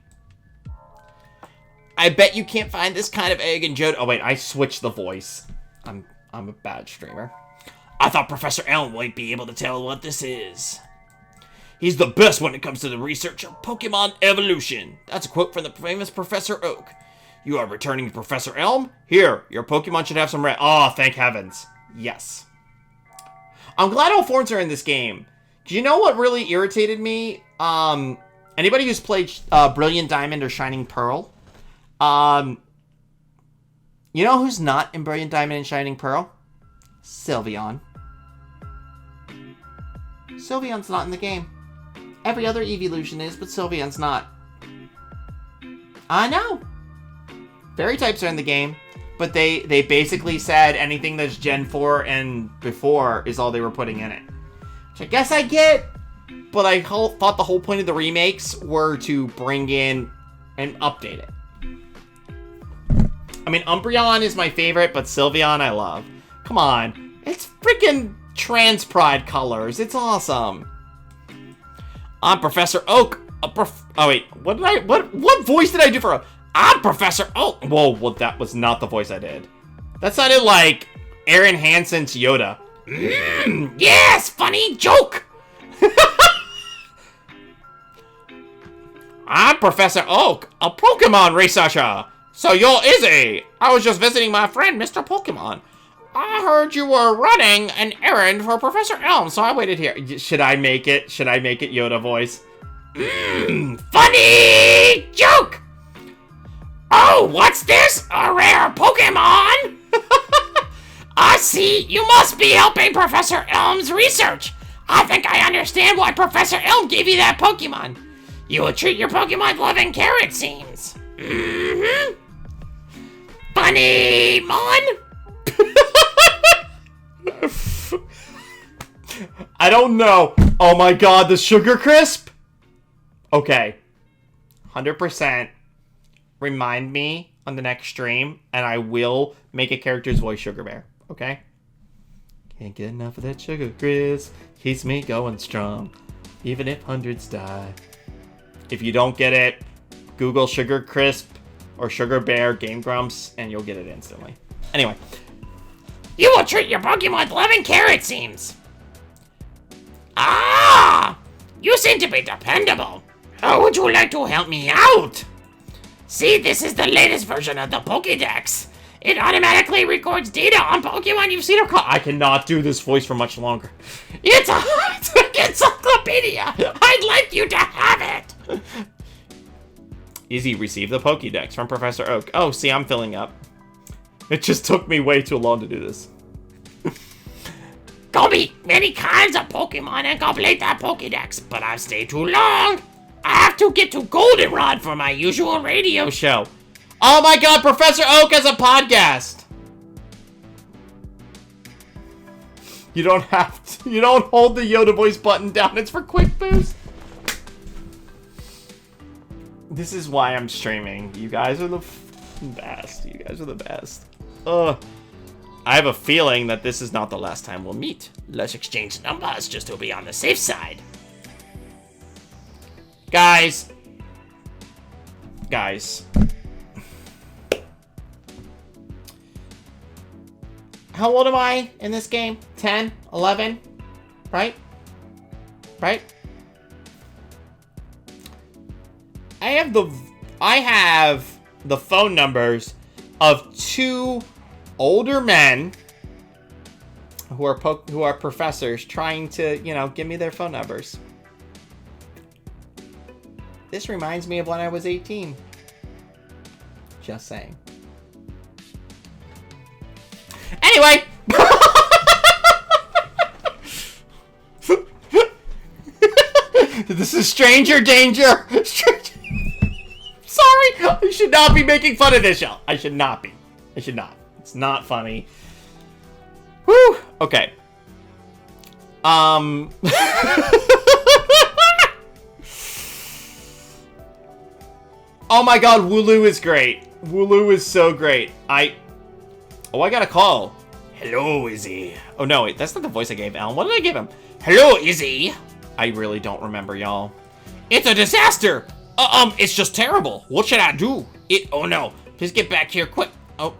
I bet you can't find this kind of egg in Johto. Oh, wait, I switched the voice. I'm a bad streamer. I thought Professor Elm might be able to tell what this is. He's the best when it comes to the research of Pokemon evolution. That's a quote from the famous Professor Oak. You are returning to Professor Elm? Here, your Pokemon should have some Oh, thank heavens. Yes. I'm glad all forms are in this game. Do you know what really irritated me? Anybody who's played Brilliant Diamond or Shining Pearl? You know who's not in Brilliant Diamond and Shining Pearl? Sylveon. Sylveon's not in the game. Every other evolution is, but Sylveon's not. I know. Fairy types are in the game, but they basically said anything that's Gen 4 and before is all they were putting in it. Which I guess I get, but I thought the whole point of the remakes were to bring in and update it. I mean, Umbreon is my favorite, but Sylveon I love. Come on. It's freaking trans pride colors. It's awesome. I'm Professor Oak. Oh wait, what voice did I do for Oak? I'm Professor Oak. Whoa, well that was not the voice I did. That sounded like Aaron Hansen's Yoda. Yes, funny joke. I'm Professor Oak, a Pokemon researcher. So you're Izzy. I was just visiting my friend, Mr. Pokemon. I heard you were running an errand for Professor Elm, so I waited here. Should I make it Yoda voice? Funny joke! Oh, what's this? A rare Pokemon? I see. You must be helping Professor Elm's research. I think I understand why Professor Elm gave you that Pokemon. You will treat your Pokemon loving care, it seems. Funny mon? I don't know. Oh my god, the Sugar Crisp? Okay. 100% remind me on the next stream, and I will make a character's voice Sugar Bear. Okay? Can't get enough of that Sugar Crisp. Keeps me going strong. Even if hundreds die. If you don't get it, Google Sugar Crisp or Sugar Bear Game Grumps, and you'll get it instantly. Anyway. You will treat your Pokemon with loving care, it seems. Ah! You seem to be dependable. How would you like to help me out? See, this is the latest version of the Pokédex. It automatically records data on Pokemon you've seen or caught. I cannot do this voice for much longer. It's a high-tech encyclopedia. I'd like you to have it. Izzy received the Pokédex from Professor Oak. Oh, see, I'm filling up. It just took me way too long to do this. Go meet many kinds of Pokemon and complete that Pokédex, but I've stayed too long. I have to get to Goldenrod for my usual radio show. Oh my god, Professor Oak has a podcast! You don't have to, you don't hold the Yoda voice button down, it's for quick boost. This is why I'm streaming. You guys are the best. You guys are the best. Ugh. I have a feeling that this is not the last time we'll meet. Let's exchange numbers just to be on the safe side. Guys. How old am I in this game? 10? 11? Right? Right? I have the phone numbers of 2 older men who are professors trying to, you know, give me their phone numbers. This reminds me of when I was 18. Just saying. Anyway. This is stranger danger. Sorry. I should not be making fun of this, y'all. I should not be. I should not. It's not funny. Whew. Okay. Oh my god, Wooloo is great. Wooloo is so great. I got a call. Hello, Izzy. Oh no, wait, that's not the voice I gave Alan. What did I give him? Hello, Izzy. I really don't remember, y'all. It's a disaster. It's just terrible. What should I do? Oh no, please get back here quick. Oh.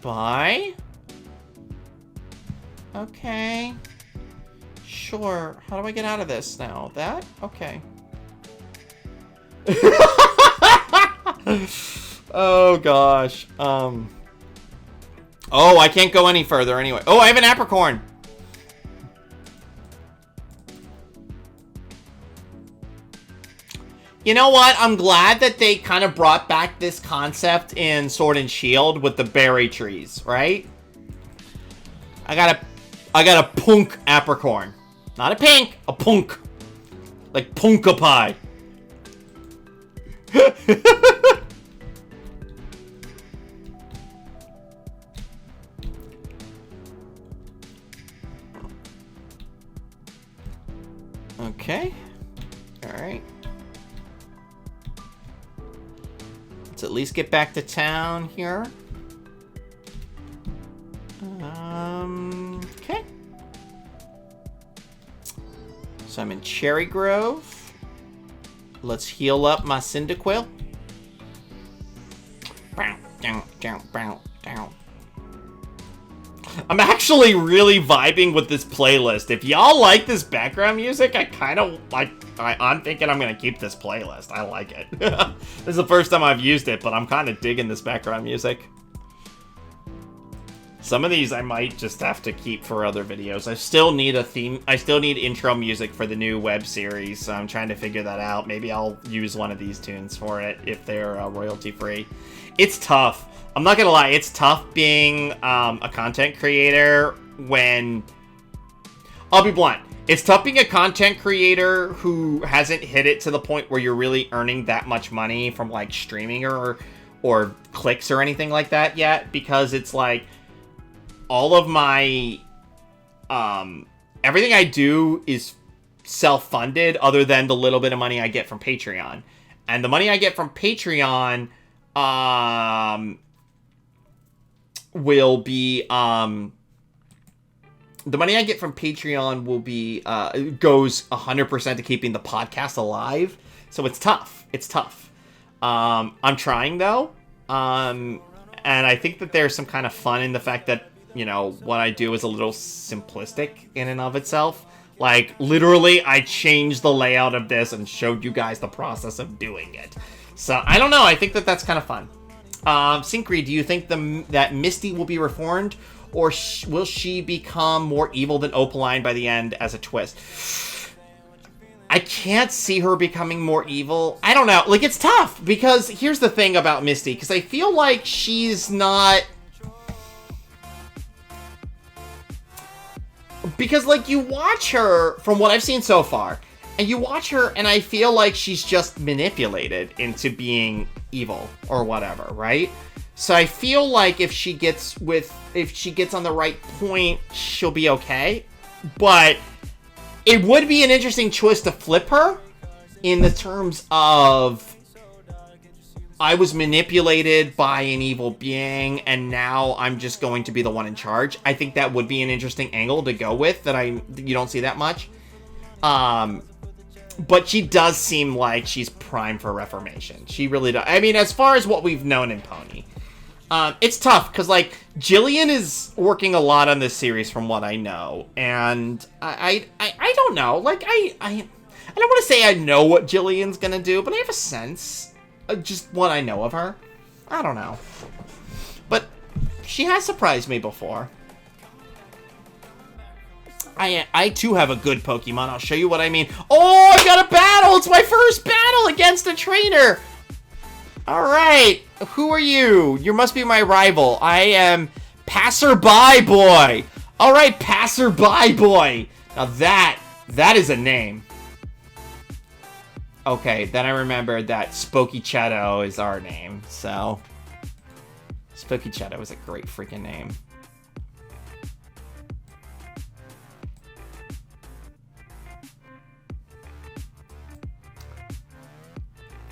Bye? Okay. Sure. How do I get out of this now? That? Okay. Oh gosh. Oh, I can't go any further anyway. Oh, I have an apricorn. You know what? I'm glad that they kind of brought back this concept in Sword and Shield with the berry trees, right? I got a punk apricorn. Not a pink, a punk. Like punka pie. Okay. All right. Let's at least get back to town here. Okay. So I'm in Cherry Grove. Let's heal up my Cyndaquil. I'm actually really vibing with this playlist. If y'all like this background music, I'm thinking I'm gonna keep this playlist. I like it. This is the first time I've used it, but I'm kind of digging this background music. Some of these I might just have to keep for other videos. I still need a theme. I still need intro music for the new web series, so I'm trying to figure that out. Maybe I'll use one of these tunes for it if they're royalty free. It's tough. I'm not gonna lie. It's tough being a content creator when... I'll be blunt. It's tough being a content creator who hasn't hit it to the point where you're really earning that much money from like streaming or clicks or anything like that yet, because it's like all of my everything I do is self-funded other than the little bit of money I get from Patreon. And the money I get from Patreon will be the money I get from Patreon will be goes 100% to keeping the podcast alive. So it's tough. It's tough. I'm trying though. And I think that there's some kind of fun in the fact that, you know, what I do is a little simplistic in and of itself. Like, literally, I changed the layout of this and showed you guys the process of doing it. So, I don't know. I think that that's kind of fun. Syncre, do you think that Misty will be reformed? Or will she become more evil than Opaline by the end as a twist? I can't see her becoming more evil. I don't know. Like, it's tough. Because here's the thing about Misty. Because I feel like she's not... Because, like, you watch her, from what I've seen so far, and you watch her, and I feel like she's just manipulated into being evil, or whatever, right? So I feel like if she gets on the right point, she'll be okay. But it would be an interesting choice to flip her, in the terms of I was manipulated by an evil being and now I'm just going to be the one in charge. I think that would be an interesting angle to go with that you don't see that much. But she does seem like she's primed for reformation. She really does. I mean, as far as what we've known in Pony. It's tough because, like, Jillian is working a lot on this series from what I know. And I don't know. Like, I don't want to say I know what Jillian's going to do, but I have a sense. Just what I know of her. I don't know. But she has surprised me before. I too have a good Pokemon. I'll show you what I mean. Oh, I got a battle! It's my first battle against a trainer! Alright, who are you? You must be my rival. I am Passerby Boy. Alright, Passerby Boy. Now that is a name. Okay, then I remembered that Spooky Chetto is our name, so... Spooky Chetto is a great freaking name.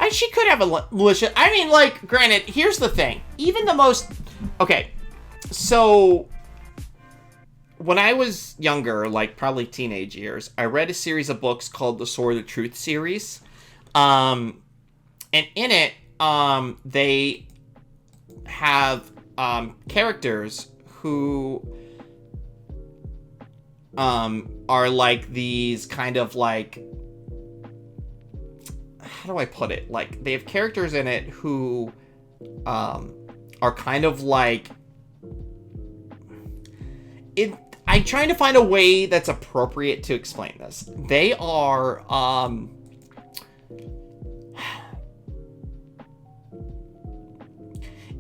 And she could have a militia... I mean, like, granted, here's the thing. Even the most... Okay, so... When I was younger, like, probably teenage years, I read a series of books called the Sword of Truth series. And in it, they have characters who are like these kind of like, how do I put it? Like, they have characters in it who are kind of like it. I'm trying to find a way that's appropriate to explain this. They are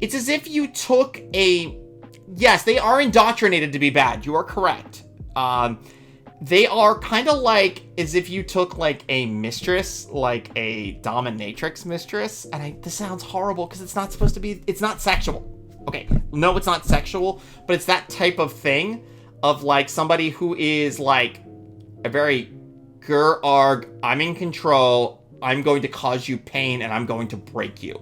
it's as if you took a... Yes, they are indoctrinated to be bad. You are correct. They are kind of like as if you took like a mistress, like a dominatrix mistress. And this sounds horrible because it's not supposed to be... It's not sexual. Okay, no, it's not sexual, but it's that type of thing of like somebody who is like a very arg, I'm in control, I'm going to cause you pain, and I'm going to break you.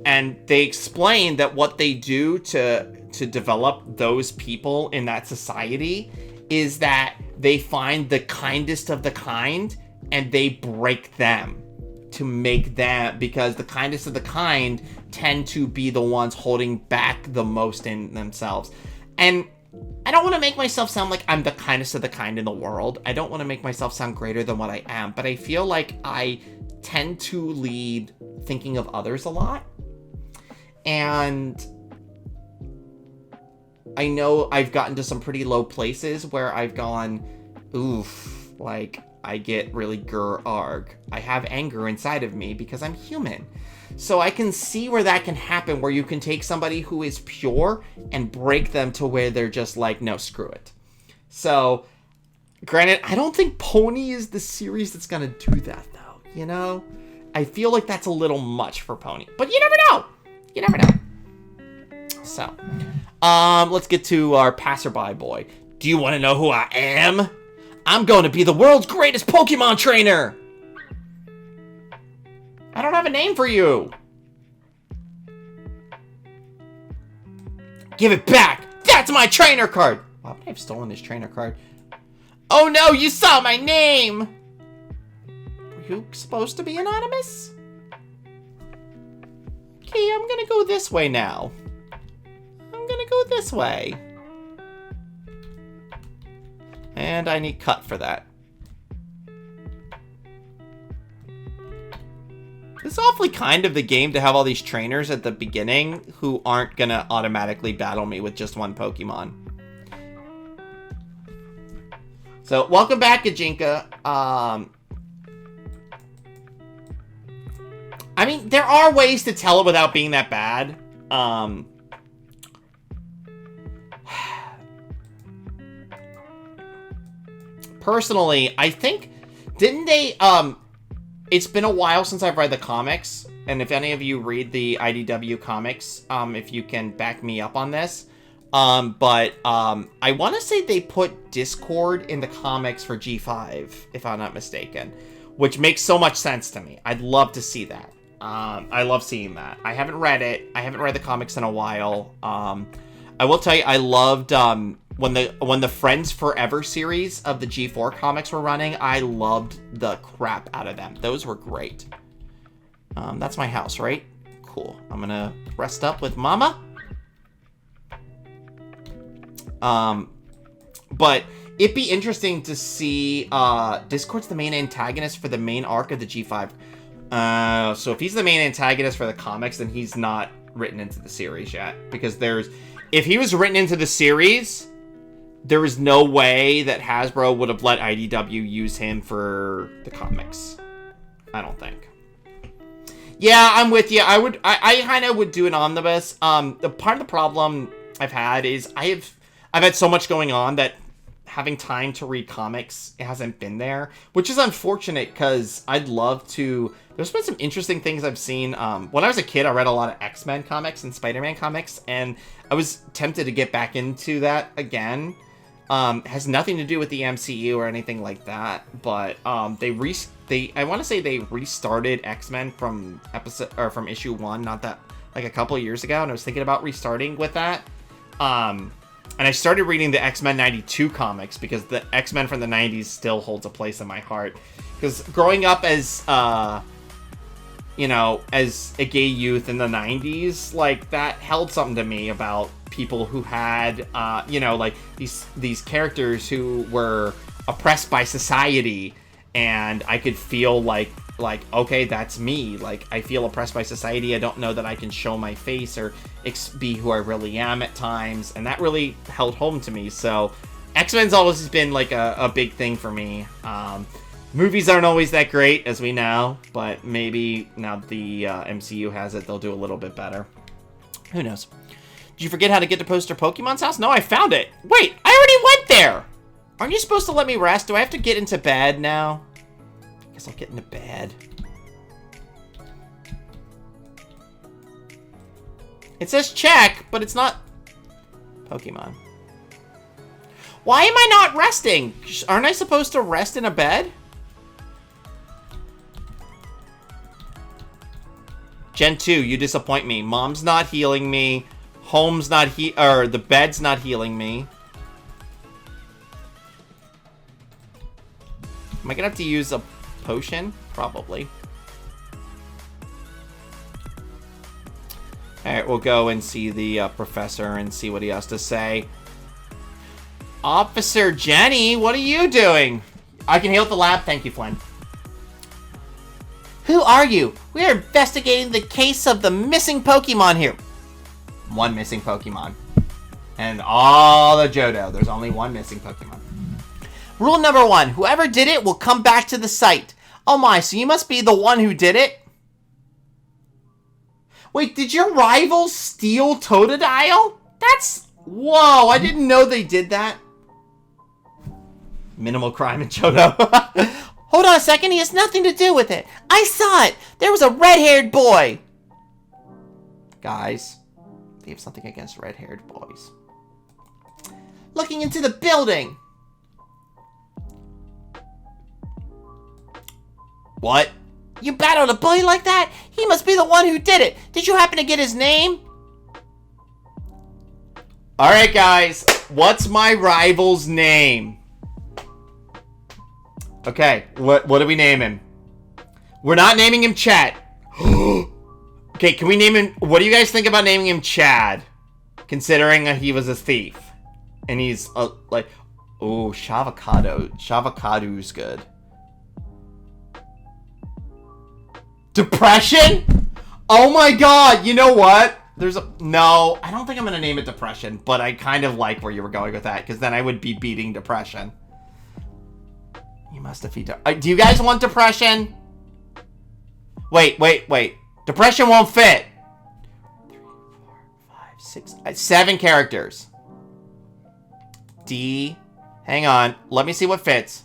And they explain that what they do to develop those people in that society is that they find the kindest of the kind and they break them to make them, because the kindest of the kind tend to be the ones holding back the most in themselves. And I don't want to make myself sound like I'm the kindest of the kind in the world. I don't want to make myself sound greater than what I am, but I feel like I tend to lead thinking of others a lot. And I know I've gotten to some pretty low places where I've gone, oof, like, I get really arg. I have anger inside of me because I'm human. So I can see where that can happen, where you can take somebody who is pure and break them to where they're just like, no, screw it. So, granted, I don't think Pony is the series that's going to do that, though, you know? I feel like that's a little much for Pony. But you never know! You never know. So, let's get to our Passerby Boy. Do you want to know who I am? I'm going to be the world's greatest Pokemon trainer! I don't have a name for you! Give it back! That's my trainer card! Why would I have stolen his trainer card? Oh no, you saw my name! Were you supposed to be anonymous? Okay, I'm gonna go this way now. I'm gonna go this way. And I need cut for that. It's awfully kind of the game to have all these trainers at the beginning who aren't gonna automatically battle me with just one Pokemon. So, welcome back, Ajinka. I mean, there are ways to tell it without being that bad. Personally, I think... Didn't they... It's been a while since I've read the comics, and if any of you read the IDW comics, if you can back me up on this, but I want to say they put Discord in the comics for G5, if I'm not mistaken, which makes so much sense to me. I'd love to see that. I love seeing that. I haven't read it. I haven't read the comics in a while. I will tell you, I loved when the Friends Forever series of the G4 comics were running. I loved the crap out of them. Those were great. That's my house, right? Cool. I'm gonna rest up with Mama. But it'd be interesting to see, Discord's the main antagonist for the main arc of the G5. So if he's the main antagonist for the comics, then he's not written into the series yet. Because if he was written into the series, there is no way that Hasbro would have let IDW use him for the comics. I don't think. Yeah, I'm with you. I kind of would do an omnibus. The part of the problem I've had is I've had so much going on that having time to read comics, it hasn't been there, which is unfortunate because I'd love to. There's been some interesting things I've seen. When I was a kid, I read a lot of X-Men comics and Spider-Man comics, and I was tempted to get back into that again. Has nothing to do with the MCU or anything like that, but I want to say they restarted X-Men from issue 1, not that, like a couple of years ago, and I was thinking about restarting with that. And I started reading the X-Men 92 comics because the X-Men from the 90s still holds a place in my heart. Because growing up as, as a gay youth in the 90s, like, that held something to me about people who had, like, these characters who were oppressed by society, and I could feel like, okay, that's me. Like, I feel oppressed by society. I don't know that I can show my face or be who I really am at times. And that really held home to me. So X-Men's always been like a big thing for me. Movies aren't always that great, as we know. But maybe now the MCU has it, they'll do a little bit better. Who knows? Did you forget how to get to Poster Pokemon's house? No, I found it. Wait, I already went there. Aren't you supposed to let me rest? Do I have to get into bed now? Guess I'll get into bed. It says check, but it's not Pokemon. Why am I not resting? Aren't I supposed to rest in a bed? Gen 2, you disappoint me. Mom's not healing me. Home's not the bed's not healing me. Am I gonna have to use a potion? Probably. Alright, we'll go and see the professor and see what he has to say. Officer Jenny, what are you doing? I can heal at the lab. Thank you, Flynn. Who are you? We are investigating the case of the missing Pokemon here. One missing Pokemon. And all the Johto. There's only one missing Pokemon. Rule number 1. Whoever did it will come back to the site. Oh my, so you must be the one who did it? Wait, did your rivals steal Totodile? That's... Whoa, I didn't know they did that. Minimal crime in Johto. Hold on a second, he has nothing to do with it. I saw it. There was a red-haired boy. Guys, they have something against red-haired boys. Looking into the building. What? You battled a bully like that? He must be the one who did it. Did you happen to get his name? Alright, guys. What's my rival's name? Okay, what do we name him? We're not naming him Chat. Okay, can we name him... What do you guys think about naming him Chad? Considering he was a thief. And he's, like... Oh, Shavocado. Shavocado's good. Depression? Oh my god, you know what? No, I don't think I'm going to name it Depression, but I kind of like where you were going with that, because then I would be beating Depression. You must defeat... do you guys want Depression? Wait. Depression won't fit. 3, 4, 5, 6... 7 characters. D... Hang on, let me see what fits.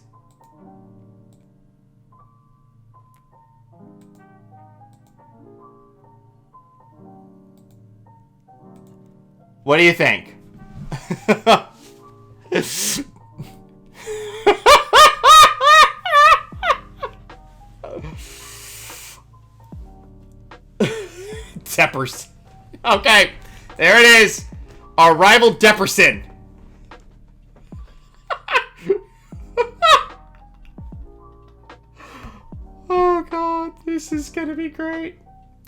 What do you think? Deppers. Okay, there it is. Our rival Depperson. Oh god, this is gonna be great.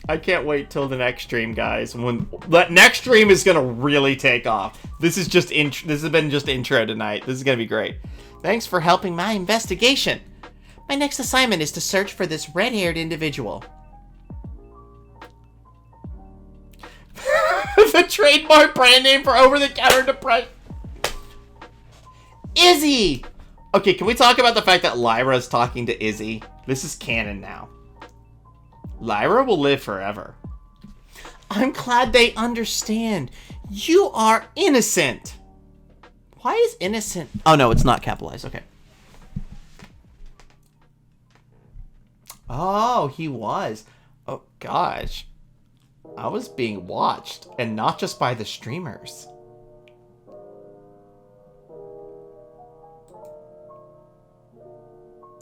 I can't wait till the next stream, guys. When that next stream is gonna really take off. This has been just intro tonight. This is gonna be great. Thanks for helping my investigation. My next assignment is to search for this red-haired individual. The trademark brand name for over-the-counter depression. Izzy! Okay, can we talk about the fact that Lyra's talking to Izzy? This is canon now. Lyra will live forever. I'm glad they understand. You are innocent. Why is innocent? Oh, no, it's not capitalized. Okay. Oh, he was. Oh, gosh. I was being watched, and not just by the streamers.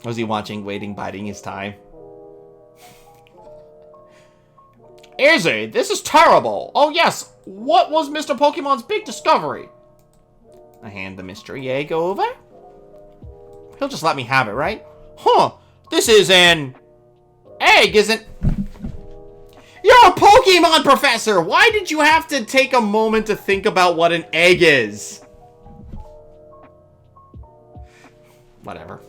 Was he watching, waiting, biding his time? Izzy, this is terrible. Oh, yes. What was Mr. Pokemon's big discovery? I hand the mystery egg over. He'll just let me have it, right? Huh. This is an egg, isn't... You're a Pokemon professor! Why did you have to take a moment to think about what an egg is? Whatever.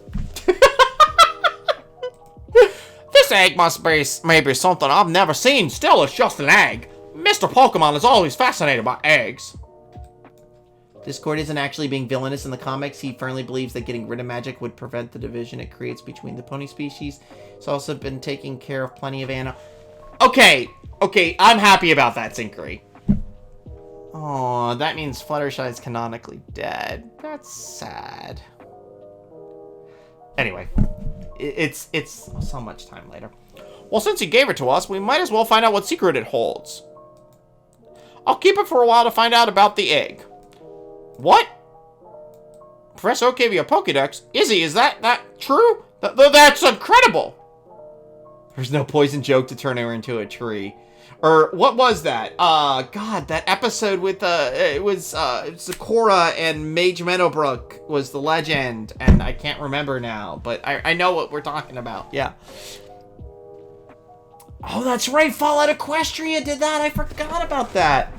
This egg must be maybe something I've never seen. Still, it's just an egg. Mr. Pokemon is always fascinated by eggs. Discord isn't actually being villainous in the comics. He firmly believes that getting rid of magic would prevent the division it creates between the pony species. He's also been taking care of plenty of Okay, I'm happy about that, Synchry. Oh, that means Fluttershy's canonically dead. That's sad. Anyway, it's so much time later. Well, since he gave it to us, we might as well find out what secret it holds. I'll keep it for a while to find out about the egg. What? Professor Oak gave you a Pokédex? Izzy, is that true? That's incredible! There's no poison joke to turn her into a tree. Or, what was that? God, that episode with, it was Sakura and Mage Meadowbrook was the legend, and I can't remember now, but I know what we're talking about, yeah. Oh, that's right, Fallout Equestria did that, I forgot about that.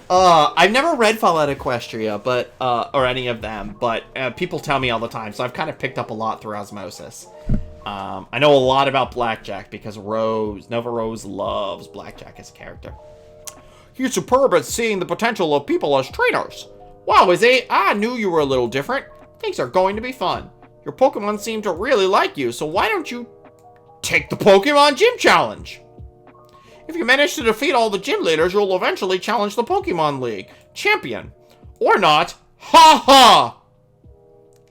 I've never read Fallout Equestria, but, or any of them, but people tell me all the time, so I've kind of picked up a lot through osmosis. I know a lot about Blackjack because Nova Rose loves Blackjack as a character. He's superb at seeing the potential of people as trainers. Wow, Izzy, I knew you were a little different. Things are going to be fun. Your Pokemon seem to really like you, so why don't you take the Pokemon Gym Challenge? If you manage to defeat all the gym leaders, you'll eventually challenge the Pokemon League champion. Or not. Ha ha!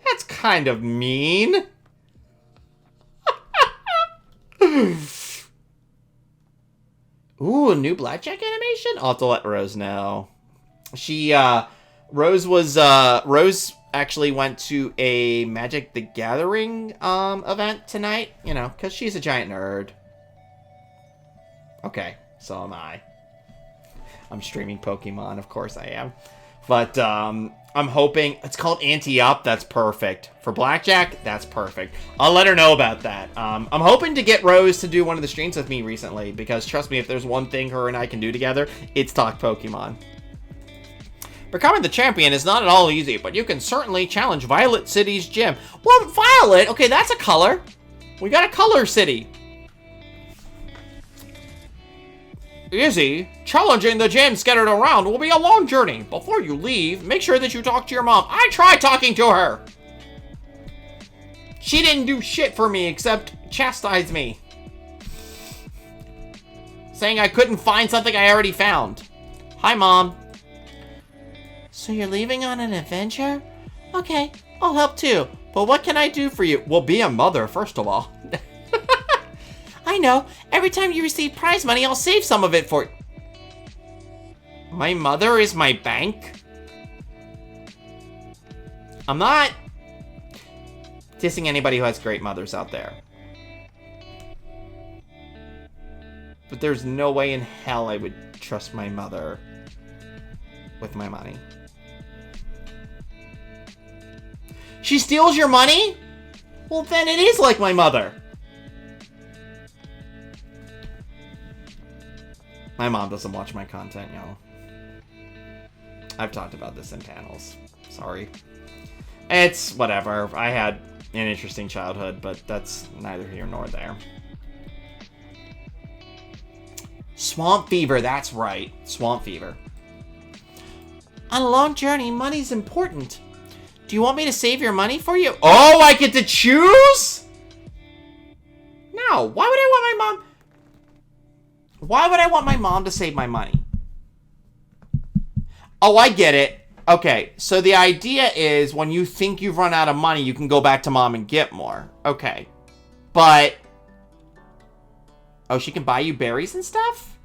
That's kind of mean. Ooh, a new Blackjack animation? I'll have to let Rose know. Rose actually went to a Magic the Gathering, event tonight, you know, because she's a giant nerd. Okay, so am I. I'm streaming Pokemon, of course I am. But, I'm hoping... It's called Ante-Up. That's perfect. For Blackjack, that's perfect. I'll let her know about that. I'm hoping to get Rose to do one of the streams with me recently, because trust me, if there's one thing her and I can do together, it's talk Pokemon. Becoming the champion is not at all easy, but you can certainly challenge Violet City's gym. Well, Violet! Okay, that's a color. We got a color city. Izzy, challenging the gym scattered around will be a long journey. Before you leave, make sure that you talk to your mom. I tried talking to her. She didn't do shit for me except chastise me. Saying I couldn't find something I already found. Hi, Mom. So you're leaving on an adventure? Okay, I'll help too. But what can I do for you? Well, be a mother, first of all. I know. Every time you receive prize money, I'll save some of it for... My mother is my bank? I'm not dissing anybody who has great mothers out there. But there's no way in hell I would trust my mother with my money. She steals your money? Well, then it is like my mother. My mom doesn't watch my content, y'all. I've talked about this in panels. Sorry. It's whatever. I had an interesting childhood, but that's neither here nor there. Swamp fever, that's right. Swamp fever. On a long journey, money's important. Do you want me to save your money for you? Oh, I get to choose? No. Why would I want my mom? Why would I want my mom to save my money? Oh, I get it. Okay, so the idea is when you think you've run out of money, you can go back to mom and get more. Okay. But... oh, she can buy you berries and stuff?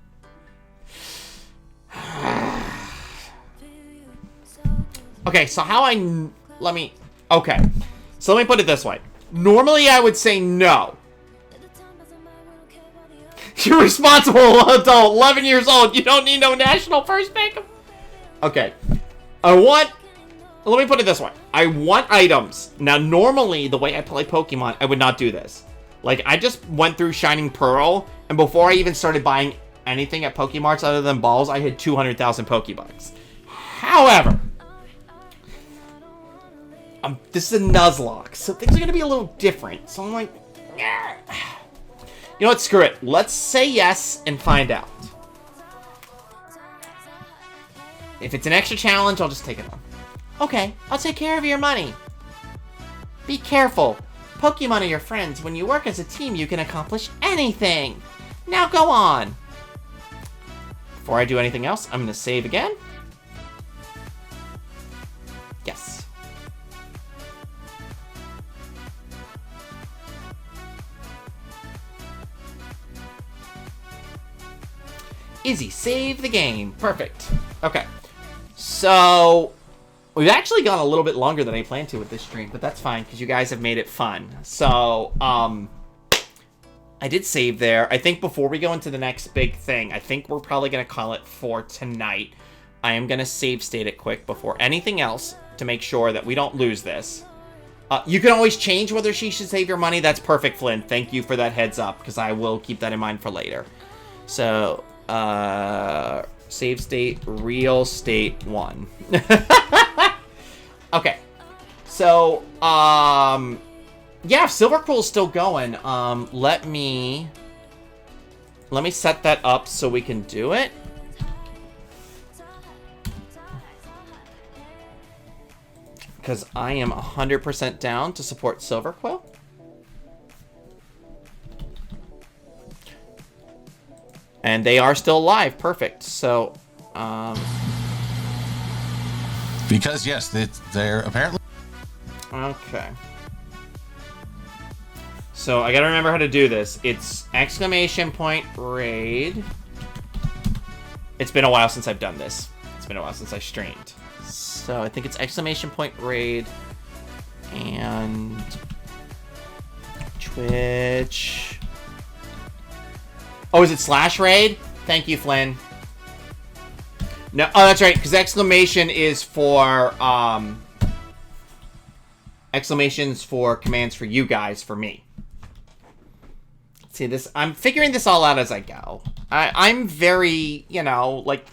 Okay, so how I... let me... okay. So let me put it this way. Normally, I would say no. You're responsible adult, 11 years old. You don't need no national first pick. Okay. I want... let me put it this way. I want items. Now, normally, the way I play Pokemon, I would not do this. Like, I just went through Shining Pearl, and before I even started buying anything at Pokemarts other than balls, I had 200,000 Pokebucks. However... this is a Nuzlocke, so things are going to be a little different. So I'm like, yeah. You know what? Screw it. Let's say yes and find out. If it's an extra challenge, I'll just take it on. Okay, I'll take care of your money. Be careful. Pokemon are your friends. When you work as a team, you can accomplish anything. Now go on. Before I do anything else, I'm going to save again. Yes. Easy, save the game. Perfect. Okay. So, we've actually gone a little bit longer than I planned to with this stream, but that's fine, because you guys have made it fun. So, I did save there. I think before we go into the next big thing, I think we're probably going to call it for tonight. I am going to save state it quick before anything else to make sure that we don't lose this. You can always change whether she should save your money. That's perfect, Flynn. Thank you for that heads up, because I will keep that in mind for later. So... save state, real state 1. Okay. So, yeah, Silver Quill's still going. Let me set that up so we can do it. Because I am 100% down to support Silver Quill. And they are still alive. Perfect. So, because, yes, they're apparently... okay. So, I gotta remember how to do this. It's exclamation point raid. It's been a while since I've done this. It's been a while since I streamed. So, I think it's exclamation point raid. And... Twitch... oh, is it slash raid? Thank you, Flynn. No, oh, that's right, because exclamation is for, exclamations for commands for you guys, for me. See, this, I'm figuring this all out as I go. I'm very, you know, like,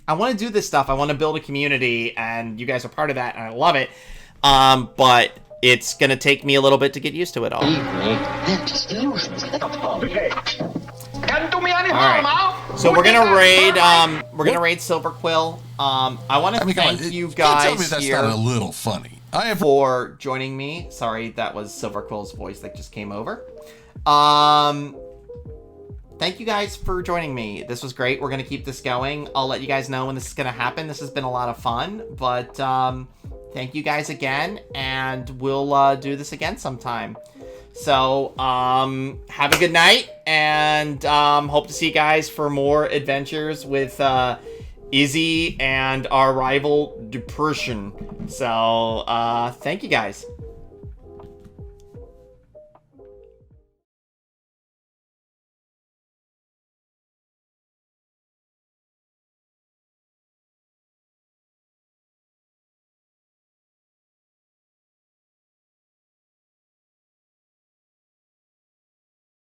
I want to do this stuff. I want to build a community, and you guys are part of that, and I love it. But it's going to take me a little bit to get used to it all. Alright, so we're gonna raid Silver Quill. I want to thank you guys tell me that's here not a little funny. for joining me. Sorry, that was Silver Quill's voice that just came over. Thank you guys for joining me. This was great. We're gonna keep this going. I'll let you guys know when this is gonna happen. This has been a lot of fun, but thank you guys again, and we'll do this again sometime. So, have a good night, and hope to see you guys for more adventures with Izzy and our rival Depression. So, thank you guys.